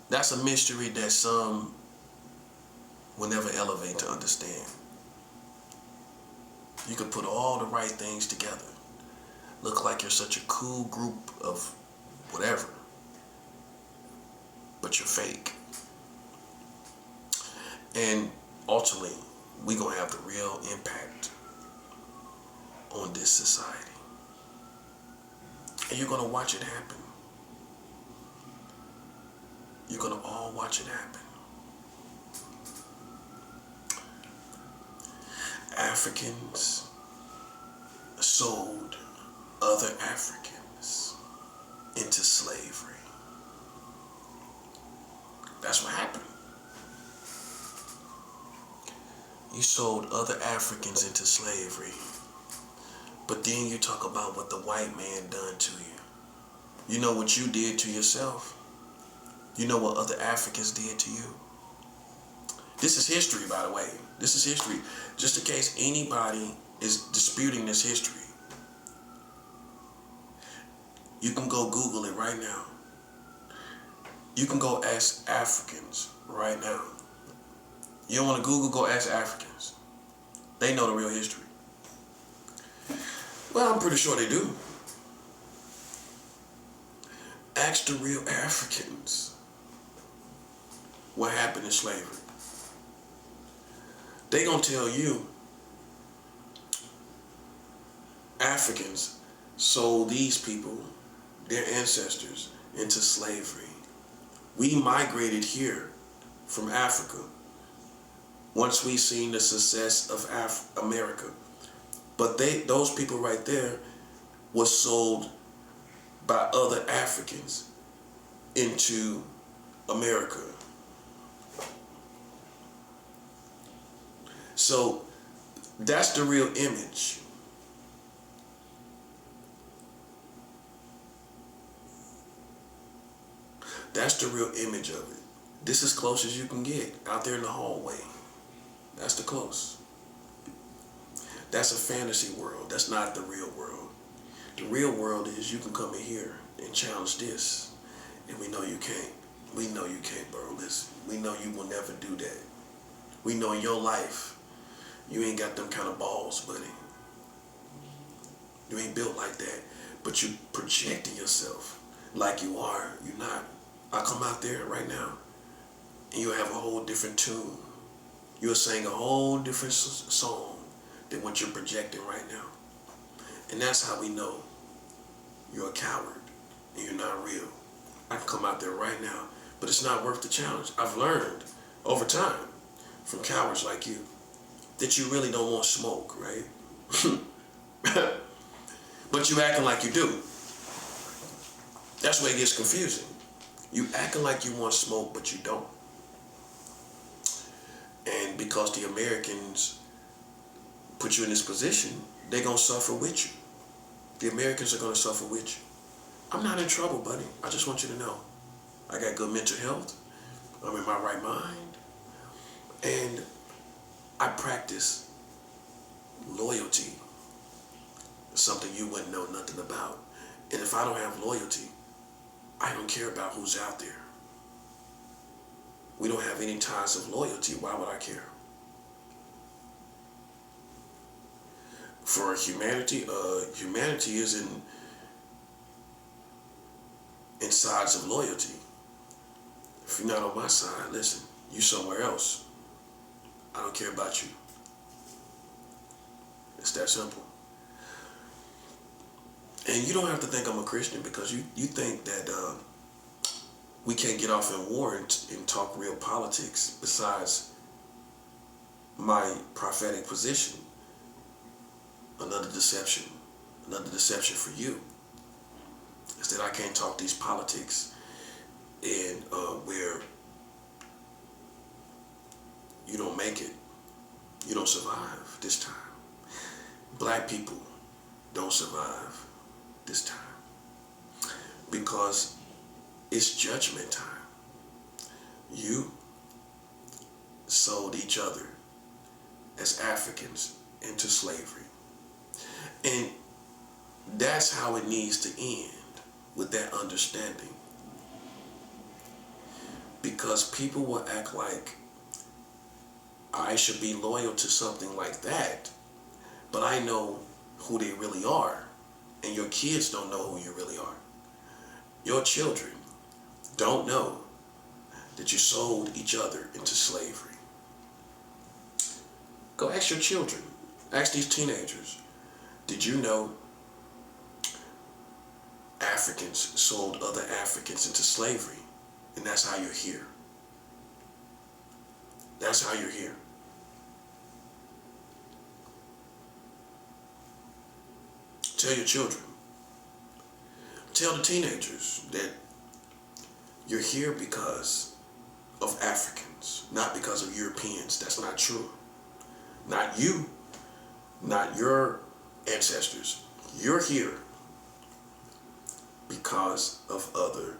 A: That's a mystery that some will never elevate to understand. You could put all the right things together, look like you're such a cool group of whatever, but you're fake. And ultimately, we're going to have the real impact on this society. And you're going to watch it happen. You're going to all watch it happen. Africans sold other Africans into slavery. That's what happened. You sold other Africans into slavery. But then you talk about what the white man done to you. You know what you did to yourself. You know what other Africans did to you. This is history, by the way. This is history. Just in case anybody is disputing this history, you can go Google it right now. You can go ask Africans right now. You don't want to Google, go ask Africans. They know the real history. Well, I'm pretty sure they do. Ask the real Africans what happened in slavery. They gonna tell you Africans sold these people, their ancestors, into slavery. We migrated here from Africa once we seen the success of America. But those people right there was sold by other Africans into America. So that's the real image. That's the real image of it. This is close as you can get out there in the hallway. That's the close. That's a fantasy world. That's not the real world. The real world is you can come in here and challenge this. And we know you can't. We know you can't, bro. Listen, we know you will never do that. We know in your life, you ain't got them kind of balls, buddy. You ain't built like that. But you projecting yourself like you are. You're not. I come out there right now, and you'll have a whole different tune. You'll sing a whole different song than what you're projecting right now. And that's how we know you're a coward and you're not real. I can come out there right now, but it's not worth the challenge. I've learned over time from cowards like you that you really don't want smoke, right? But you acting like you do. That's where it gets confusing. You acting like you want smoke, but you don't. And because the Americans put you in this position, they're going to suffer with you. The Americans are going to suffer with you. I'm not in trouble, buddy. I just want you to know. I got good mental health. I'm in my right mind. And I practice loyalty. Something you wouldn't know nothing about. And if I don't have loyalty, I don't care about who's out there. We don't have any ties of loyalty. Why would I care? For humanity, humanity is in sides of loyalty. If you're not on my side, listen, you somewhere else. I don't care about you. It's that simple. And you don't have to think I'm a Christian because you think that we can't get off in war and talk real politics. Besides my prophetic position, another deception for you is that I can't talk these politics and where you don't make it, you don't survive this time. Black people don't survive this time because it's judgment time. You sold each other as Africans into slavery. And that's how it needs to end, with that understanding. Because people will act like I should be loyal to something like that, but I know who they really are, and your kids don't know who you really are. Your children don't know that you sold each other into slavery. Go ask your children, ask these teenagers, did you know Africans sold other Africans into slavery? And that's how you're here. That's how you're here. Tell your children. Tell the teenagers that you're here because of Africans, not because of Europeans. That's not true. Not you, not your ancestors. You're here because of other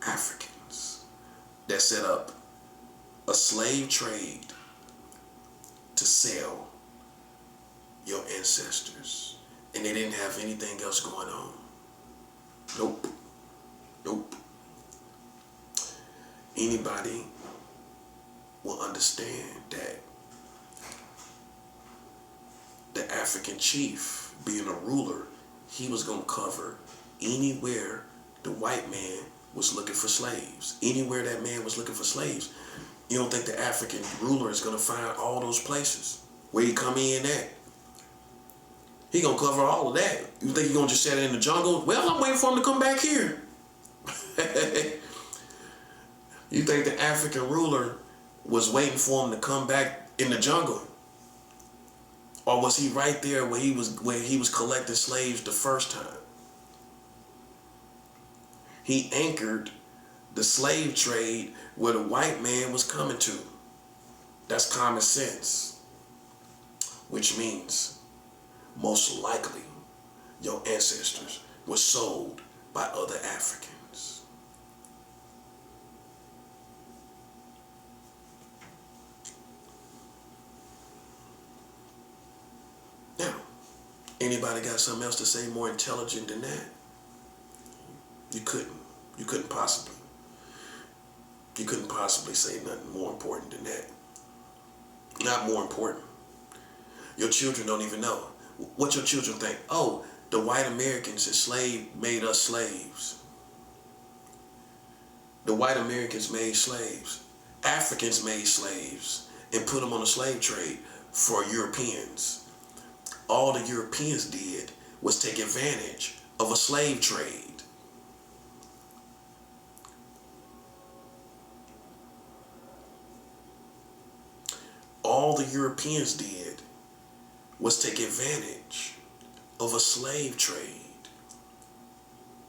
A: Africans that set up a slave trade to sell your ancestors, and they didn't have anything else going on. Nope. Nope. Anybody will understand that the African chief, being a ruler, he was going to cover anywhere the white man was looking for slaves. Anywhere that man was looking for slaves. You don't think the African ruler is going to find all those places where he come in at? He going to cover all of that. You think he going to just set it in the jungle? Well, I'm waiting for him to come back here. You think the African ruler was waiting for him to come back in the jungle? Or was he right there where he was collecting slaves the first time? He anchored the slave trade where the white man was coming to. That's common sense. Which means, most likely, your ancestors were sold by other Africans. Now, anybody got something else to say more intelligent than that? You couldn't. You couldn't possibly. You couldn't possibly say nothing more important than that. Not more important. Your children don't even know. What your children think? Oh, the white Americans made us slaves. The white Americans made slaves. Africans made slaves and put them on a slave trade for Europeans. All the Europeans did was take advantage of a slave trade. All the Europeans did was take advantage of a slave trade.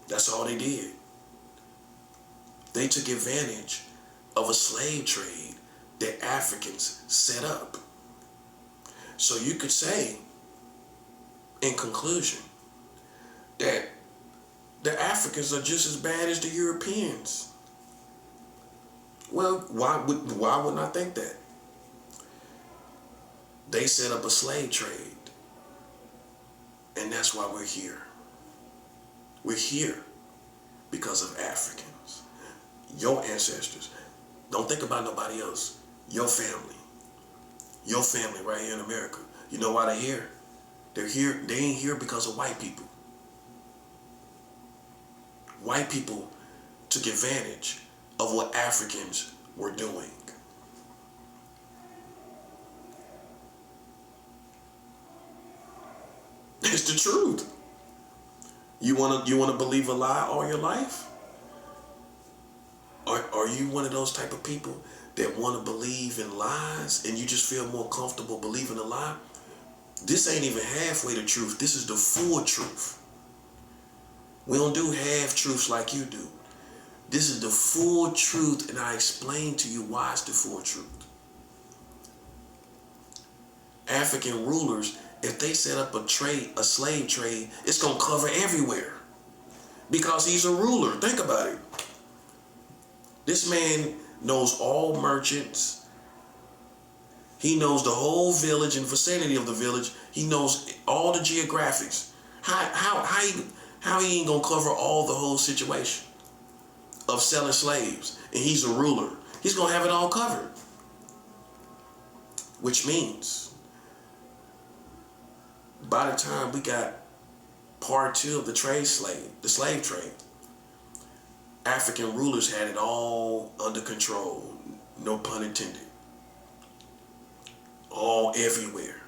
A: That's all they did. They took advantage of a slave trade that Africans set up. So you could say, in conclusion, that the Africans are just as bad as the Europeans. Well, why wouldn't I think that? They set up a slave trade. And that's why we're here. We're here because of Africans. Your ancestors. Don't think about nobody else. Your family. Your family right here in America. You know why they're here? They're here. They ain't here because of white people. White people took advantage of what Africans were doing. It's the truth. You wanna believe a lie all your life? Are you one of those type of people that want to believe in lies and you just feel more comfortable believing a lie? This ain't even halfway the truth. This is the full truth. We don't do half truths like you do. This is the full truth, and I explain to you why it's the full truth. African rulers, if they set up a slave trade, it's going to cover everywhere. Because he's a ruler. Think about it. This man knows all merchants. He knows the whole village and vicinity of the village. He knows all the geographics. How he ain't gonna cover all the whole situation of selling slaves? And he's a ruler. He's gonna have it all covered. Which means by the time we got part 2 of the slave trade, African rulers had it all under control. No pun intended. All everywhere.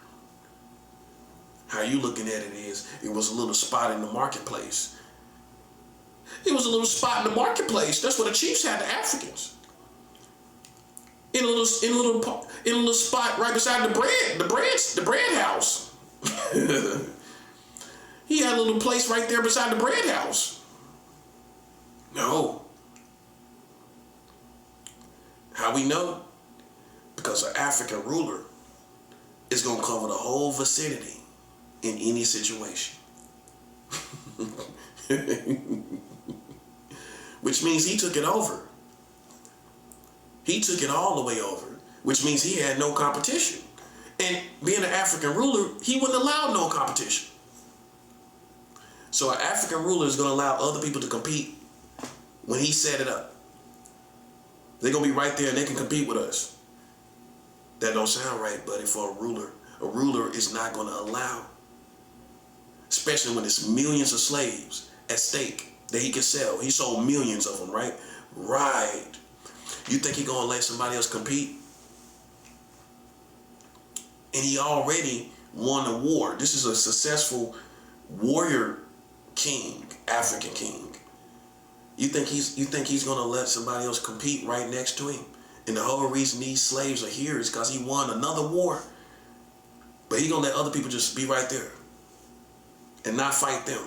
A: How you looking at it is, it was a little spot in the marketplace. It was a little spot in the marketplace. That's what the chiefs had, the Africans. In a little spot right beside the bread house. He had a little place right there beside the bread house. No. How we know? Because an African ruler is going to cover the whole vicinity in any situation. Which means he took it over. He took it all the way over, which means he had no competition. And being an African ruler, he wouldn't allow no competition. So an African ruler is going to allow other people to compete when he set it up. They're going to be right there and they can compete with us. That don't sound right, buddy, for a ruler. A ruler is not going to allow, especially when it's millions of slaves at stake that he can sell. He sold millions of them, right? Right. You think he going to let somebody else compete? And he already won a war. This is a successful warrior king, African king. You think he's going to let somebody else compete right next to him? And the whole reason these slaves are here is because he won another war. But he going to let other people just be right there and not fight them.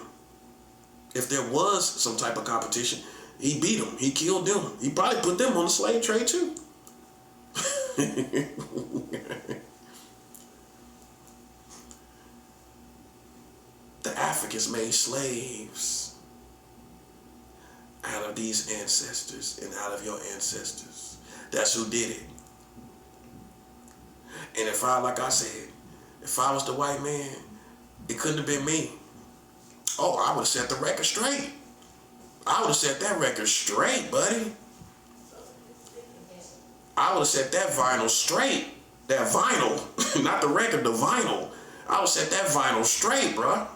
A: If there was some type of competition, he beat them. He killed them. He probably put them on the slave trade too. The Africans made slaves out of these ancestors and out of your ancestors. That's who did it. And like I said, if I was the white man, it couldn't have been me. Oh, I would have set the record straight. I would have set that record straight, buddy. I would have set that vinyl straight. That vinyl, not the record, the vinyl. I would have set that vinyl straight, bruh.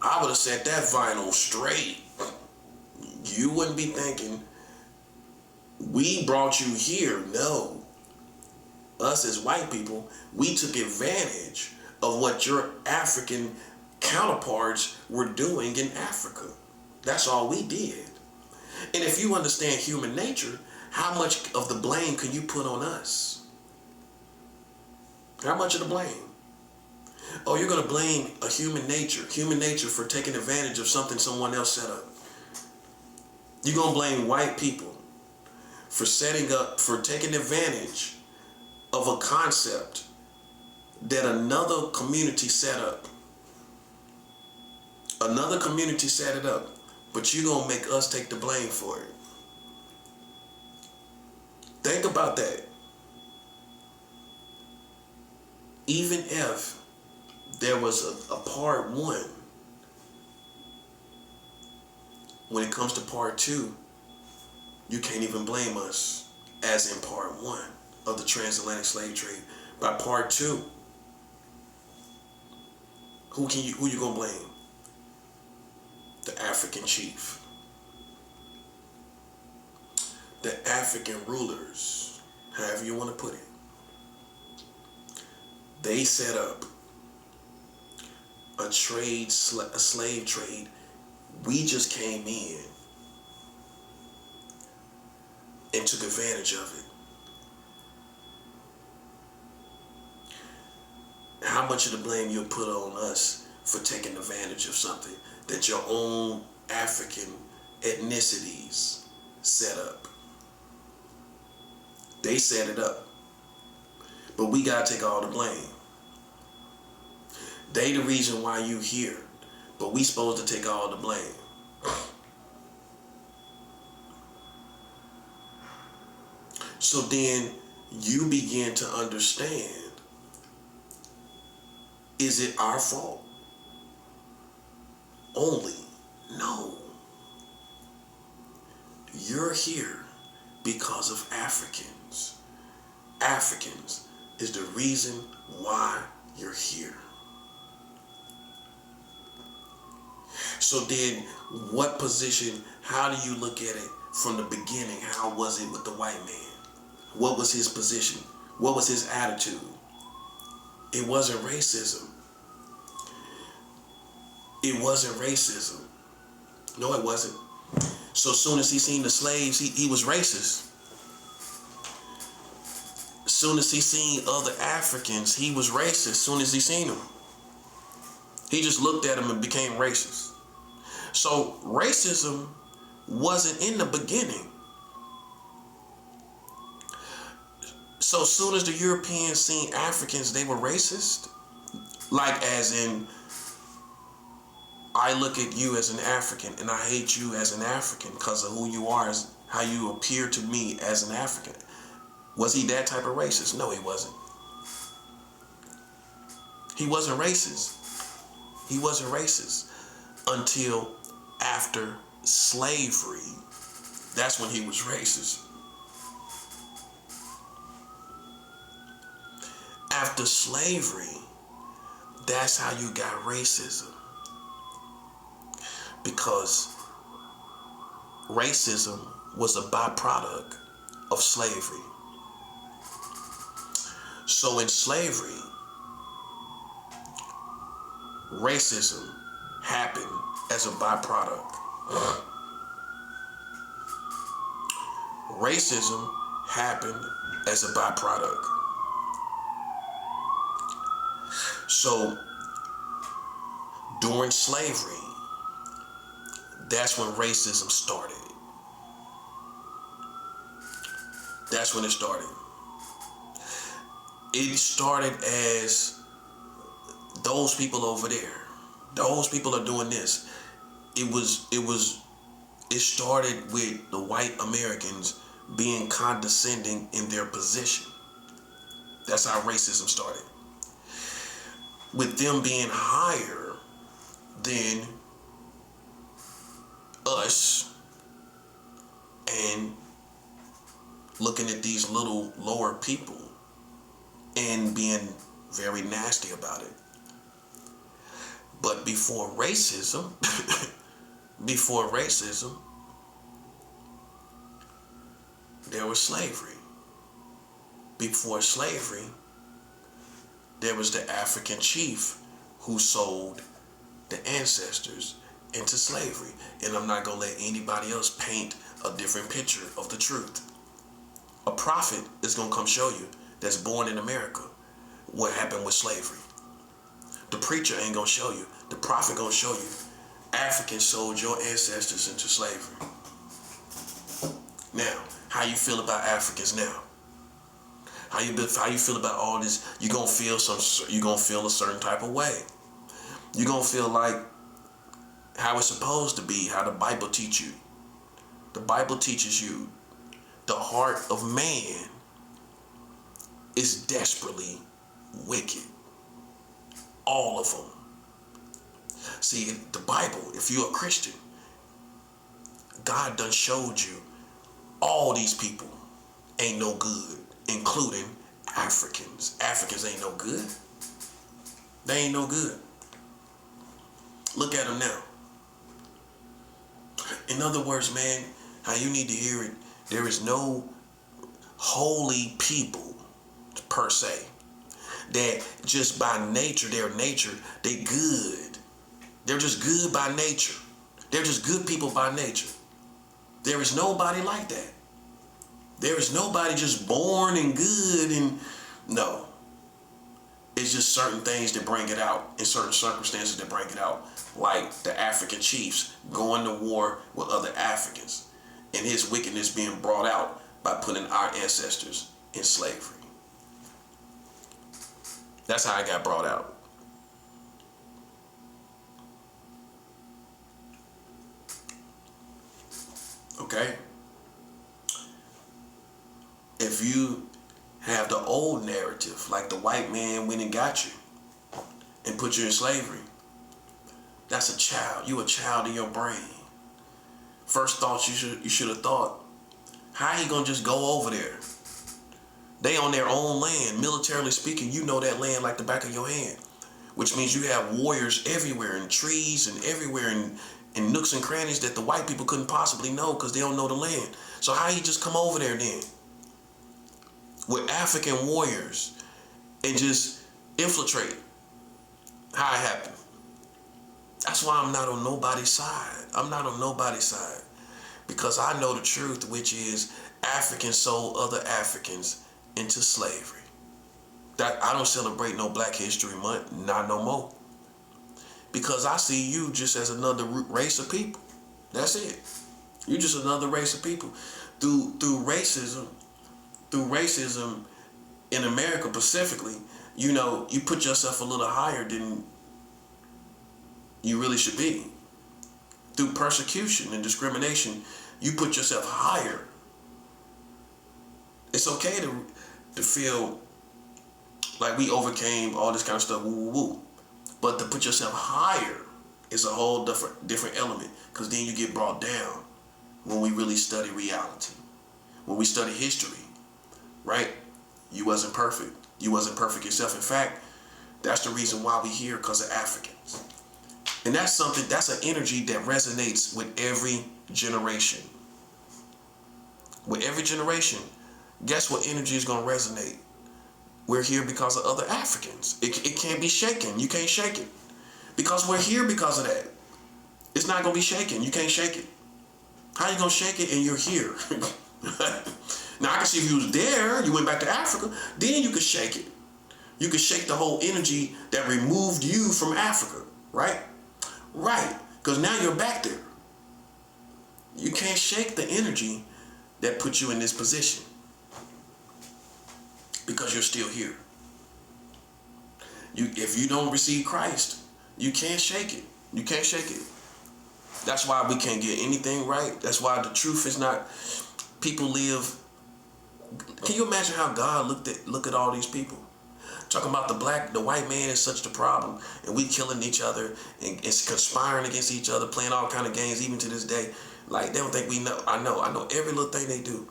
A: I would have set that vinyl straight. You wouldn't be thinking, we brought you here. No. Us as white people, we took advantage of what your African counterparts were doing in Africa. That's all we did. And if you understand human nature, how much of the blame can you put on us? How much of the blame? Oh, you're going to blame human nature for taking advantage of something someone else set up. You're going to blame white people for taking advantage of a concept that another community set up. Another community set it up, but you're going to make us take the blame for it. Think about that. Even if there was a part 1, when it comes to part 2, you can't even blame us as in part 1 of the transatlantic slave trade. By part 2, who you gonna blame? The African chief. The African rulers, however you want to put it. They set up a slave trade. We just came in and took advantage of it. How much of the blame you'll put on us for taking advantage of something that your own African ethnicities set up? They set it up. But we gotta take all the blame. They the reason why you here, but we supposed to take all the blame. So then you begin to understand, is it our fault? Only. No. You're here because of Africans. Africans is the reason why you're here. So then what position, how do you look at it from the beginning? How was it with the white man? What was his position? What was his attitude? It wasn't racism. It wasn't racism. No, it wasn't. So as soon as he seen the slaves, he was racist. As soon as he seen other Africans, he was racist. As soon as he seen them, he just looked at them and became racist. So racism wasn't in the beginning. So as soon as the Europeans seen Africans, they were racist. Like as in, I look at you as an African and I hate you as an African because of who you are, as how you appear to me as an African. Was he that type of racist? No, he wasn't. He wasn't racist. He wasn't racist until after slavery. That's when he was racist. After slavery, that's how you got racism. Because racism was a byproduct of slavery. So in slavery, racism happened as a byproduct. Racism happened as a byproduct. So during slavery, that's when racism started. That's when it started. It started as those people over there. Those people are doing this. It started with the white Americans being condescending in their position. That's how racism started. With them being higher than us and looking at these little lower people and being very nasty about it. But before racism, there was slavery. Before slavery, there was the African chief who sold the ancestors into slavery. And I'm not going to let anybody else paint a different picture of the truth. A prophet is going to come show you that's born in America what happened with slavery. The preacher ain't going to show you. The prophet going to show you Africans sold your ancestors into slavery. Now, how you feel about Africans now? How you feel about all this? You're going to feel a certain type of way. You're going to feel like how it's supposed to be, how the Bible teaches you. The Bible teaches you the heart of man is desperately wicked. All of them. See, the Bible, if you're a Christian, God done showed you all these people ain't no good, including Africans. Africans ain't no good. They ain't no good. Look at them now. In other words, man, how you need to hear it, there is no holy people per se that just by nature, they good. They're just good by nature. They're just good people by nature. There is nobody like that. There is nobody just born and good and no. It's just certain things that bring it out in certain circumstances that bring it out. Like the African chiefs going to war with other Africans and his wickedness being brought out by putting our ancestors in slavery. That's how it got brought out. Okay? If captive, like the white man went and got you and put you in slavery. That's a child. You a child in your brain. First thoughts you should have thought, how he gonna just go over there? They on their own land, militarily speaking. You know that land like the back of your hand, which means you have warriors everywhere, in trees and everywhere, in nooks and crannies that the white people couldn't possibly know because they don't know the land. So how he just come over there then with African warriors and just infiltrate? How it happened? That's why I'm not on nobody's side. I'm not on nobody's side, because I know the truth, which is Africans sold other Africans into slavery. That I don't celebrate no Black History Month, not no more, because I see you just as another race of people. That's it. You're just another race of people. Through racism in America specifically, you know, you put yourself a little higher than you really should be. Through persecution and discrimination, you put yourself higher. It's okay to feel like we overcame all this kind of stuff, woo woo woo. But to put yourself higher is a whole different element, because then you get brought down when we really study reality. When we study history, right? You wasn't perfect. You wasn't perfect yourself. In fact, that's the reason why we here, because of Africans. And that's an energy that resonates with every generation. With every generation, guess what energy is going to resonate? We're here because of other Africans. It can't be shaken. You can't shake it. Because we're here because of that. It's not going to be shaken. You can't shake it. How you going to shake it and you're here? Now, I can see if you was there, you went back to Africa, then you could shake it. You could shake the whole energy that removed you from Africa, right? Right, because now you're back there. You can't shake the energy that put you in this position, because you're still here. If you don't receive Christ, you can't shake it. You can't shake it. That's why we can't get anything right. That's why the truth is not. People live. Can you imagine how God look at all these people? Talking about the white man is such the problem, and we killing each other and conspiring against each other, playing all kind of games, even to this day. Like, they don't think we know. I know every little thing they do.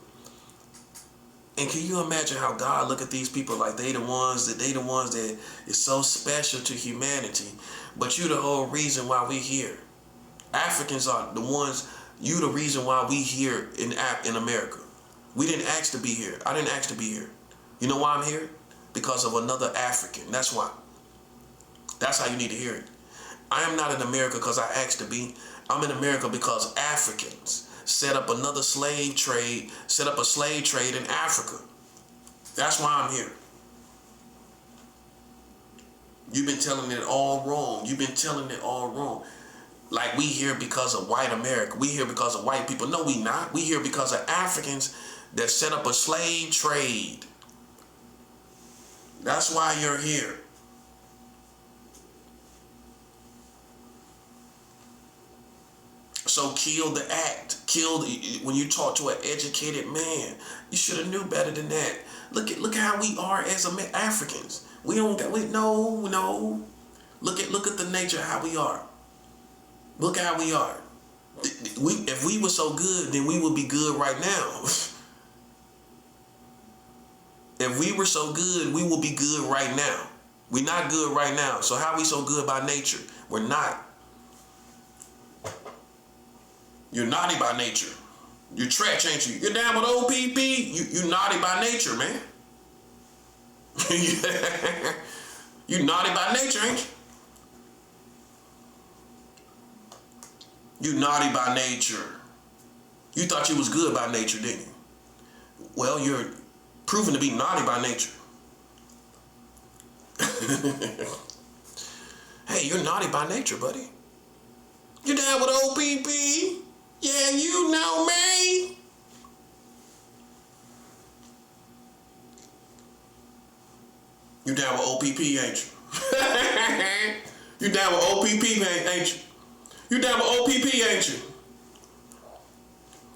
A: And can you imagine how God look at these people like they the ones that is so special to humanity, but you the whole reason why we here. Africans are the ones, you the reason why we here in America. We didn't ask to be here. I didn't ask to be here. You know why I'm here? Because of another African. That's why. That's how you need to hear it. I am not in America because I asked to be. I'm in America because Africans set up a slave trade in Africa. That's why I'm here. You've been telling it all wrong. You've been telling it all wrong. Like, we here because of white America. We here because of white people. No, we not. We here because of Africans that set up a slave trade. That's why you're here. So kill the act. When you talk to an educated man, you should have knew better than that. Look at how we are as Africans. No. Look at the nature of how we are. Look how we are. If we were so good, then we would be good right now. If we were so good, we will be good right now. We're not good right now. So how are we so good by nature? We're not. You're naughty by nature. You're trash, ain't you? You're down with OPP. You naughty by nature, man. You naughty by nature, ain't you? You naughty by nature. You thought you was good by nature, didn't you? Well, you're proven to be naughty by nature. Hey, you're naughty by nature, buddy. You down with OPP? Yeah, you know me. You down with OPP, ain't you? You down with OPP, ain't you? You down with OPP, ain't you?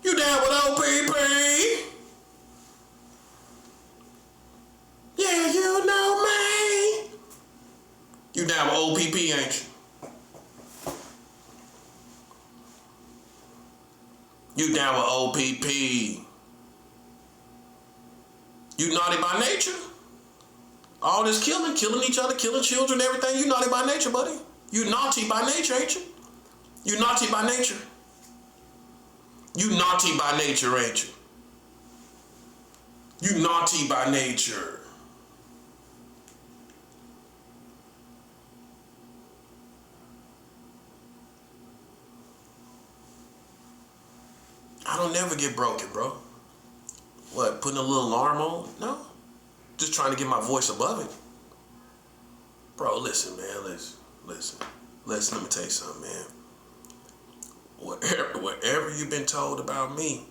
A: You down with OPP? Yeah, you know OPP, ain't you? You down with OPP. You naughty by nature. All this killing each other, killing children, everything. You naughty by nature, buddy. You naughty by nature, ain't you? You naughty by nature. You naughty by nature, ain't you? You naughty by nature. I don't never get broken, bro. What, putting a little alarm on? No. Just trying to get my voice above it. Bro, listen, man. Listen, let me tell you something, man. Whatever you've been told about me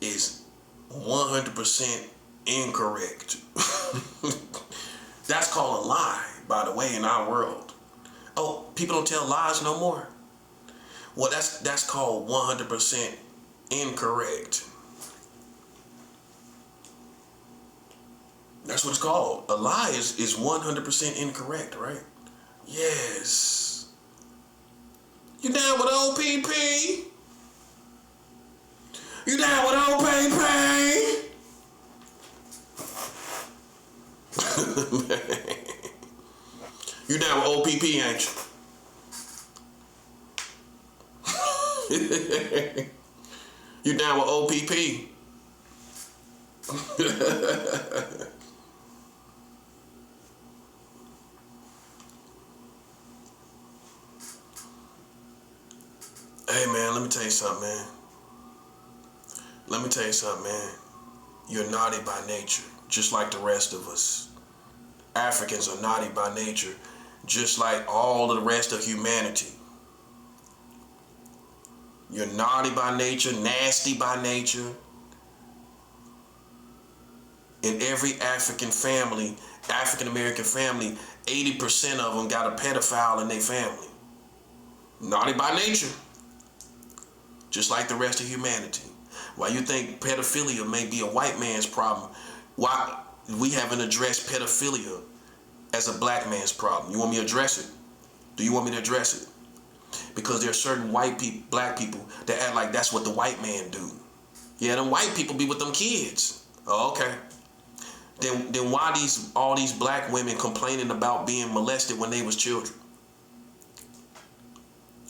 A: is 100% incorrect. That's called a lie, by the way, in our world. Oh, people don't tell lies no more. Well, that's called 100% incorrect. That's what it's called. A lie is 100% incorrect, right? Yes. You down with OPP? You down with OPP? You down with OPP, ain't you? You down with OPP? Hey, man, let me tell you something, man. Let me tell you something, man. You're naughty by nature, just like the rest of us. Africans are naughty by nature, just like all of the rest of humanity. You're naughty by nature, nasty by nature. In every African family, African American family, 80% of them got a pedophile in their family. Naughty by nature. Just like the rest of humanity. Why you think pedophilia may be a white man's problem? Why we haven't addressed pedophilia as a black man's problem? You want me to address it? Do you want me to address it? Because there are certain white people, black people, that act like that's what the white man do. Yeah, them white people be with them kids. Oh, okay. Then why all these black women complaining about being molested when they was children?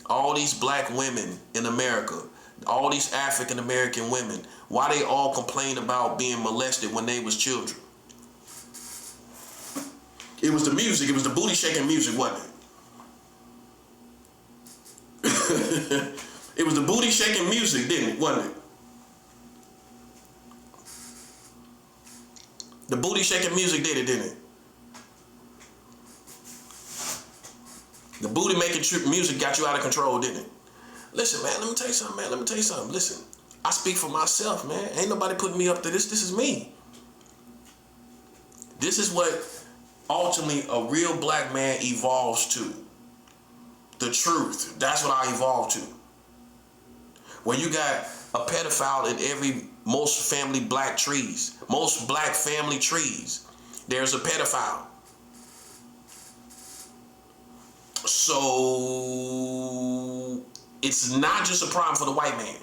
A: All these black women in America, all these African American women, why they all complain about being molested when they was children? It was the music, it was the booty shaking music, wasn't it? It was the booty shaking music, didn't it? Wasn't it? The booty shaking music did it, didn't it? The booty making music got you out of control, didn't it? Listen, man, let me tell you something, man. Let me tell you something. Listen, I speak for myself, man. Ain't nobody putting me up to this. This is me. This is what ultimately a real black man evolves to. The truth. That's what I evolved to. When you got a pedophile in most family black trees, most black family trees, there's a pedophile. So it's not just a problem for the white man.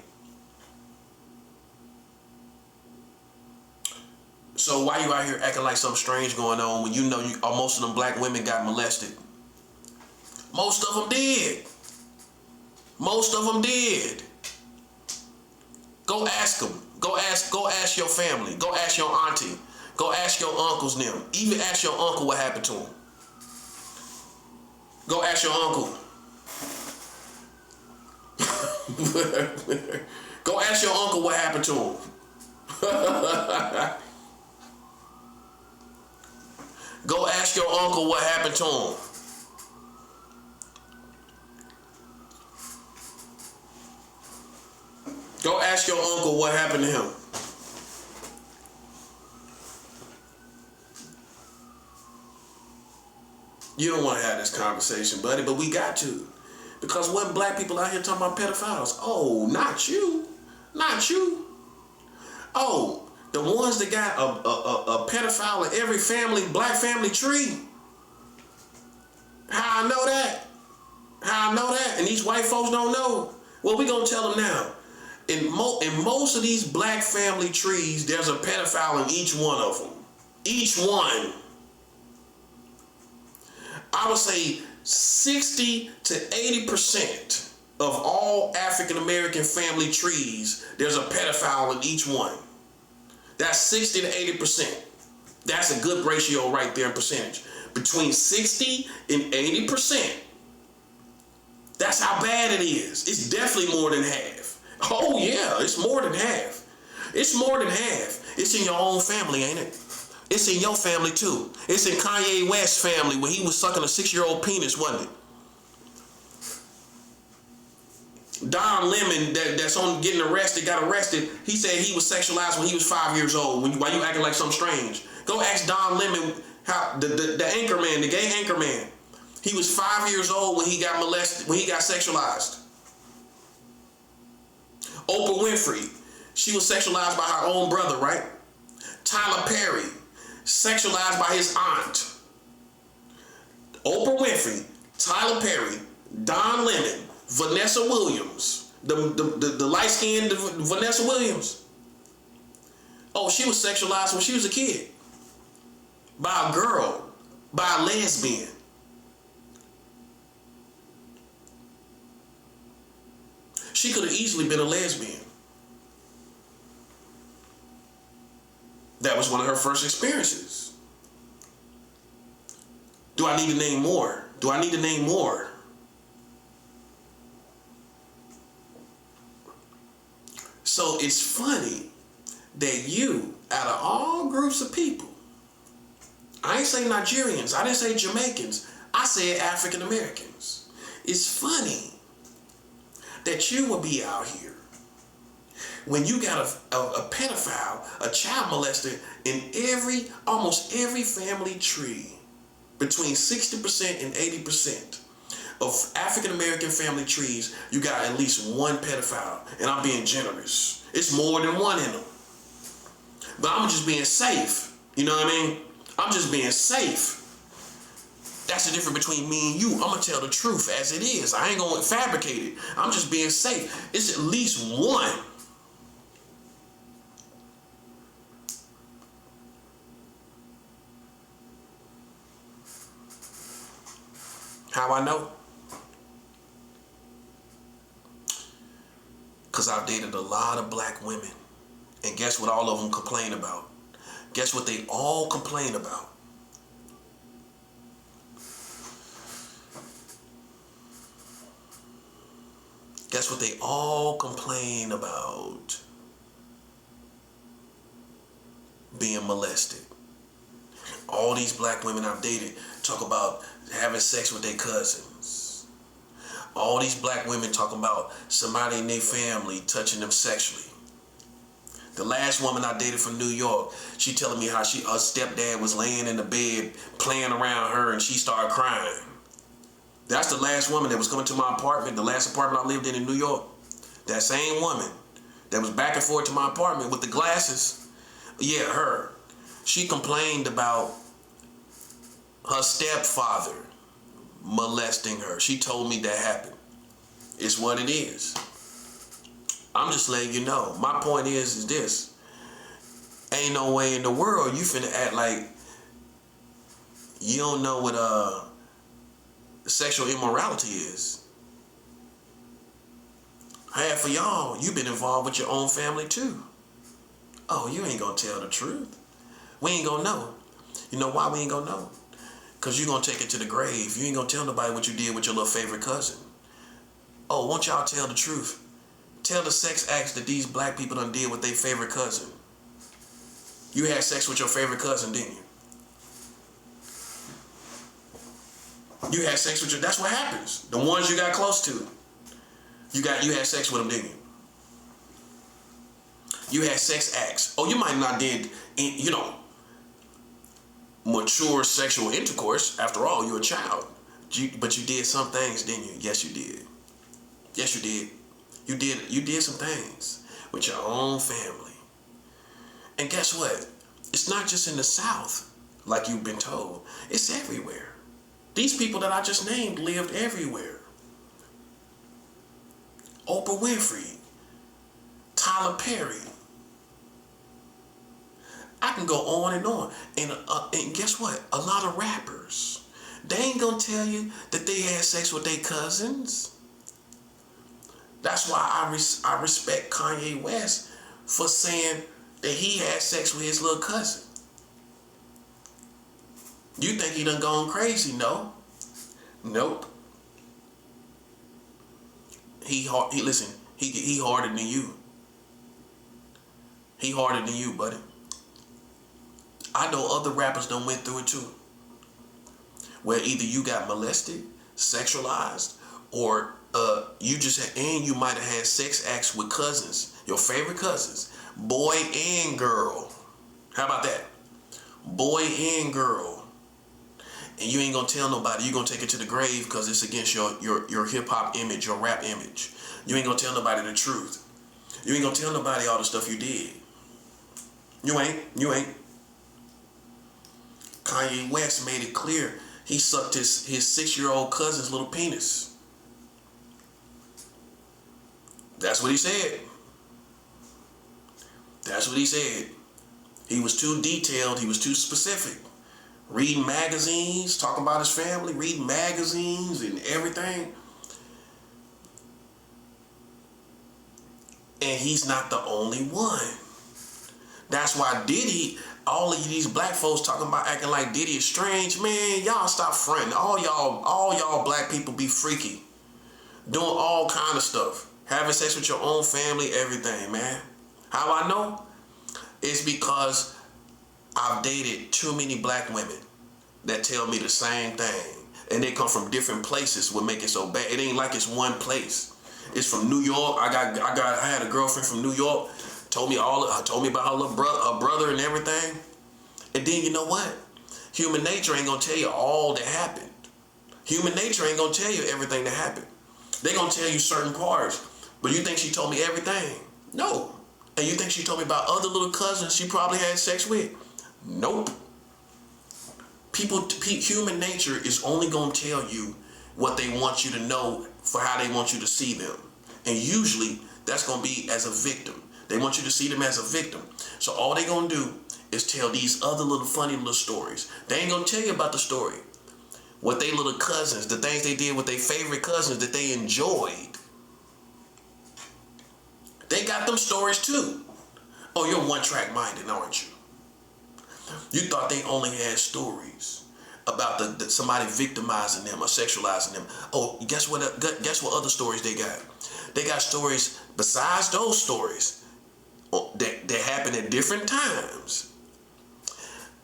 A: So why you out here acting like something strange going on when you know most of them black women got molested? Most of them did. Most of them did. Go ask them. Go ask your family. Go ask your auntie. Go ask your uncles them. Even ask your uncle what happened to him. Go ask your uncle. Go ask your uncle what happened to him. Go ask your uncle what happened to him. Go ask your uncle what happened to him. You don't want to have this conversation, buddy, but we got to. Because when black people out here talking about pedophiles, oh, not you. Not you. Oh, the ones that got a pedophile in every family, black family tree. How I know that? How I know that? And these white folks don't know. Well, we gonna tell them now. In most of these black family trees, there's a pedophile in each one of them. Each one. I would say 60 to 80% of all African American family trees, there's a pedophile in each one. That's 60 to 80%. That's a good ratio right there in percentage. Between 60 and 80%. That's how bad it is. It's definitely more than half. Oh yeah, it's more than half. It's more than half. It's in your own family, ain't it? It's in your family too. It's in Kanye West's family when he was sucking a 6-year-old penis, wasn't it? Don Lemon, that's on getting arrested, got arrested. He said he was sexualized when he was 5 years old. Why you acting like something strange? Go ask Don Lemon how the anchor man, the gay anchor man. He was 5 years old when he got molested, when he got sexualized. Oprah Winfrey, she was sexualized by her own brother, right? Tyler Perry, sexualized by his aunt. Oprah Winfrey, Tyler Perry, Don Lemon, Vanessa Williams, the light-skinned Vanessa Williams. Oh, she was sexualized when she was a kid. By a girl, by a lesbian. She could have easily been a lesbian. That was one of her first experiences. Do I need to name more? Do I need to name more? So it's funny that you, out of all groups of people, I ain't say Nigerians, I didn't say Jamaicans, I said African Americans. It's funny that you will be out here when you got a pedophile, a child molester in almost every family tree. Between 60% and 80% of African American family trees, you got at least one pedophile. And I'm being generous. It's more than one in them. But I'm just being safe. You know what I mean? I'm just being safe. That's the difference between me and you. I'm going to tell the truth as it is. I ain't going to fabricate it. I'm just being safe. It's at least one. How I know? Because I've dated a lot of black women. And guess what all of them complain about? Guess what they all complain about? Guess what they all complain about? Being molested. All these black women I've dated talk about having sex with their cousins. All these black women talking about somebody in their family touching them sexually. The last woman I dated from New York, she telling me how her stepdad was laying in the bed playing around her and she started crying. That's the last woman that was coming to my apartment, the last apartment I lived in New York. That same woman that was back and forth to my apartment with the glasses. Yeah, her. She complained about her stepfather molesting her. She told me that happened. It's what it is. I'm just letting you know. My point is this. Ain't no way in the world you finna act like you don't know what sexual immorality is. Half of y'all, you been involved with your own family too. Oh, you ain't gonna tell the truth. We ain't gonna know. You know why we ain't gonna know? Because you gonna take it to the grave. You ain't gonna tell nobody what you did with your little favorite cousin. Oh, won't y'all tell the truth? Tell the sex acts that these black people done did with their favorite cousin. You had sex with your favorite cousin, didn't you? You had sex with that's what happens. The ones you got close to. You had sex with them, didn't you? You had sex acts. Oh, you might not did, mature sexual intercourse. After all, you're a child. But you did some things, didn't you? Yes, you did. Yes, you did. You did some things with your own family. And guess what? It's not just in the South, like you've been told. It's everywhere. These people that I just named lived everywhere. Oprah Winfrey, Tyler Perry. I can go on and on. And guess what? A lot of rappers, they ain't gonna tell you that they had sex with their cousins. That's why I respect Kanye West for saying that he had sex with his little cousin. You think he done gone crazy? No. Nope. He harder than you. He harder than you, buddy. I know other rappers done went through it too. Where either you got molested, sexualized, or you might have had sex acts with cousins, your favorite cousins, boy and girl. How about that? Boy and girl. And you ain't gonna tell nobody. You gonna take it to the grave because it's against your hip hop image, your rap image. You ain't gonna tell nobody the truth. You ain't gonna tell nobody all the stuff you did. You ain't. Kanye West made it clear he sucked his 6-year-old cousin's little penis. That's what he said. That's what he said. He was too detailed. He was too specific. Reading magazines, talking about his family, reading magazines and everything. And he's not the only one. That's why Diddy, all of these black folks talking about acting like Diddy is strange. Man, y'all stop fronting. All y'all black people be freaky. Doing all kind of stuff. Having sex with your own family, everything, man. How I know? It's because I've dated too many black women that tell me the same thing. And they come from different places what make it so bad. It ain't like it's one place. It's from New York. I had a girlfriend from New York. Told me about her little brother and everything. And then you know what? Human nature ain't gonna tell you all that happened. Human nature ain't gonna tell you everything that happened. They gonna tell you certain parts. But you think she told me everything? No. And you think she told me about other little cousins she probably had sex with? Nope. Human nature is only gonna tell you what they want you to know for how they want you to see them. And usually that's gonna be as a victim. They want you to see them as a victim. So all they gonna do is tell these other little funny little stories. They ain't gonna tell you about the story. What they little cousins, the things they did with their favorite cousins that they enjoyed. They got them stories too. Oh, you're one-track minded, aren't you? You thought they only had stories about somebody victimizing them or sexualizing them. Oh, guess what other stories they got? They got stories besides those stories that happen at different times.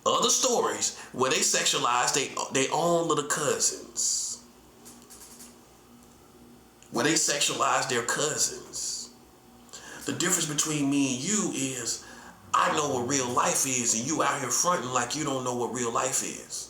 A: Other stories where they sexualize they own little cousins. Where they sexualize their cousins. The difference between me and you is I know what real life is and you out here fronting like you don't know what real life is.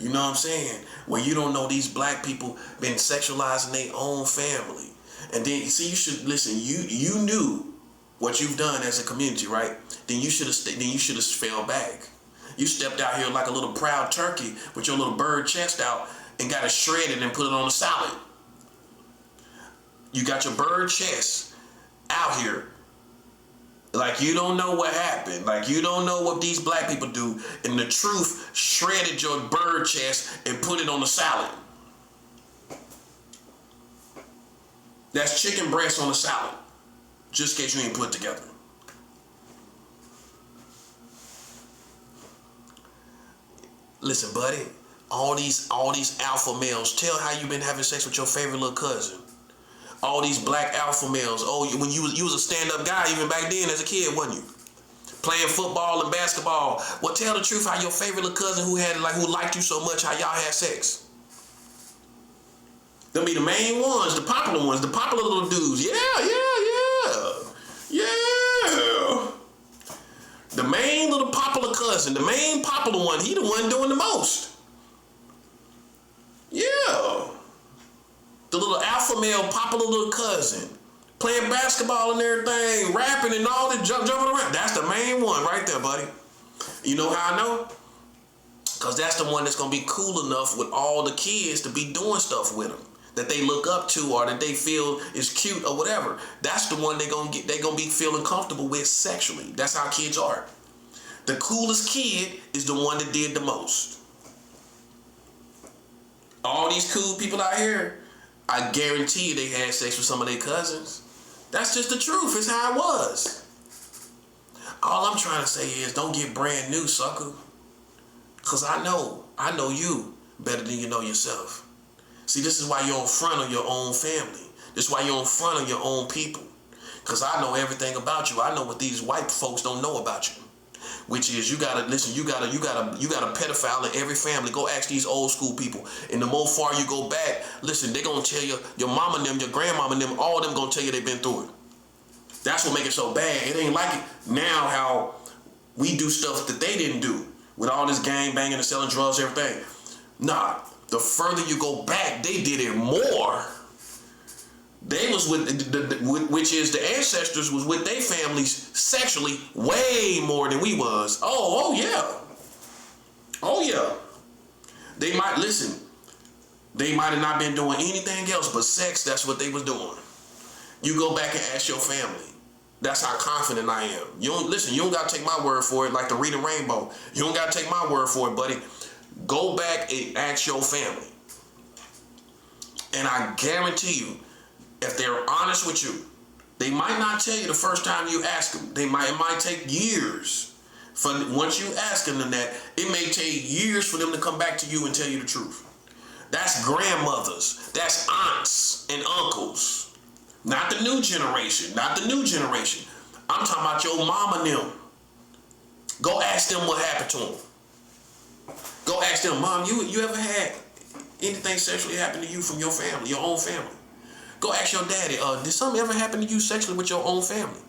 A: You know what I'm saying? When you don't know these black people been sexualizing their own family. And then, see, you should listen, you knew what you've done as a community, right? Then you should have fell back. You stepped out here like a little proud turkey with your little bird chest out and got it shredded and put it on a salad. You got your bird chest out here like you don't know what happened, like you don't know what these black people do, and the truth shredded your bird chest and put it on a salad. That's chicken breast on a salad, just in case you ain't put together. Listen, buddy, all these alpha males, tell how you been having sex with your favorite little cousin. All these black alpha males. Oh, when you was a stand-up guy even back then as a kid, wasn't you? Playing football and basketball. Well, tell the truth how your favorite little cousin who liked you so much, how y'all had sex. Them be the main ones, the popular little dudes. Yeah. The main little popular cousin, the main popular one, he the one doing the most. Yeah. The little alpha male popular little cousin. Playing basketball and everything, rapping and all that, jumping around. That's the main one right there, buddy. You know how I know? Because that's the one that's going to be cool enough with all the kids to be doing stuff with them that they look up to or that they feel is cute or whatever. That's the one they're going to be feeling comfortable with sexually. That's how kids are. The coolest kid is the one that did the most. All these cool people out here, I guarantee you they had sex with some of their cousins. That's just the truth. It's how it was. All I'm trying to say is don't get brand new, sucker. Because I know you better than you know yourself. See, this is why you're in front of your own family. This is why you're in front of your own people. Because I know everything about you. I know what these white folks don't know about you. Which is you got a pedophile in every family. Go ask these old school people. And the more far you go back, listen, they're going to tell you, your mama and them, your grandmama and them, all of them going to tell you they've been through it. That's what makes it so bad. It ain't like it now how we do stuff that they didn't do. With all this gang banging and selling drugs and everything. Nah, the further you go back, they did it more. They was which is the ancestors was with their families sexually way more than we was. Oh yeah. They might have not been doing anything else but sex. That's what they was doing. You go back and ask your family. That's how confident I am. You don't gotta take my word for it like the Reading Rainbow. You don't gotta take my word for it, buddy. Go back and ask your family. And I guarantee you, if they're honest with you, they might not tell you the first time you ask them. It might take years. Once you ask them that, it may take years for them to come back to you and tell you the truth. That's grandmothers. That's aunts and uncles. Not the new generation. I'm talking about your mama and them. Go ask them what happened to them. Go ask them, Mom, you ever had anything sexually happen to you from your family, your own family? Go ask your daddy, did something ever happen to you sexually with your own family?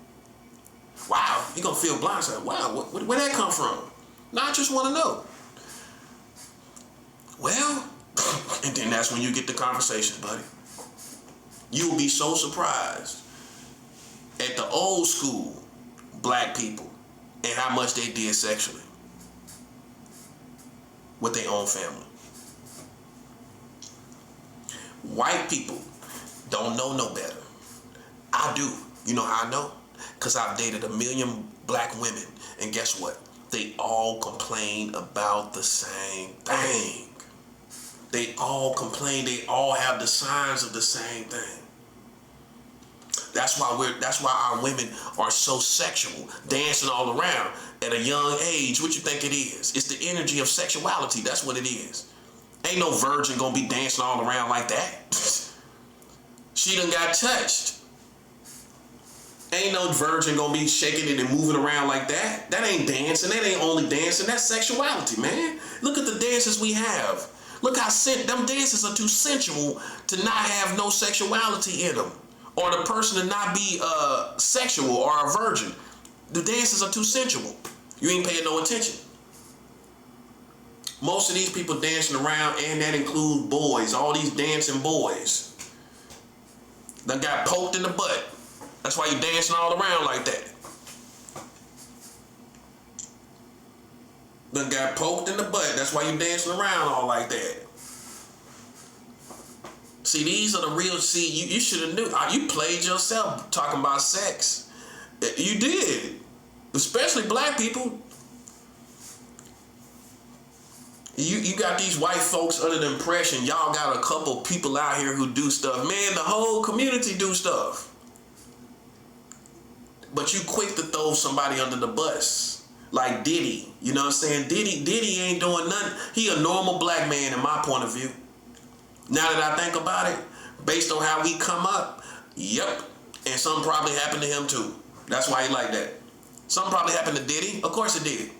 A: Wow, you're going to feel blindsided. Wow, where'd that come from? No, I just want to know. Well, and then that's when you get the conversation, buddy. You'll be so surprised at the old school black people and how much they did sexually with their own family. White people don't know no better. I do. You know how I know? Because I've dated 1 million black women, and guess what? They all complain about the same thing. They all complain. They all have the signs of the same thing. That's why our women are so sexual, dancing all around at a young age. What you think it is? It's the energy of sexuality. That's what it is. Ain't no virgin gonna be dancing all around like that. She done got touched. Ain't no virgin gonna be shaking it and moving around like that. That ain't dancing. That ain't only dancing. That's sexuality, man. Look at the dances we have. Look how them dances are too sensual to not have no sexuality in them. Or the person to not be sexual or a virgin. The dances are too sensual. You ain't paying no attention. Most of these people dancing around, and that includes boys, all these dancing boys. They got poked in the butt. That's why you dancing all around like that. They got poked in the butt. That's why you dancing around all like that. See, these are the real, you should have knew. You played yourself talking about sex. You did. Especially black people. You got these white folks under the impression y'all got a couple people out here who do stuff. Man, the whole community do stuff. But you quick to throw somebody under the bus. Like Diddy. You know what I'm saying? Diddy ain't doing nothing. He a normal black man in my point of view. Now that I think about it, based on how we come up, yep. And something probably happened to him too. That's why he like that. Something probably happened to Diddy. Of course it did.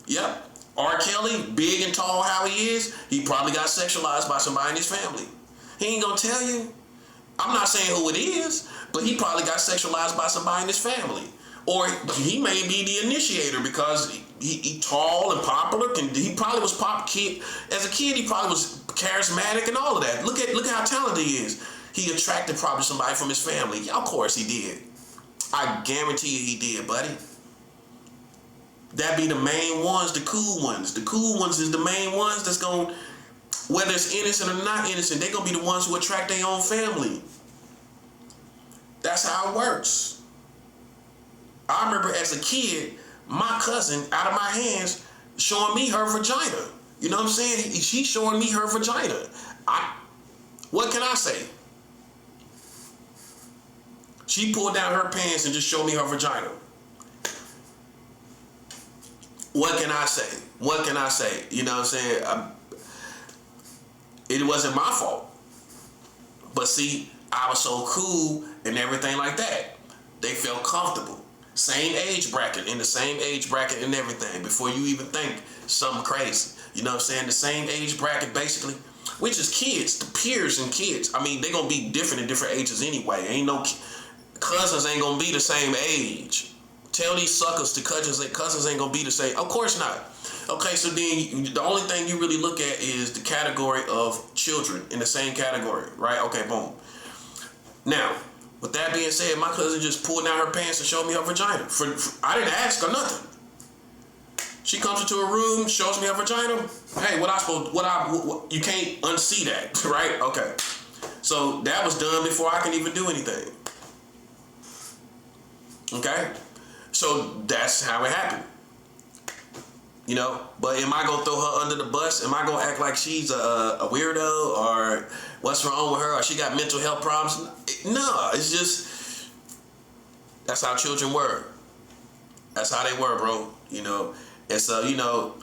A: Yep. R. Kelly, big and tall how he is, he probably got sexualized by somebody in his family. He ain't gonna tell you. I'm not saying who it is, but he probably got sexualized by somebody in his family. Or he may be the initiator because he tall and popular. He probably was pop kid. As a kid, he probably was charismatic and all of that. Look at how talented he is. He attracted probably somebody from his family. Yeah, of course he did. I guarantee you he did, buddy. That be the main ones, the cool ones. The cool ones is the main ones that's going, whether it's innocent or not innocent, they gonna be the ones who attract their own family. That's how it works. I remember as a kid, my cousin, out of my hands, showing me her vagina. You know what I'm saying? She's showing me her vagina. What can I say? She pulled down her pants and just showed me her vagina. What can I say? What can I say? You know what I'm saying? It wasn't my fault. But see, I was so cool and everything like that. They felt comfortable. Same age bracket, in the same age bracket and everything, before you even think something crazy. You know what I'm saying? The same age bracket, basically, which is kids, the peers and kids. I mean, they're going to be different in different ages anyway. Ain't no cousins ain't going to be the same age. Tell these suckers the cousins ain't going to be the same. Of course not. Okay, so then the only thing you really look at is the category of children in the same category, right? Okay, boom. Now, with that being said, my cousin just pulled down her pants and showed me her vagina. I didn't ask her nothing. She comes into a room, shows me her vagina. Hey, you can't unsee that, right? Okay. So that was done before I can even do anything. Okay? So that's how it happened. You know, but am I going to throw her under the bus? Am I going to act like she's a weirdo or what's wrong with her or she got mental health problems? No, it's just, that's how children were. That's how they were, bro. You know, and so, you know,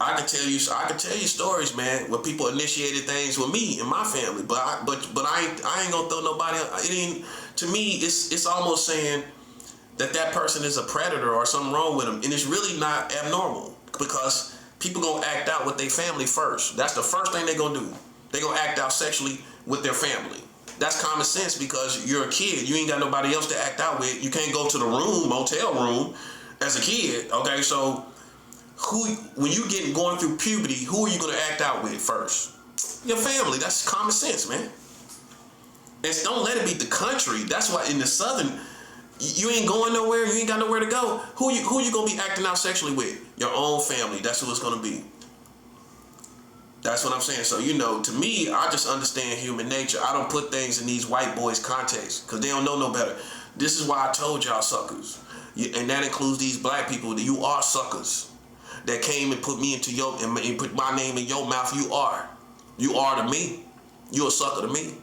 A: I can tell you stories, man, where people initiated things with me and my family, but I ain't gonna throw nobody. It ain't, to me, it's almost saying that person is a predator or something wrong with them, and it's really not abnormal because people gonna act out with their family first. That's the first thing they gonna do. They gonna act out sexually with their family. That's common sense because you're a kid. You ain't got nobody else to act out with. You can't go to the motel room as a kid. Okay, so when you going through puberty, who are you gonna act out with first? Your family. That's common sense, man. And don't let it be the country. That's why in the Southern, you ain't going nowhere. You ain't got nowhere to go. Who you gonna be acting out sexually with? Your own family. That's who it's gonna be. That's what I'm saying. So, you know, to me, I just understand human nature. I don't put things in these white boys' context because they don't know no better. This is why I told y'all suckers. And that includes these black people. That you are suckers that came and put me into and put my name in your mouth. You are. You are to me. You're a sucker to me.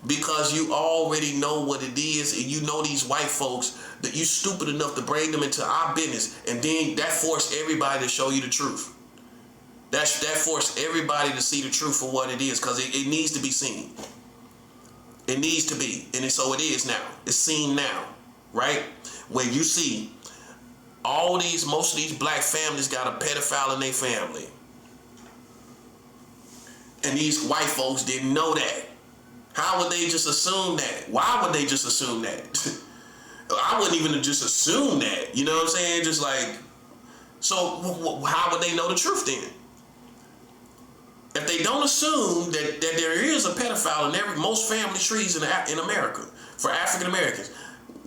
A: Because you already know what it is, and you know these white folks, that you stupid enough to bring them into our business, and then that forced everybody to show you the truth. That forced everybody to see the truth for what it is, because it needs to be seen. It needs to be, and so it is now. It's seen now, right? When you see most of these black families got a pedophile in their family, and these white folks didn't know that. How would they just assume that? Why would they just assume that? I wouldn't even just assume that. You know what I'm saying? Just like, so how would they know the truth then? If they don't assume that there is a pedophile in most family trees in America for African Americans,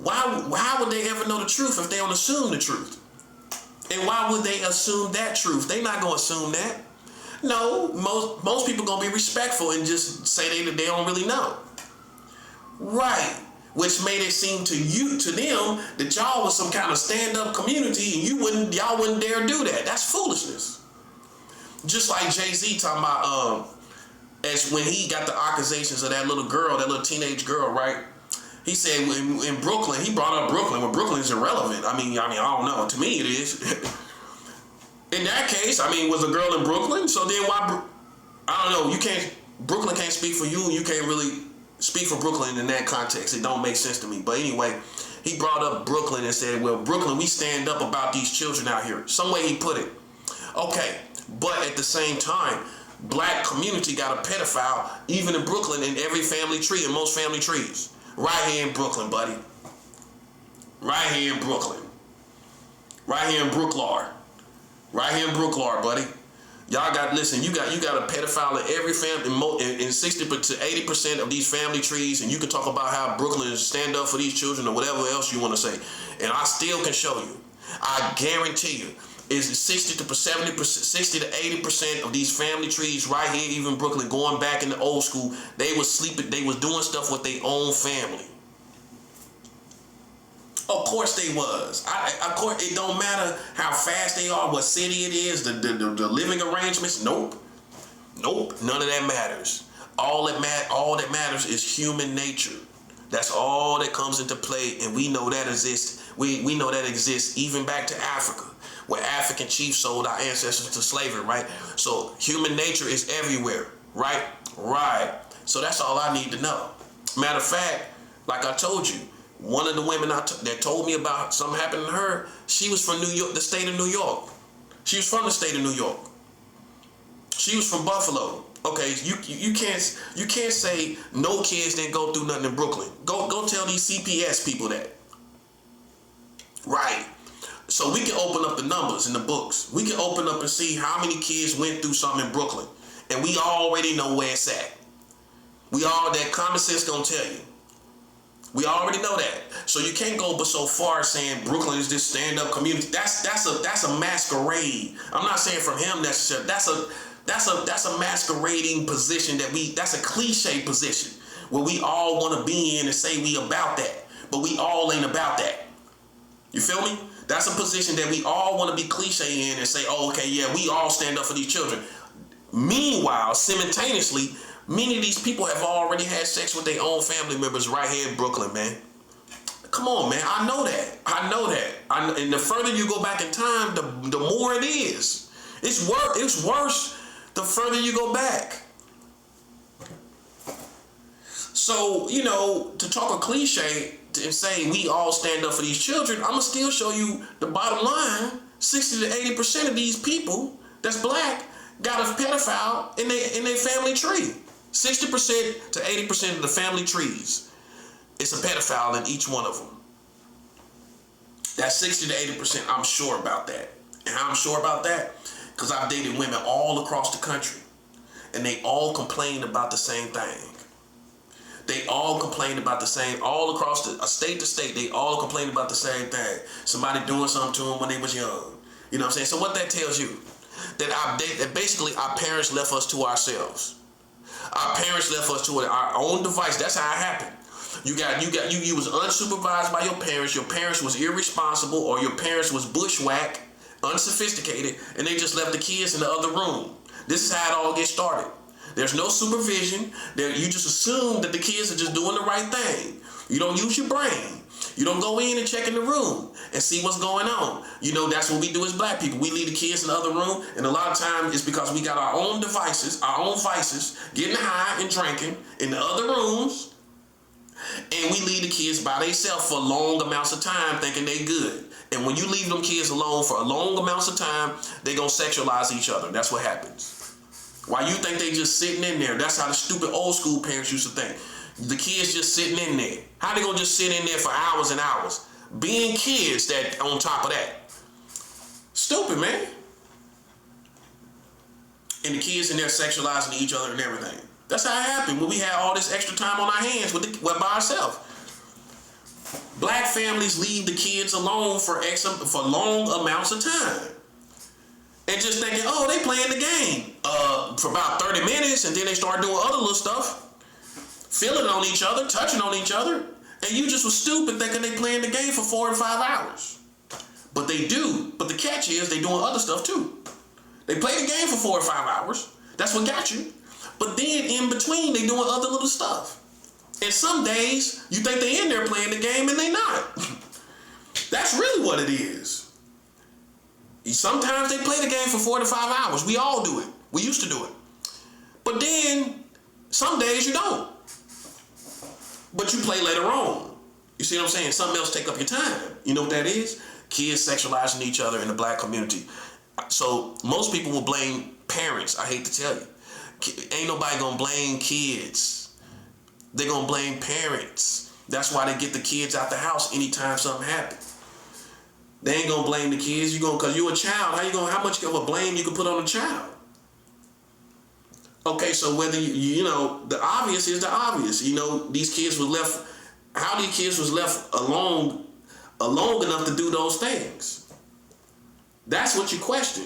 A: how would they ever know the truth if they don't assume the truth? And why would they assume that truth? They're not gonna assume that. No, most people gonna be respectful and just say they don't really know. Right. Which made it seem to them that y'all was some kind of stand-up community and y'all wouldn't dare do that. That's foolishness. Just like Jay-Z talking about as when he got the accusations of that little teenage girl, right? He said in Brooklyn, he brought up Brooklyn, when Brooklyn is irrelevant. I mean, I don't know. To me, it is. In that case, was a girl in Brooklyn? So then why? I don't know. Brooklyn can't speak for you, and you can't really speak for Brooklyn in that context. It don't make sense to me. But anyway, he brought up Brooklyn and said, well, Brooklyn, we stand up about these children out here. Some way he put it. Okay, but at the same time, black community got a pedophile, even in Brooklyn, in every family tree, in most family trees. Right here in Brooklyn, buddy. Right here in Brooklyn. Right here in Brooklyn. Right here in Brooklyn, buddy. Y'all listen, you got a pedophile in every family, in 60 to 80% of these family trees, and you can talk about how Brooklyn is stand up for these children or whatever else you want to say. And I still can show you. I guarantee you, is 60 to 70%, 60 to 80% of these family trees right here, even Brooklyn, going back in the old school, they was sleeping, they was doing stuff with their own family. Of course they was. Of course, it don't matter how fast they are, what city it is, the living arrangements. Nope. None of that matters. All that matters is human nature. That's all that comes into play, and we know that exists. We know that exists even back to Africa, where African chiefs sold our ancestors to slavery, right? So human nature is everywhere, right? Right. So that's all I need to know. Matter of fact, like I told you, one of the women that told me about something happened to her, she was from New York, the state of New York. She was from the state of New York. She was from Buffalo. Okay, you can't say no kids didn't go through nothing in Brooklyn. Go tell these CPS people that. Right. So we can open up the numbers in the books. We can open up and see how many kids went through something in Brooklyn. And we already know where it's at. That common sense gonna tell you. We already know that. So you can't go but so far saying Brooklyn is this stand-up community. That's a masquerade. I'm not saying from him necessarily. That's a masquerading position that's a cliche position where we all want to be in and say we about that. But we all ain't about that. You feel me? That's a position that we all want to be cliche in and say, oh, okay, yeah, we all stand up for these children. Meanwhile, simultaneously, many of these people have already had sex with their own family members right here in Brooklyn, man. Come on, man. I know that. And the further you go back in time, the more it is. It's worse the further you go back. So, to talk a cliche and say we all stand up for these children, I'm going to still show you the bottom line. 60 to 80% of these people that's black got a pedophile in their family tree. 60% to 80% of the family trees, it's a pedophile in each one of them. That's 60 to 80%. I'm sure about that. And how I'm sure about that? Because I've dated women all across the country, and they all complain about the same thing. They all complain about the same, all across state to state, they all complain about the same thing. Somebody doing something to them when they was young. You know what I'm saying? So what that tells you? That basically our parents left us to ourselves. Our parents left us to our own device. That's how it happened. You was unsupervised by your parents. Your parents was irresponsible, or your parents was bushwhack, unsophisticated, and they just left the kids in the other room. This is how it all gets started. There's no supervision. You just assume that the kids are just doing the right thing. You don't use your brain. You don't go in and check in the room and see what's going on. That's what we do as black people. We leave the kids in the other room, and a lot of times it's because we got our own devices, our own vices, getting high and drinking in the other rooms, and we leave the kids by themselves for long amounts of time thinking they good. And when you leave them kids alone for a long amounts of time, they gonna sexualize each other. That's what happens. Why you think they just sitting in there? That's how the stupid old school parents used to think. The kids just sitting in there. How they gonna just sit in there for hours and hours? Being kids that on top of that. Stupid, man. And the kids in there sexualizing each other and everything. That's how it happened when we had all this extra time on our hands by ourselves. Black families leave the kids alone for long amounts of time. And just thinking, oh, they playing the game for about 30 minutes, and then they start doing other little stuff, feeling on each other, touching on each other, and you just was stupid thinking they playing the game for 4 to 5 hours. But they do. But the catch is they doing other stuff too. They play the game for 4 or 5 hours. That's what got you. But then in between, they doing other little stuff. And some days you think they in there playing the game and they not. That's really what it is. Sometimes they play the game for 4 to 5 hours. We all do it. We used to do it. But then some days you don't. But you play later on. You see what I'm saying? Something else take up your time. You know what that is? Kids sexualizing each other in the black community. So most people will blame parents. I hate to tell you. Ain't nobody gonna blame kids. They gonna blame parents. That's why they get the kids out the house anytime something happens. They ain't gonna blame the kids. Cause you're a child. How much of a blame you can put on a child? Okay, so whether the obvious is the obvious. These kids was left. How these kids was left alone enough to do those things? That's what you question.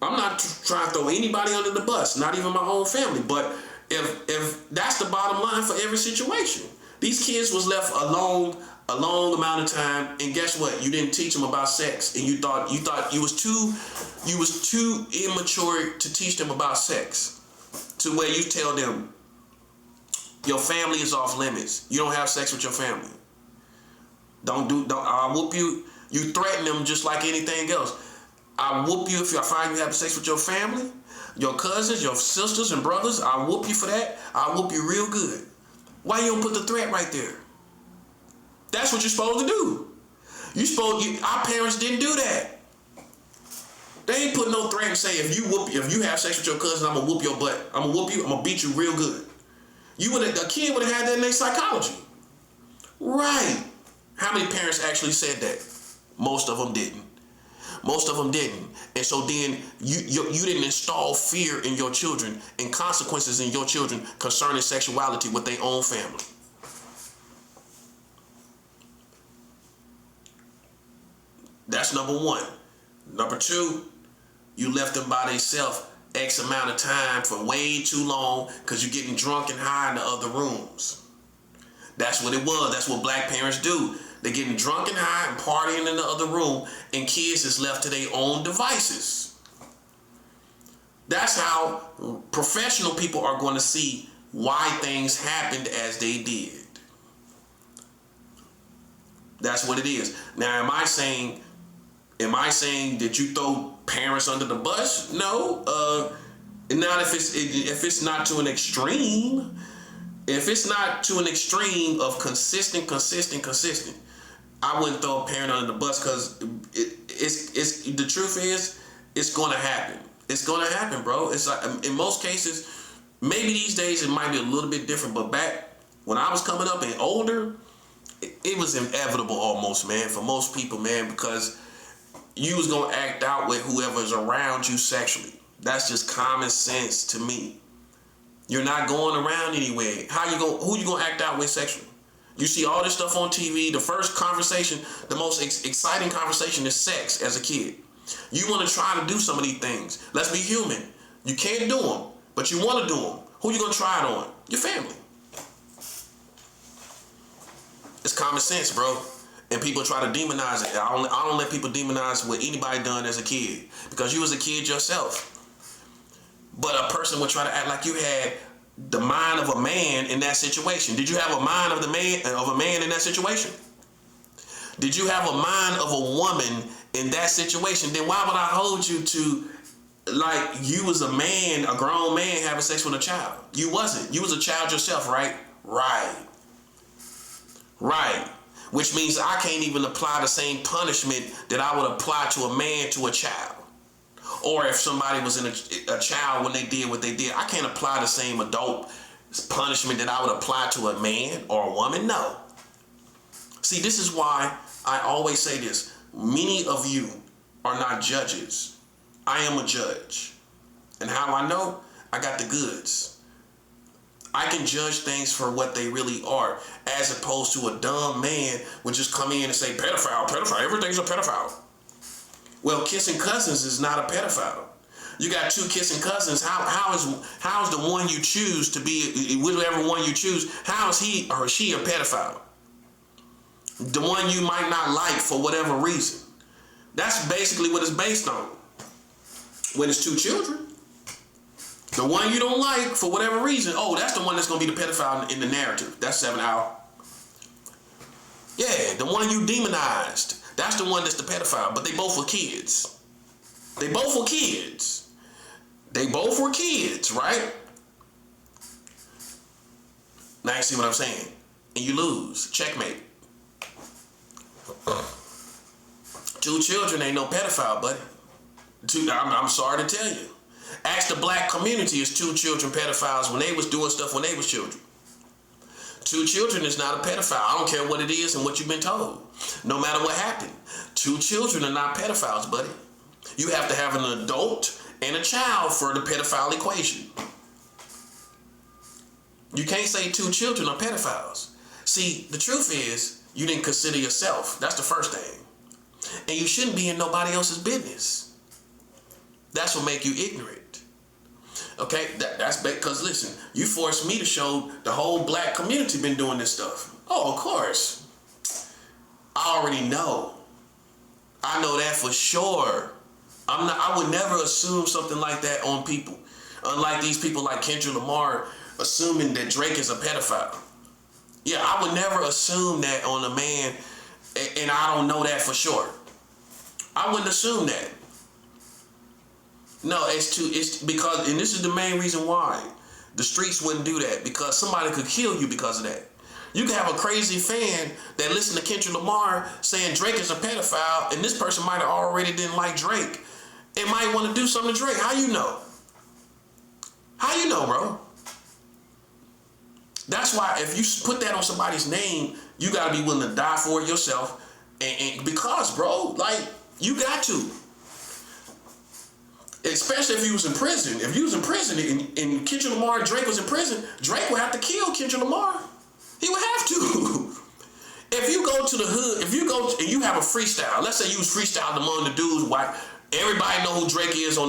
A: I'm not trying to throw anybody under the bus, not even my own family. But if that's the bottom line for every situation, these kids was left alone a long amount of time, and guess what? You didn't teach them about sex, and you thought you was too immature to teach them about sex, to where you tell them your family is off limits. You don't have sex with your family. Don't. I'll whoop you. You threaten them just like anything else. I'll whoop you if I find you having sex with your family, your cousins, your sisters and brothers. I'll whoop you for that. I'll whoop you real good. Why you don't put the threat right there? That's what you're supposed to do. Our parents didn't do that. They ain't put no threat and say, if you have sex with your cousin, I'm gonna whoop your butt. I'm gonna whoop you. I'm gonna beat you real good. A kid would have had that in their psychology. Right. How many parents actually said that? Most of them didn't. Most of them didn't. And so then you didn't install fear in your children and consequences in your children concerning sexuality with their own family. That's number one. Number two, you left them by themselves X amount of time for way too long because you're getting drunk and high in the other rooms. That's what it was. That's what black parents do. They're getting drunk and high and partying in the other room, and kids is left to their own devices. That's how professional people are going to see why things happened as they did. That's what it is. Now, am I saying that you throw parents under the bus? No. Not if it's not to an extreme. If it's not to an extreme of consistent, I wouldn't throw a parent under the bus, because it's the truth is it's gonna happen. It's gonna happen, bro. It's like, in most cases, maybe these days it might be a little bit different, but back when I was coming up and older, it was inevitable almost, man, for most people, man, because you was gonna act out with whoever's around you sexually. That's just common sense to me. You're not going around anywhere. Who you gonna act out with sexually? You see all this stuff on TV. The first conversation, the most exciting conversation is sex as a kid. You want to try to do some of these things. Let's be human. You can't do them, but you want to do them. Who you gonna try it on? Your family. It's common sense, bro. And people try to demonize it. I don't let people demonize what anybody done as a kid, because you was a kid yourself. But a person would try to act like you had the mind of a man in that situation. Did you have a mind of a man in that situation? Did you have a mind of a woman in that situation? Then why would I hold you to like you was a man, a grown man having sex with a child? You wasn't. You was a child yourself, right? Right. Which means I can't even apply the same punishment that I would apply to a man to a child. Or if somebody was in a child when they did what they did, I can't apply the same adult punishment that I would apply to a man or a woman. No. See, this is why I always say this. Many of you are not judges. I am a judge. And how I know? I got the goods. I can judge things for what they really are, as opposed to a dumb man would just come in and say, pedophile, everything's a pedophile. Well, kissing cousins is not a pedophile. You got two kissing cousins. How is the one you choose to be, whichever one you choose, how is he or she a pedophile? The one you might not like for whatever reason. That's basically what it's based on. When it's two children, the one you don't like for whatever reason, that's the one that's going to be the pedophile in the narrative. That's 7 Hour. Yeah, the one you demonized. That's the one that's the pedophile, but they both were kids. They both were kids. Right? Now you see what I'm saying? And you lose. Checkmate. Two children ain't no pedophile, buddy. I'm sorry to tell you. Ask the black community, is two children pedophiles when they was doing stuff when they was children. Two children is not a pedophile. I don't care what it is and what you've been told. No matter what happened. Two children are not pedophiles, buddy. You have to have an adult and a child for the pedophile equation. You can't say two children are pedophiles. See, the truth is, you didn't consider yourself. That's the first thing. And you shouldn't be in nobody else's business. That's what make you ignorant. Okay, that's because listen, you forced me to show the whole black community been doing this stuff. Oh, of course. I already know. I know that for sure. I would never assume something like that on people. Unlike these people like Kendrick Lamar assuming that Drake is a pedophile. Yeah, I would never assume that on a man, and I don't know that for sure. I wouldn't assume that. No, it's because, and this is the main reason why the streets wouldn't do that, because somebody could kill you because of that. You could have a crazy fan that listen to Kendrick Lamar saying Drake is a pedophile, and this person might have already didn't like Drake and might want to do something to Drake. How you know? How you know, bro? That's why if you put that on somebody's name, you got to be willing to die for it yourself. And because, bro, like, you got to. Especially if he was in prison. If he was in prison and Kendrick Lamar, Drake was in prison, Drake would have to kill Kendrick Lamar. He would have to. If you go to the hood, if you go and you have a freestyle, let's say you was freestyling among the dudes, white, everybody know who Drake is on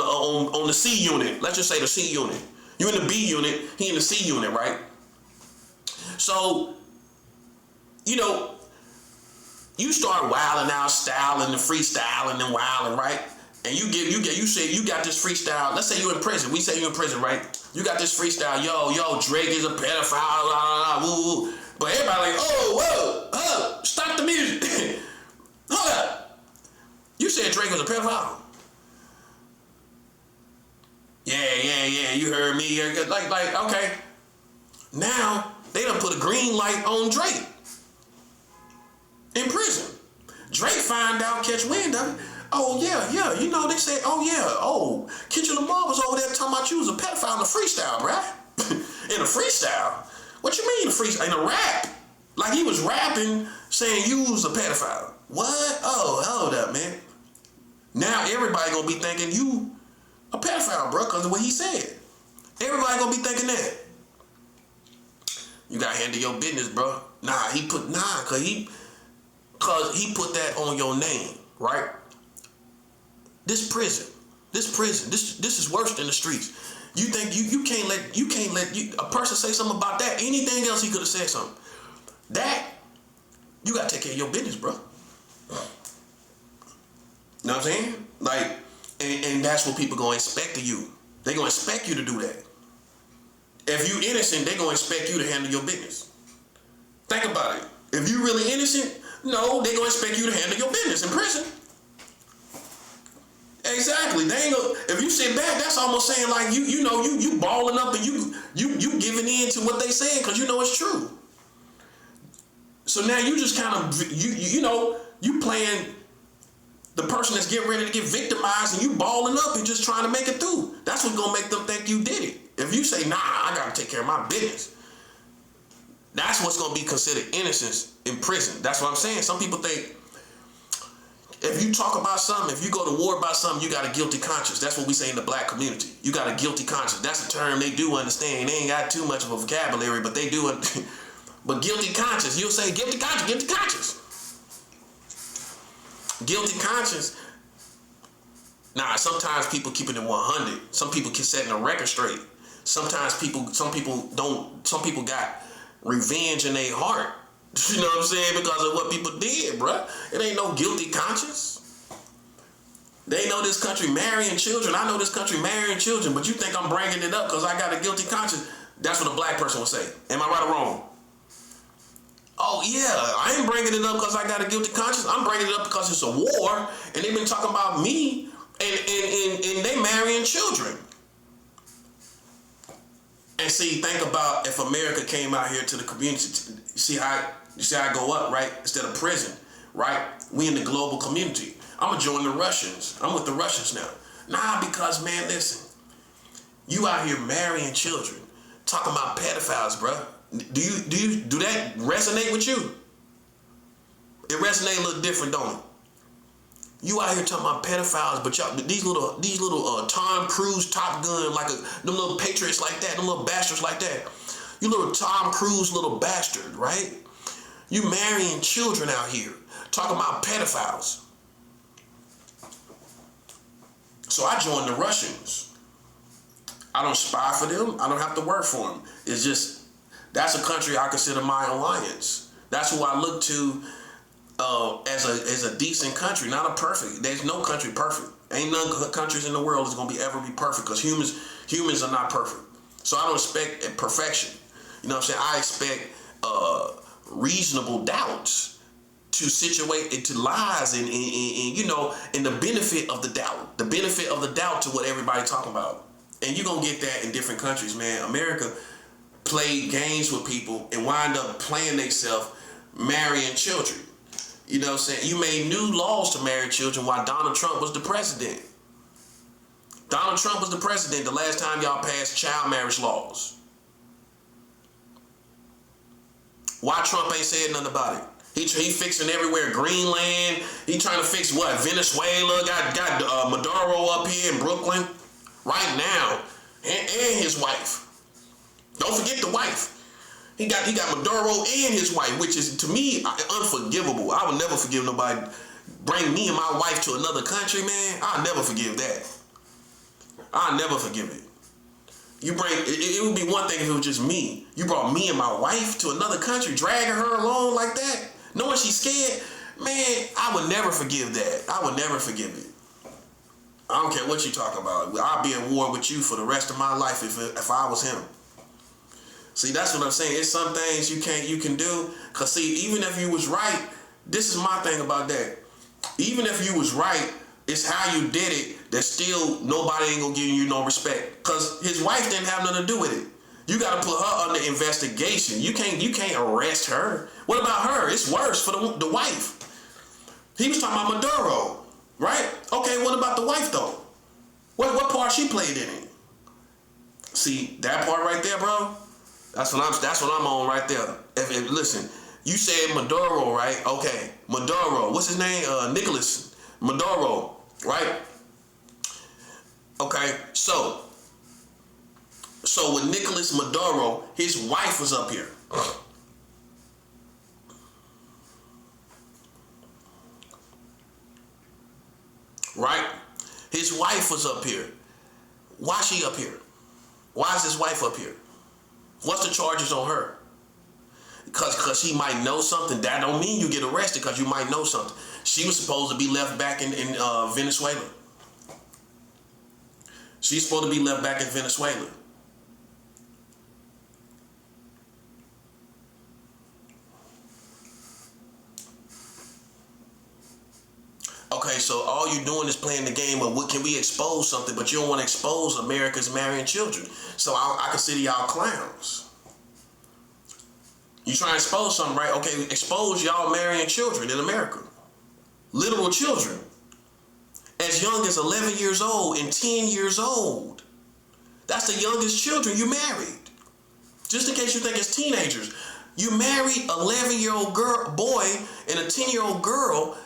A: the C unit. Let's just say the C unit. You in the B unit, he in the C unit, right? So, you know, you start wilding out, styling and freestyling and wilding, right? And you say you got this freestyle. Let's say you in prison. We say you in prison, right? You got this freestyle. Yo, Drake is a pedophile. Blah, blah, blah, woo, woo. But everybody like, whoa, stop the music. Hold up. You said Drake was a pedophile. Yeah. You heard me. Like, okay. Now they done put a green light on Drake in prison. Drake find out, catch wind of it. Oh, yeah. You know, they say, Kendrick Lamar was over there talking about you was a pedophile in a freestyle, bruh. In a freestyle? What you mean a freestyle? In a rap? Like he was rapping saying you was a pedophile. What? Oh, hold up, man. Now everybody gonna be thinking you a pedophile, bro, because of what he said. Everybody gonna be thinking that. You gotta handle your business, bro. Cause he put that on your name, right? This prison, this is worse than the streets. You think you can't let a person say something about that? Anything else he could have said something. That you gotta take care of your business, bro. Know what I'm saying? Like, and that's what people gonna expect of you. They gonna expect you to do that. If you innocent, they gonna expect you to handle your business. Think about it. If you really innocent, no, they gonna expect you to handle your business in prison. Exactly. They ain't gonna, if you sit back, that's almost saying like you balling up and you giving in to what they saying because you know it's true. So now you just kind of you playing the person that's getting ready to get victimized and you balling up and just trying to make it through. That's what's gonna make them think you did it. If you say, nah, I gotta take care of my business, that's what's gonna be considered innocence in prison. That's what I'm saying. Some people think if you talk about something, if you go to war about something, you got a guilty conscience. That's what we say in the black community. You got a guilty conscience. That's a term they do understand. They ain't got too much of a vocabulary, but they do it. But guilty conscience, you'll say guilty conscience, guilty conscience. Guilty conscience. Nah, sometimes people keep it in 100. Some people can set a record straight. Sometimes some people got revenge in their heart. You know what I'm saying? Because of what people did, bruh. It ain't no guilty conscience. They know this country marrying children. I know this country marrying children, but you think I'm bringing it up because I got a guilty conscience? That's what a black person would say. Am I right or wrong? Oh, yeah, I ain't bringing it up because I got a guilty conscience. I'm bringing it up because it's a war, and they've been talking about me, and they marrying children. And see, think about if America came out here to the community. You see how I go up, right? Instead of prison, right? We in the global community. I'm gonna join the Russians. I'm with the Russians now. Nah, because man, listen, you out here marrying children, talking about pedophiles, bro. Do that resonate with you? It resonate a little different, don't it? You out here talking about pedophiles, but y'all these little Tom Cruise, Top Gun, like them little patriots like that, them little bastards like that. You little Tom Cruise little bastard, right? You marrying children out here, talking about pedophiles. So I joined the Russians. I don't spy for them. I don't have to work for them. It's just, that's a country I consider my alliance. That's who I look to as a decent country, not a perfect. There's no country perfect. Ain't none countries in the world that's gonna ever be perfect, because humans are not perfect. So I don't expect perfection. You know what I'm saying? I expect reasonable doubts to situate into lies and you know, and the benefit of the doubt. The benefit of the doubt to what everybody talking about. And you're gonna get that in different countries, man. America played games with people and wind up playing themselves marrying children. You know what I'm saying? You made new laws to marry children while Donald Trump was the president. Donald Trump was the president the last time y'all passed child marriage laws. Why Trump ain't said nothing about it? He fixing everywhere. Greenland. He trying to fix what? Venezuela. Got Maduro up here in Brooklyn right now, and his wife. Don't forget the wife. He got Maduro and his wife, which is, to me, unforgivable. I would never forgive nobody bring me and my wife to another country, man. I'll never forgive that. I'll never forgive it. It would be one thing if it was just me. You brought me and my wife to another country, dragging her along like that, knowing she's scared. Man, I would never forgive that. I would never forgive it. I don't care what you talking about. I'll be at war with you for the rest of my life if I was him. See, that's what I'm saying. It's some things you can do. Cause see, even if you was right, this is my thing about that. Even if you was right, it's how you did it that still nobody ain't gonna give you no respect. Cause his wife didn't have nothing to do with it. You gotta put her under investigation. You can't arrest her. What about her? It's worse for the wife. He was talking about Maduro, right? Okay, what about the wife though? What part she played in it? See, that part right there, bro. That's what I'm on right there. If listen, you said Maduro, right? Okay, Maduro. What's his name? Nicolas Maduro, right? Okay, so with Nicolas Maduro, his wife was up here. Right? His wife was up here. Why she up here? Why is his wife up here? What's the charges on her? Because she might know something. That don't mean you get arrested, because you might know something. She was supposed to be left back in Venezuela. She's supposed to be left back in Venezuela. Okay, so all you're doing is playing the game of what can we expose something, but you don't want to expose America's marrying children. So I consider y'all clowns. You try to expose something, right? Okay, expose y'all marrying children in America. Literal children. As young as 11 years old and 10 years old. That's the youngest children you married. Just in case you think it's teenagers. You married 11-year-old boy and a 10-year-old girl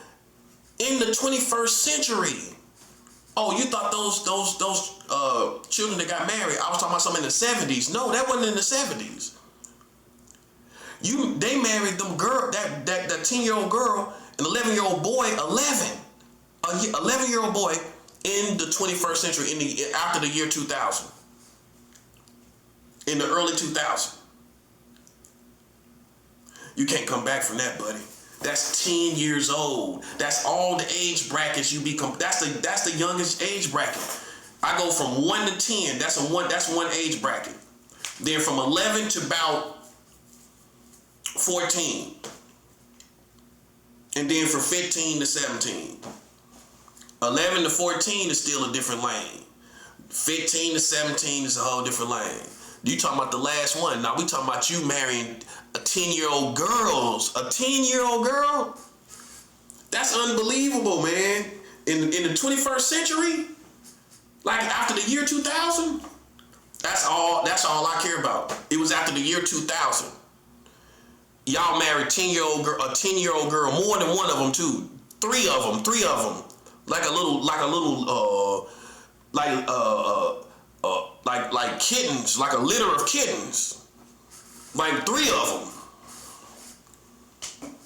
A: in the 21st century. Oh, you thought those children that got married, I was talking about something in the 70s. No, that wasn't in the 70s. They married them girl, that 10-year-old girl, an 11-year-old boy, 11-year-old boy in the 21st century, after the year 2000. In the early 2000s. You can't come back from that, buddy. That's 10 years old. That's all the age brackets you become. That's the youngest age bracket. I go from 1 to 10. That's one age bracket. Then from 11 to about 14. And then from 15 to 17. 11 to 14 is still a different lane. 15 to 17 is a whole different lane. You talking about the last one. Now we talking about you marrying a 10-year-old girl. A 10-year-old girl? That's unbelievable, man. In the 21st century? Like after the year 2000? That's all I care about. It was after the year 2000. Y'all married a 10-year-old girl, more than one of them too. Three of them. Like kittens, like a litter of kittens. Like 3 of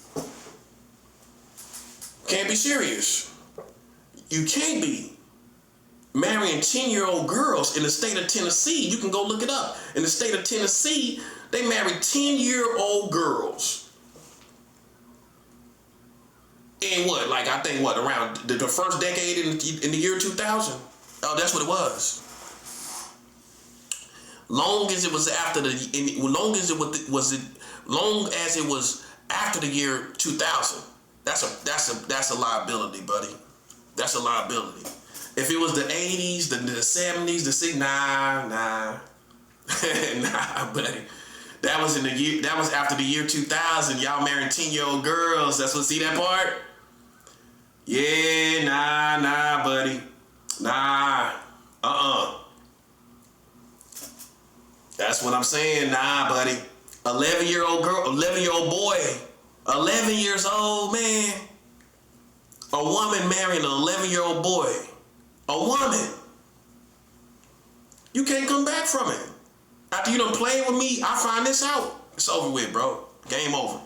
A: them. Can't be serious. You can't be. marrying 10-year-old girls in the state of Tennessee. You can go look it up. In the state of Tennessee, they married 10-year-old girls. In what, like, I think what, around the first decade in the year 2000? Oh, that's what it was. Long as it was after long as it was after the year 2000, that's a liability, buddy. That's a liability. If it was the 80s, the 70s, the 60s, nah, nah, buddy. That was in the year. That was after the year 2000. Y'all marrying 10-year-old girls. That's what. See that part? Yeah, nah, buddy. Nah. That's what I'm saying. Nah, buddy. 11-year-old girl, 11-year-old boy, 11 years old, man. A woman marrying an 11-year-old boy. A woman. You can't come back from it. After you done played with me, I find this out. It's over with, bro. Game over.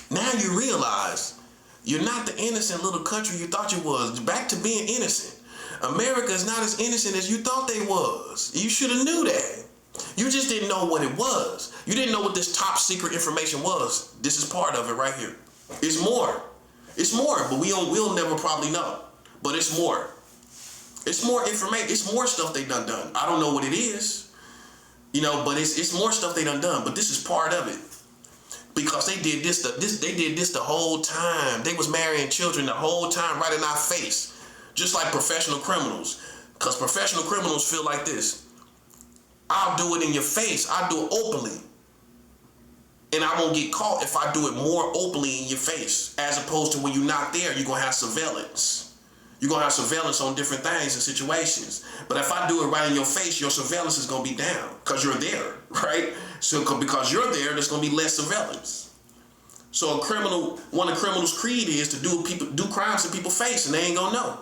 A: Now you realize you're not the innocent little country you thought you was. Back to being innocent. America is not as innocent as you thought they was. You should have knew that. You just didn't know what it was. You didn't know what this top secret information was. This is part of it right here. It's more. It's more, but we'll never probably know. But it's more. It's more information. It's more stuff they done. I don't know what it is. You know, but it's more stuff they done. But this is part of it. Because they did this the whole time. They was marrying children the whole time right in our face. Just like professional criminals. Because professional criminals feel like this. I'll do it in your face. I'll do it openly. And I won't get caught if I do it more openly in your face. As opposed to when you're not there, you're going to have surveillance. You're going to have surveillance on different things and situations. But if I do it right in your face, your surveillance is going to be down. Because you're there, right? So because you're there, there's going to be less surveillance. So one of criminals' creed is to do crimes in people's face and they ain't going to know.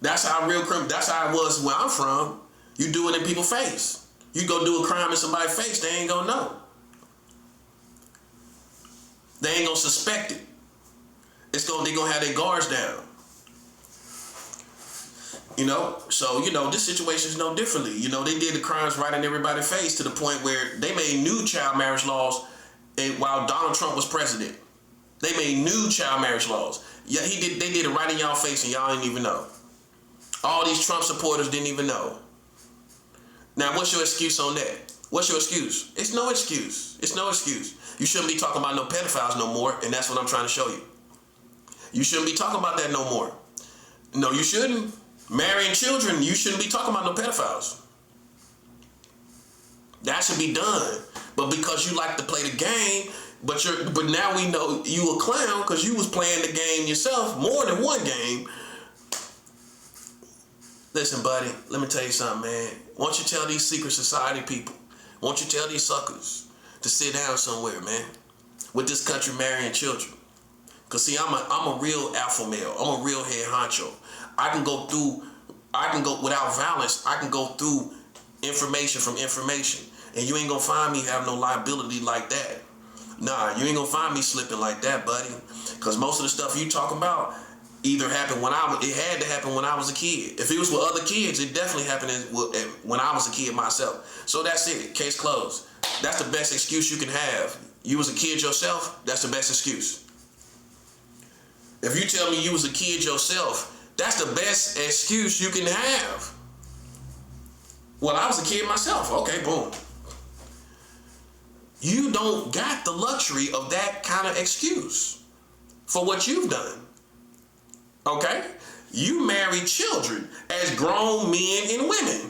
A: That's how that's how it was where I'm from. You do it in people's face. You go do a crime in somebody's face, they ain't gonna know. They ain't gonna suspect it. They gonna have their guards down. You know, so this situation is no differently. They did the crimes right in everybody's face to the point where they made new child marriage laws while Donald Trump was president. They made new child marriage laws. Yeah, they did it right in y'all face and y'all didn't even know. All these Trump supporters didn't even know. Now, what's your excuse on that? What's your excuse? It's no excuse. It's no excuse. You shouldn't be talking about no pedophiles no more, and that's what I'm trying to show you. You shouldn't be talking about that no more. No, you shouldn't. Marrying children, you shouldn't be talking about no pedophiles. That should be done. But because you like to play the game, but now we know you a clown because you was playing the game yourself, more than one game. Listen, buddy, let me tell you something, man. Why don't you tell these secret society people, why don't you tell these suckers to sit down somewhere, man, with this country marrying children? Because, see, I'm a real alpha male. I'm a real head honcho. I can go without violence, I can go through information from information. And you ain't going to find me have no liability like that. Nah, you ain't going to find me slipping like that, buddy. Because most of the stuff you talk about either happened it had to happen when I was a kid. If it was with other kids, it definitely happened when I was a kid myself. So that's it. Case closed. That's the best excuse you can have. You was a kid yourself, that's the best excuse. If you tell me you was a kid yourself, that's the best excuse you can have. Well, I was a kid myself. Okay, boom. You don't got the luxury of that kind of excuse for what you've done. Okay? You marry children as grown men and women.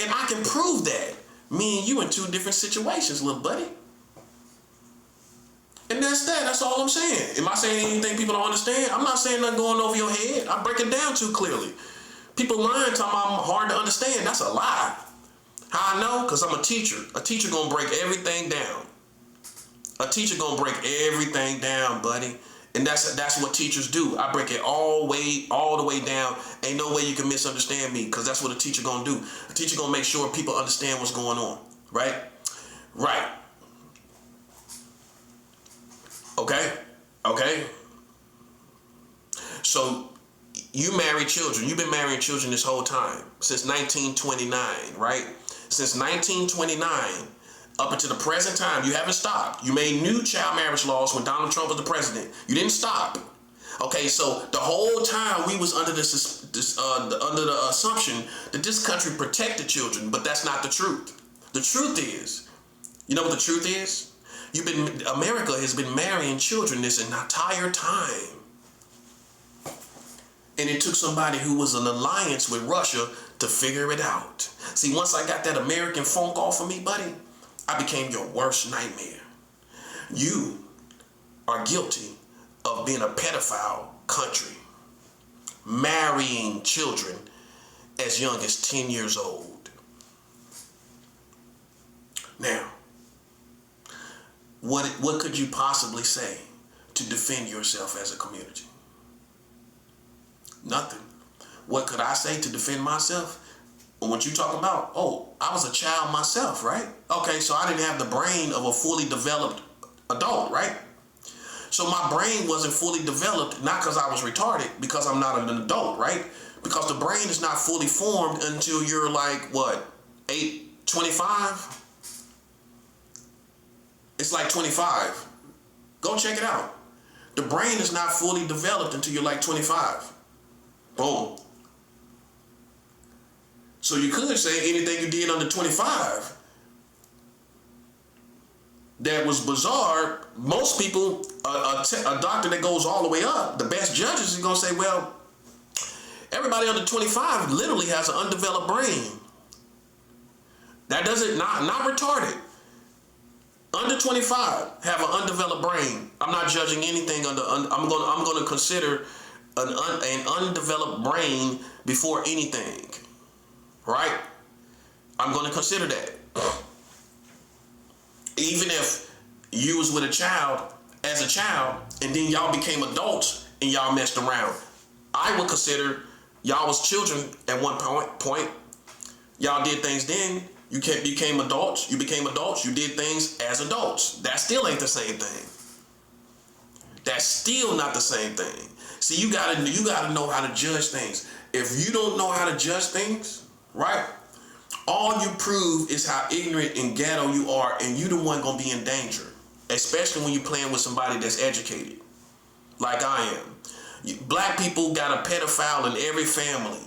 A: And I can prove that. Me and you in two different situations, little buddy. And that's that. That's all I'm saying. Am I saying anything people don't understand? I'm not saying nothing going over your head. I break it down too clearly. People lying, talking about I'm hard to understand. That's a lie. How I know? Because I'm a teacher. A teacher gonna break everything down. A teacher gonna break everything down, buddy. And that's what teachers do. I break it all the way down. Ain't no way you can misunderstand me, because that's what a teacher gonna do. A teacher gonna make sure people understand what's going on. Right? Right. Okay? Okay? So you marry children. You've been marrying children this whole time, since 1929, right? Since 1929 up until the present time, you haven't stopped. You made new child marriage laws when Donald Trump was the president. You didn't stop. Okay, so the whole time we was under under the assumption that this country protected children, but that's not the truth. The truth is, you know what the truth is? America has been marrying children this entire time. And it took somebody who was in alliance with Russia to figure it out. See, once I got that American funk off of me, buddy, I became your worst nightmare. You are guilty of being a pedophile country, marrying children as young as 10 years old. Now, what could you possibly say to defend yourself as a community? Nothing. What could I say to defend myself? What you talking about? Oh, I was a child myself, right? Okay, so I didn't have the brain of a fully developed adult, right? So my brain wasn't fully developed, not because I was retarded, because I'm not an adult, right? Because the brain is not fully formed until you're like, what, 25? It's like 25. Go check it out. The brain is not fully developed until you're like 25. Boom. So you could say anything you did under 25 that was bizarre. Most people, a doctor that goes all the way up, the best judges are going to say, well, everybody under 25 literally has an undeveloped brain. That doesn't, not retarded. Under 25 have an undeveloped brain. I'm not judging anything I'm going to consider an undeveloped brain before anything. Right? I'm going to consider that. Even if you was with a child as a child and then y'all became adults and y'all messed around, I would consider y'all was children at one point. Y'all did things then. You became adults. You did things as adults. That still ain't the same thing. That's still not the same thing. See, you gotta know how to judge things. If you don't know how to judge things, right? All you prove is how ignorant and ghetto you are, and you the one gonna be in danger. Especially when you're playing with somebody that's educated, like I am. Black people got a pedophile in every family.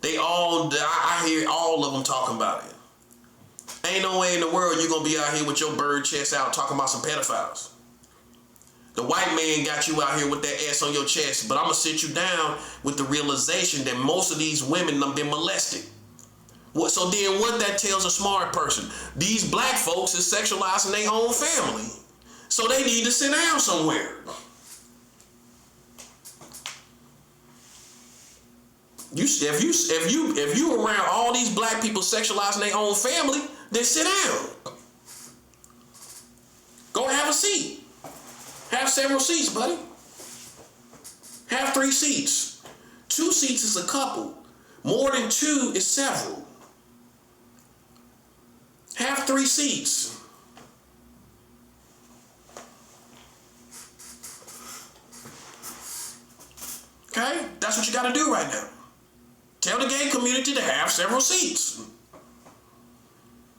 A: I hear all of them talking about it. Ain't no way in the world you're gonna be out here with your bird chest out talking about some pedophiles. The white man got you out here with that ass on your chest, but I'm gonna sit you down with the realization that most of these women have been molested. So then what that tells a smart person? These black folks is sexualizing their own family. So they need to sit down somewhere. If you around all these black people sexualizing their own family, then sit down. Go have a seat. Have several seats, buddy. Have 3 seats. 2 seats is a couple. More than 2 is several. Have 3 seats. Okay? That's what you got to do right now. Tell the gay community to have several seats.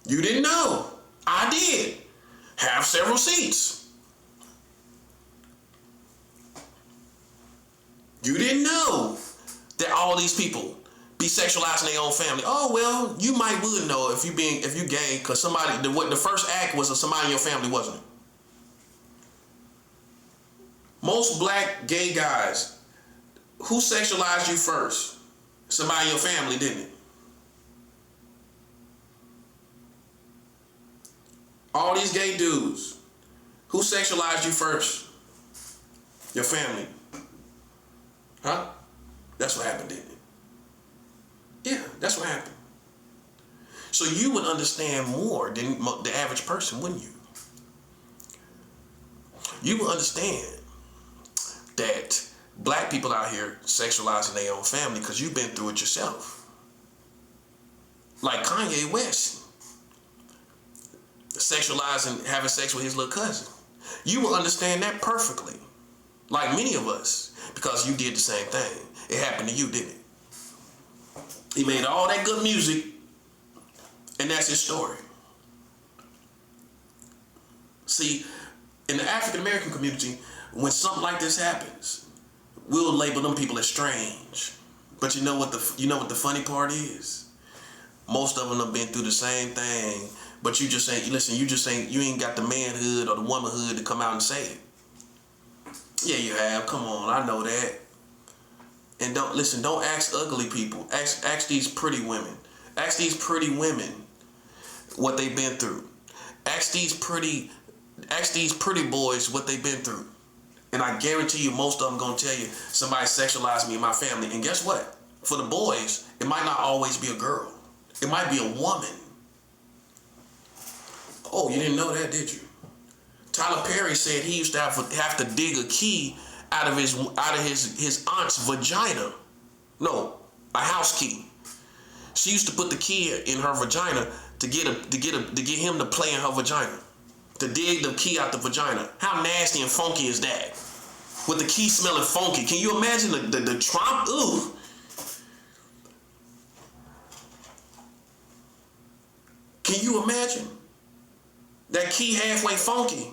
A: You didn't know. I did. Have several seats. You didn't know that all these people be sexualizing their own family. Oh, well, you would know if you gay, because the first act was somebody in your family, wasn't it? Most black gay guys, who sexualized you first? Somebody in your family, didn't it? All these gay dudes, who sexualized you first? Your family. Huh? That's what happened, didn't it? Yeah, that's what happened. So you would understand more than the average person, wouldn't you? You would understand that black people out here sexualizing their own family because you've been through it yourself. Like Kanye West, having sex with his little cousin. You will understand that perfectly. Like many of us. because you did the same thing. It happened to you, didn't it? He made all that good music, and that's his story. See, in the African American community, when something like this happens, we'll label them people as strange. But you know what the funny part is? Most of them have been through the same thing, but you just ain't you ain't got the manhood or the womanhood to come out and say it. Yeah, you have. Come on, I know that. And don't ask ugly people. Ask these pretty women. Ask these pretty women what they've been through. Ask these pretty boys what they've been through. And I guarantee you most of them gonna tell you somebody sexualized me and my family. And guess what? For the boys, it might not always be a girl. It might be a woman. Oh, you didn't know that, did you? Tyler Perry said he used to have to dig a key out of his aunt's vagina. No, a house key. She used to put the key in her vagina to get him to play in her vagina. To dig the key out the vagina. How nasty and funky is that? With the key smelling funky. Can you imagine the trauma? Ooh. Can you imagine? That key halfway funky.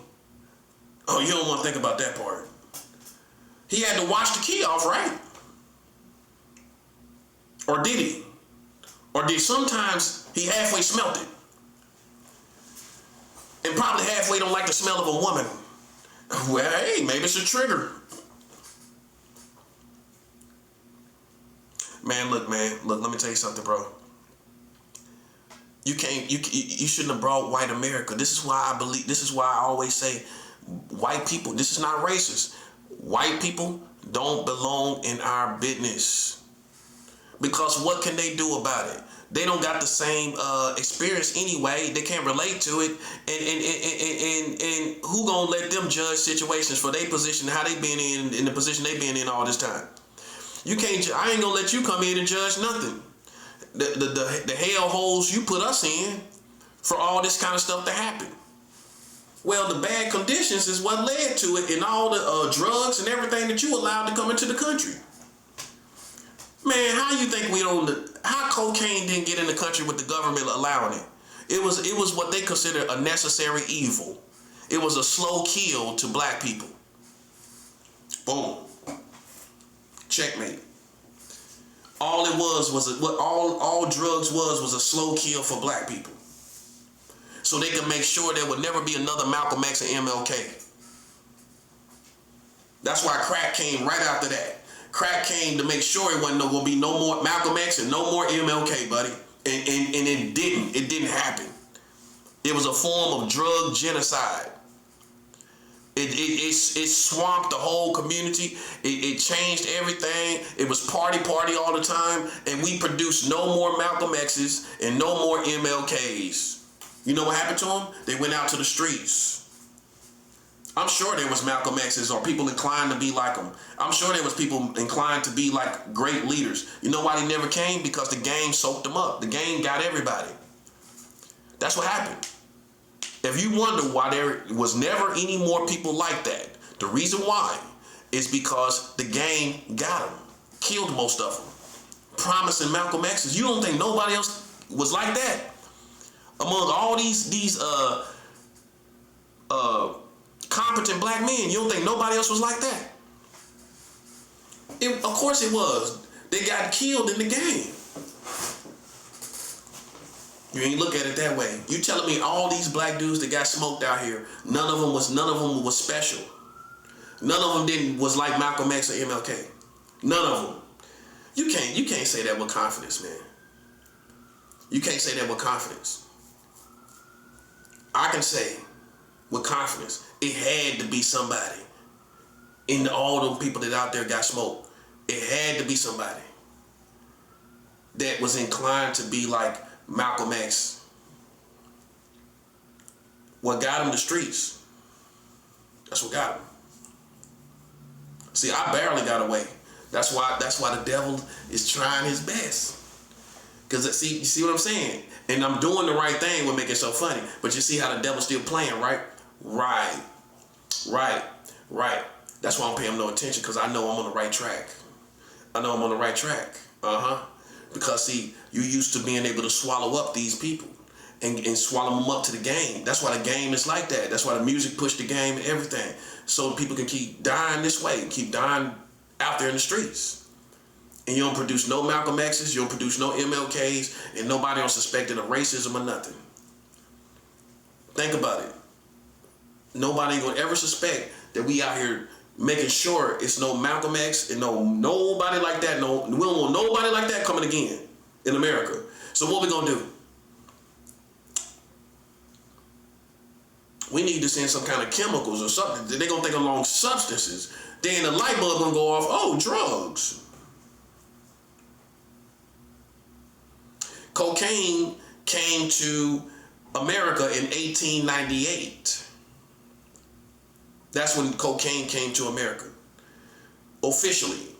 A: Oh, you don't want to think about that part. He had to wash the key off, right? Or did he? Or did sometimes he halfway smelt it? And probably halfway don't like the smell of a woman. Well, hey, maybe it's a trigger. Man, look, let me tell you something, bro. You shouldn't have brought white America. This is why I always say white people, this is not racist. White people don't belong in our business. Because what can they do about it? They don't got the same experience anyway. They can't relate to it. And who gonna let them judge situations for their position, how they been in the position they been in all this time? You can't. I ain't gonna let you come in and judge nothing. The hell holes you put us in for all this kind of stuff to happen. Well, the bad conditions is what led to it, and all the drugs and everything that you allowed to come into the country. Man, how you think how cocaine didn't get in the country with the government allowing it? It was what they consider a necessary evil. It was a slow kill to black people. Boom. Checkmate. All it was what all drugs was a slow kill for black people. So they could make sure there would never be another Malcolm X and MLK. That's why crack came right after that. Crack came to make sure it wasn't going to be no more Malcolm X and no more MLK, buddy. And it didn't. It didn't happen. It was a form of drug genocide. It swamped the whole community. It changed everything. It was party all the time. And we produced no more Malcolm X's and no more MLKs. You know what happened to them? They went out to the streets. I'm sure there was Malcolm X's or people inclined to be like them. I'm sure there was people inclined to be like great leaders. You know why they never came? Because the game soaked them up. The game got everybody. That's what happened. If you wonder why there was never any more people like that, the reason why is because the game got them. Killed most of them. Promising Malcolm X's. You don't think nobody else was like that? Among all these competent black men, you don't think nobody else was like that? Of course it was. They got killed in the game. You ain't look at it that way. You telling me all these black dudes that got smoked out here, none of them was special. None of them was like Malcolm X or MLK. None of them. You can't say that with confidence, man. You can't say that with confidence. I can say with confidence, it had to be somebody in all those people that out there got smoked. It had to be somebody that was inclined to be like Malcolm X. What got him the streets? That's what got him. See, I barely got away. That's why the devil is trying his best. Because you see what I'm saying? And I'm doing the right thing would make it so funny. But you see how the devil's still playing, right? Right. That's why I don't pay them no attention, because I know I'm on the right track. I know I'm on the right track. Because see, you used to being able to swallow up these people and swallow them up to the game. That's why the game is like that. That's why the music pushed the game and everything. So people can keep dying this way, keep dying out there in the streets. And you don't produce no Malcolm X's, you don't produce no MLKs, and nobody don't suspect it of racism or nothing. Think about it. Nobody gonna ever suspect that we out here making sure it's no Malcolm X and nobody like that. No, we don't want nobody like that coming again in America. So what we gonna do? We need to send some kind of chemicals or something. They're gonna think along substances. Then the light bulb gonna go off. Oh, drugs. Cocaine came to America in 1898. That's when cocaine came to America, officially.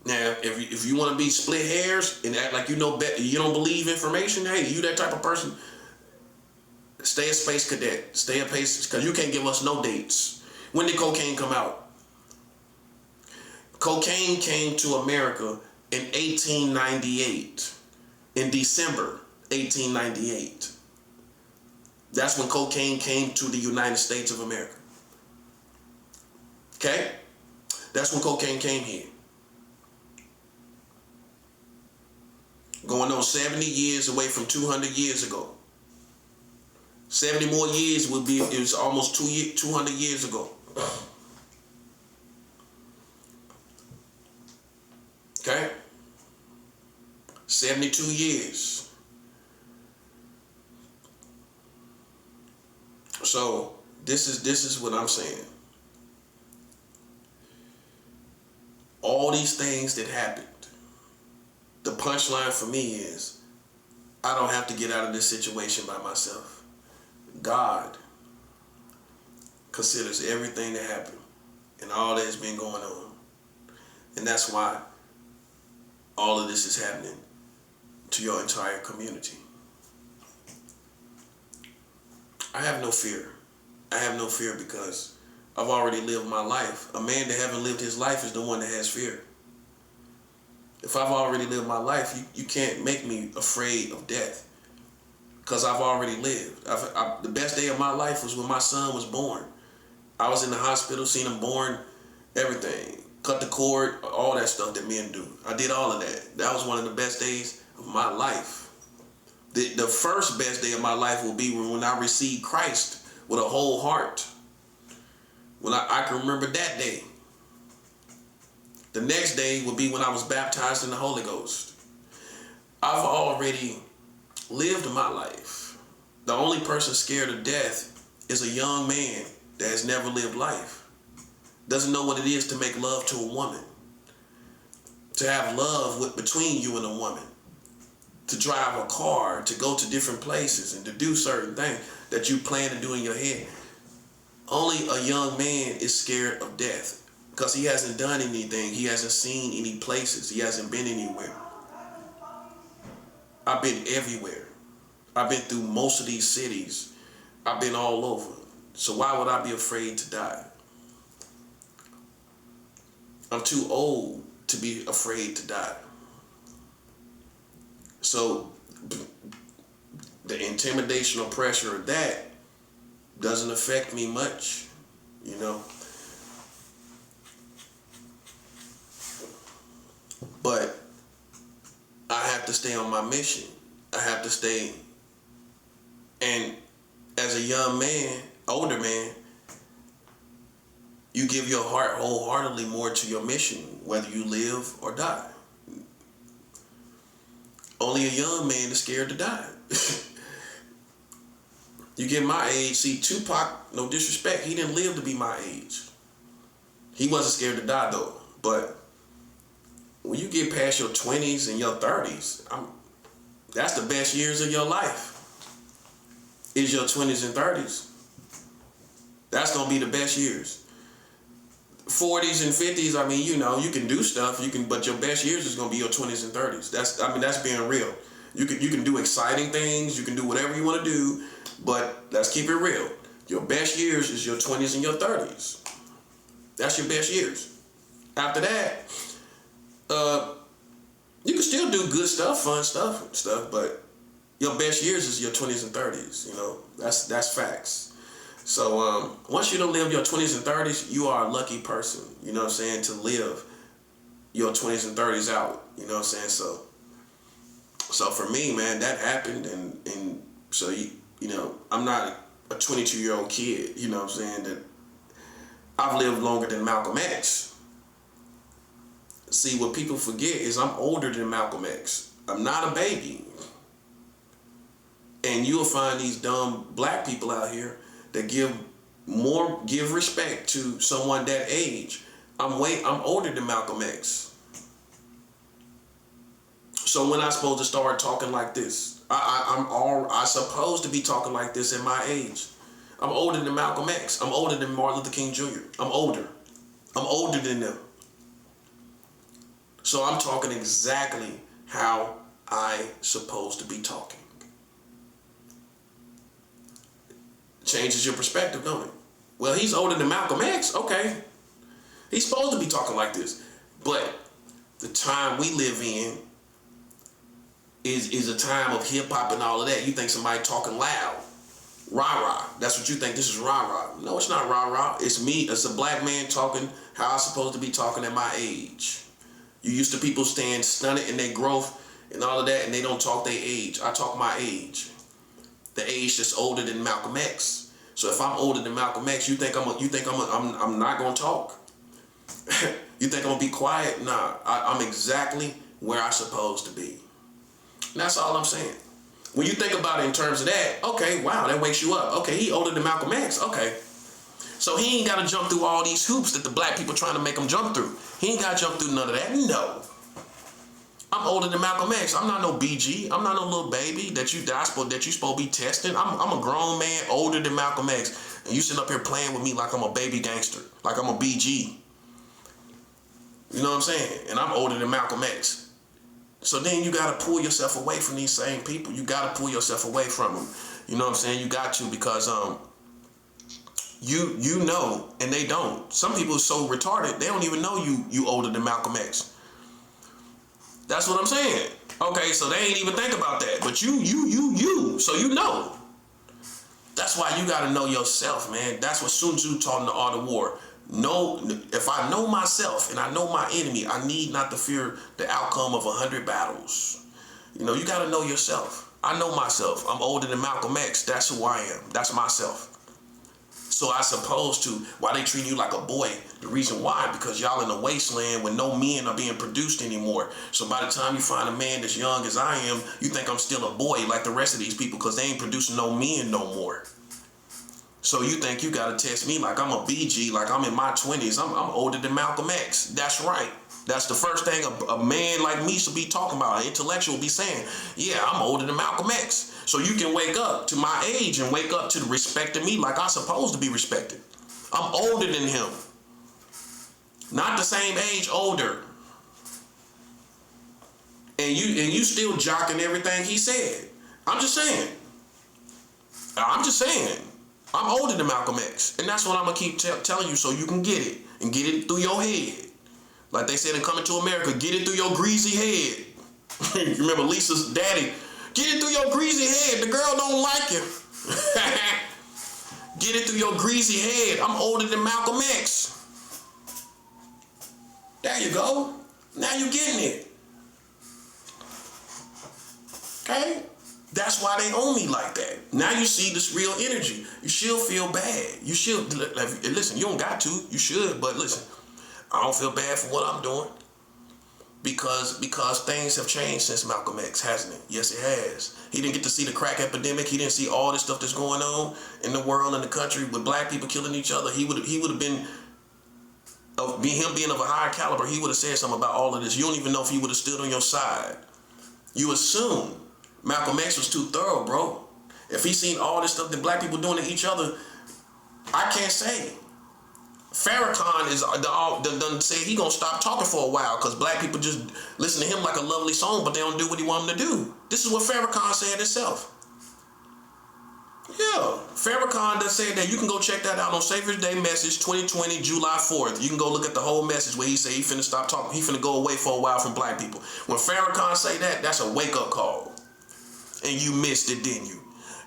A: Now, if you want to be split hairs and act like you know better, you don't believe information, hey, you that type of person, stay a space cadet, stay a pace, because you can't give us no dates. When did cocaine come out? Cocaine came to America in 1898, in December 1898. That's when cocaine came to the United States of America. Okay? That's when cocaine came here. Going on 70 years away from 200 years ago. 70 more years it was almost 200 years ago. Okay? 72 years. So this is what I'm saying. All these things that happened, the punchline for me is, I don't have to get out of this situation by myself. God considers everything that happened and all that has been going on. And that's why all of this is happening to your entire community. I have no fear. I have no fear because I've already lived my life. A man that haven't lived his life is the one that has fear. If I've already lived my life, you can't make me afraid of death because I've already lived. The best day of my life was when my son was born. I was in the hospital, seen him born, everything. Cut the cord, all that stuff that men do. I did all of that. That was one of the best days of my life. The first best day of my life will be when I received Christ with a whole heart. When I can remember that day. The next day will be when I was baptized in the Holy Ghost. I've already lived my life. The only person scared of death is a young man that has never lived life. Doesn't know what it is to make love to a woman. To have love between you and a woman. To drive a car, to go to different places, and to do certain things that you plan to do in your head. Only a young man is scared of death because he hasn't done anything. He hasn't seen any places. He hasn't been anywhere. I've been everywhere. I've been through most of these cities. I've been all over. So why would I be afraid to die? I'm too old to be afraid to die. So the intimidation or pressure of that doesn't affect me much, you know. But I have to stay on my mission. I have to stay. And as a young man, older man, you give your heart wholeheartedly more to your mission, whether you live or die. Only a young man is scared to die. You get my age, see, Tupac, no disrespect, he didn't live to be my age. He wasn't scared to die though. But when you get past your 20s and your 30s, that's the best years of your life. Is your 20s and 30s. That's gonna be the best years. 40s and 50s, I mean, you know, you can do stuff, but your best years is gonna be your 20s and 30s. That's being real. You can do exciting things, you can do whatever you want to do, but let's keep it real. Your best years is your 20s and your 30s. That's your best years. After that, you can still do good stuff, fun stuff, but your best years is your 20s and 30s. You know, that's facts. So once you don't live your 20s and 30s, you are a lucky person. You know what I'm saying, to live your 20s and 30s out. You know what I'm saying. So for me, man, that happened, and so you know, I'm not a 22-year-old kid. You know what I'm saying, that I've lived longer than Malcolm X. See, what people forget is I'm older than Malcolm X. I'm not a baby. And you'll find these dumb black people out here that give respect to someone that age. I'm older than Malcolm X. So when I supposed to start talking like this? I supposed to be talking like this at my age. I'm older than Malcolm X. I'm older than Martin Luther King Jr. I'm older than them. So I'm talking exactly how I supposed to be talking. Changes your perspective, don't it? Well, he's older than Malcolm X. Okay. He's supposed to be talking like this. But the time we live in is a time of hip-hop and all of that. You think somebody talking loud. Rah-rah. That's what you think. This is rah-rah. No, it's not rah-rah. It's me. It's a black man talking how I'm supposed to be talking at my age. You used to people staying stunted in their growth and all of that, and they don't talk their age. I talk my age. The age that's older than Malcolm X. So if I'm older than Malcolm X, you think I'm not gonna talk? You think I'm gonna be quiet? Nah, I'm exactly where I'm supposed to be. And that's all I'm saying. When you think about it in terms of that, okay, wow, that wakes you up. Okay, he older than Malcolm X. Okay. So he ain't got to jump through all these hoops that the black people trying to make him jump through. He ain't got to jump through none of that. No. I'm older than Malcolm X. I'm not no BG. I'm not no little baby that you supposed to be testing. I'm a grown man older than Malcolm X. And you sitting up here playing with me like I'm a baby gangster. Like I'm a BG. You know what I'm saying? And I'm older than Malcolm X. So then you got to pull yourself away from these same people. You got to pull yourself away from them. You know what I'm saying? You got to, because you know, and they don't. Some people are so retarded, they don't even know you older than Malcolm X. That's what I'm saying. Okay, so they ain't even think about that. But you. So you know. That's why you got to know yourself, man. That's what Sun Tzu taught in The Art of War. If I know myself and I know my enemy, I need not to fear the outcome of 100 battles. You know, you got to know yourself. I know myself. I'm older than Malcolm X. That's who I am. That's myself. So I supposed to, why they treat you like a boy, the reason why, because y'all in a wasteland when no men are being produced anymore. So by the time you find a man as young as I am, you think I'm still a boy like the rest of these people, because they ain't producing no men no more. So you think you gotta test me like I'm a BG, like I'm in my 20s. I'm older than Malcolm X. That's right. That's the first thing a man like me should be talking about. An intellectual be saying, yeah, I'm older than Malcolm X. So you can wake up to my age and wake up to the respect of me like I'm supposed to be respected. I'm older than him. Not the same age, older. And you still jocking everything he said. I'm just saying. I'm older than Malcolm X. And that's what I'm going to keep telling you, so you can get it. And get it through your head. Like they said in Coming to America, get it through your greasy head. You remember Lisa's daddy? Get it through your greasy head. The girl don't like you. Get it through your greasy head. I'm older than Malcolm X. There you go. Now you're getting it. Okay? That's why they own me like that. Now you see this real energy. You should feel bad. You should, listen, you don't got to. You should, but listen, I don't feel bad for what I'm doing. Because things have changed since Malcolm X, hasn't it? Yes, it has. He didn't get to see the crack epidemic. He didn't see all this stuff that's going on in the world and the country with black people killing each other. He would have been, him being of a higher caliber, he would have said something about all of this. You don't even know if he would have stood on your side. You assume Malcolm X was too thorough, bro. If he seen all this stuff that black people doing to each other, I can't say. Farrakhan is done say he gonna stop talking for a while because black people just listen to him like a lovely song, but they don't do what he want them to do. This is what Farrakhan said himself. Yeah, Farrakhan does say that. You can go check that out on Savior's Day Message 2020, July 4th. You can go look at the whole message where he say he finna stop talking. He finna go away for a while from black people. When Farrakhan say that, that's a wake-up call. And you missed it, didn't you?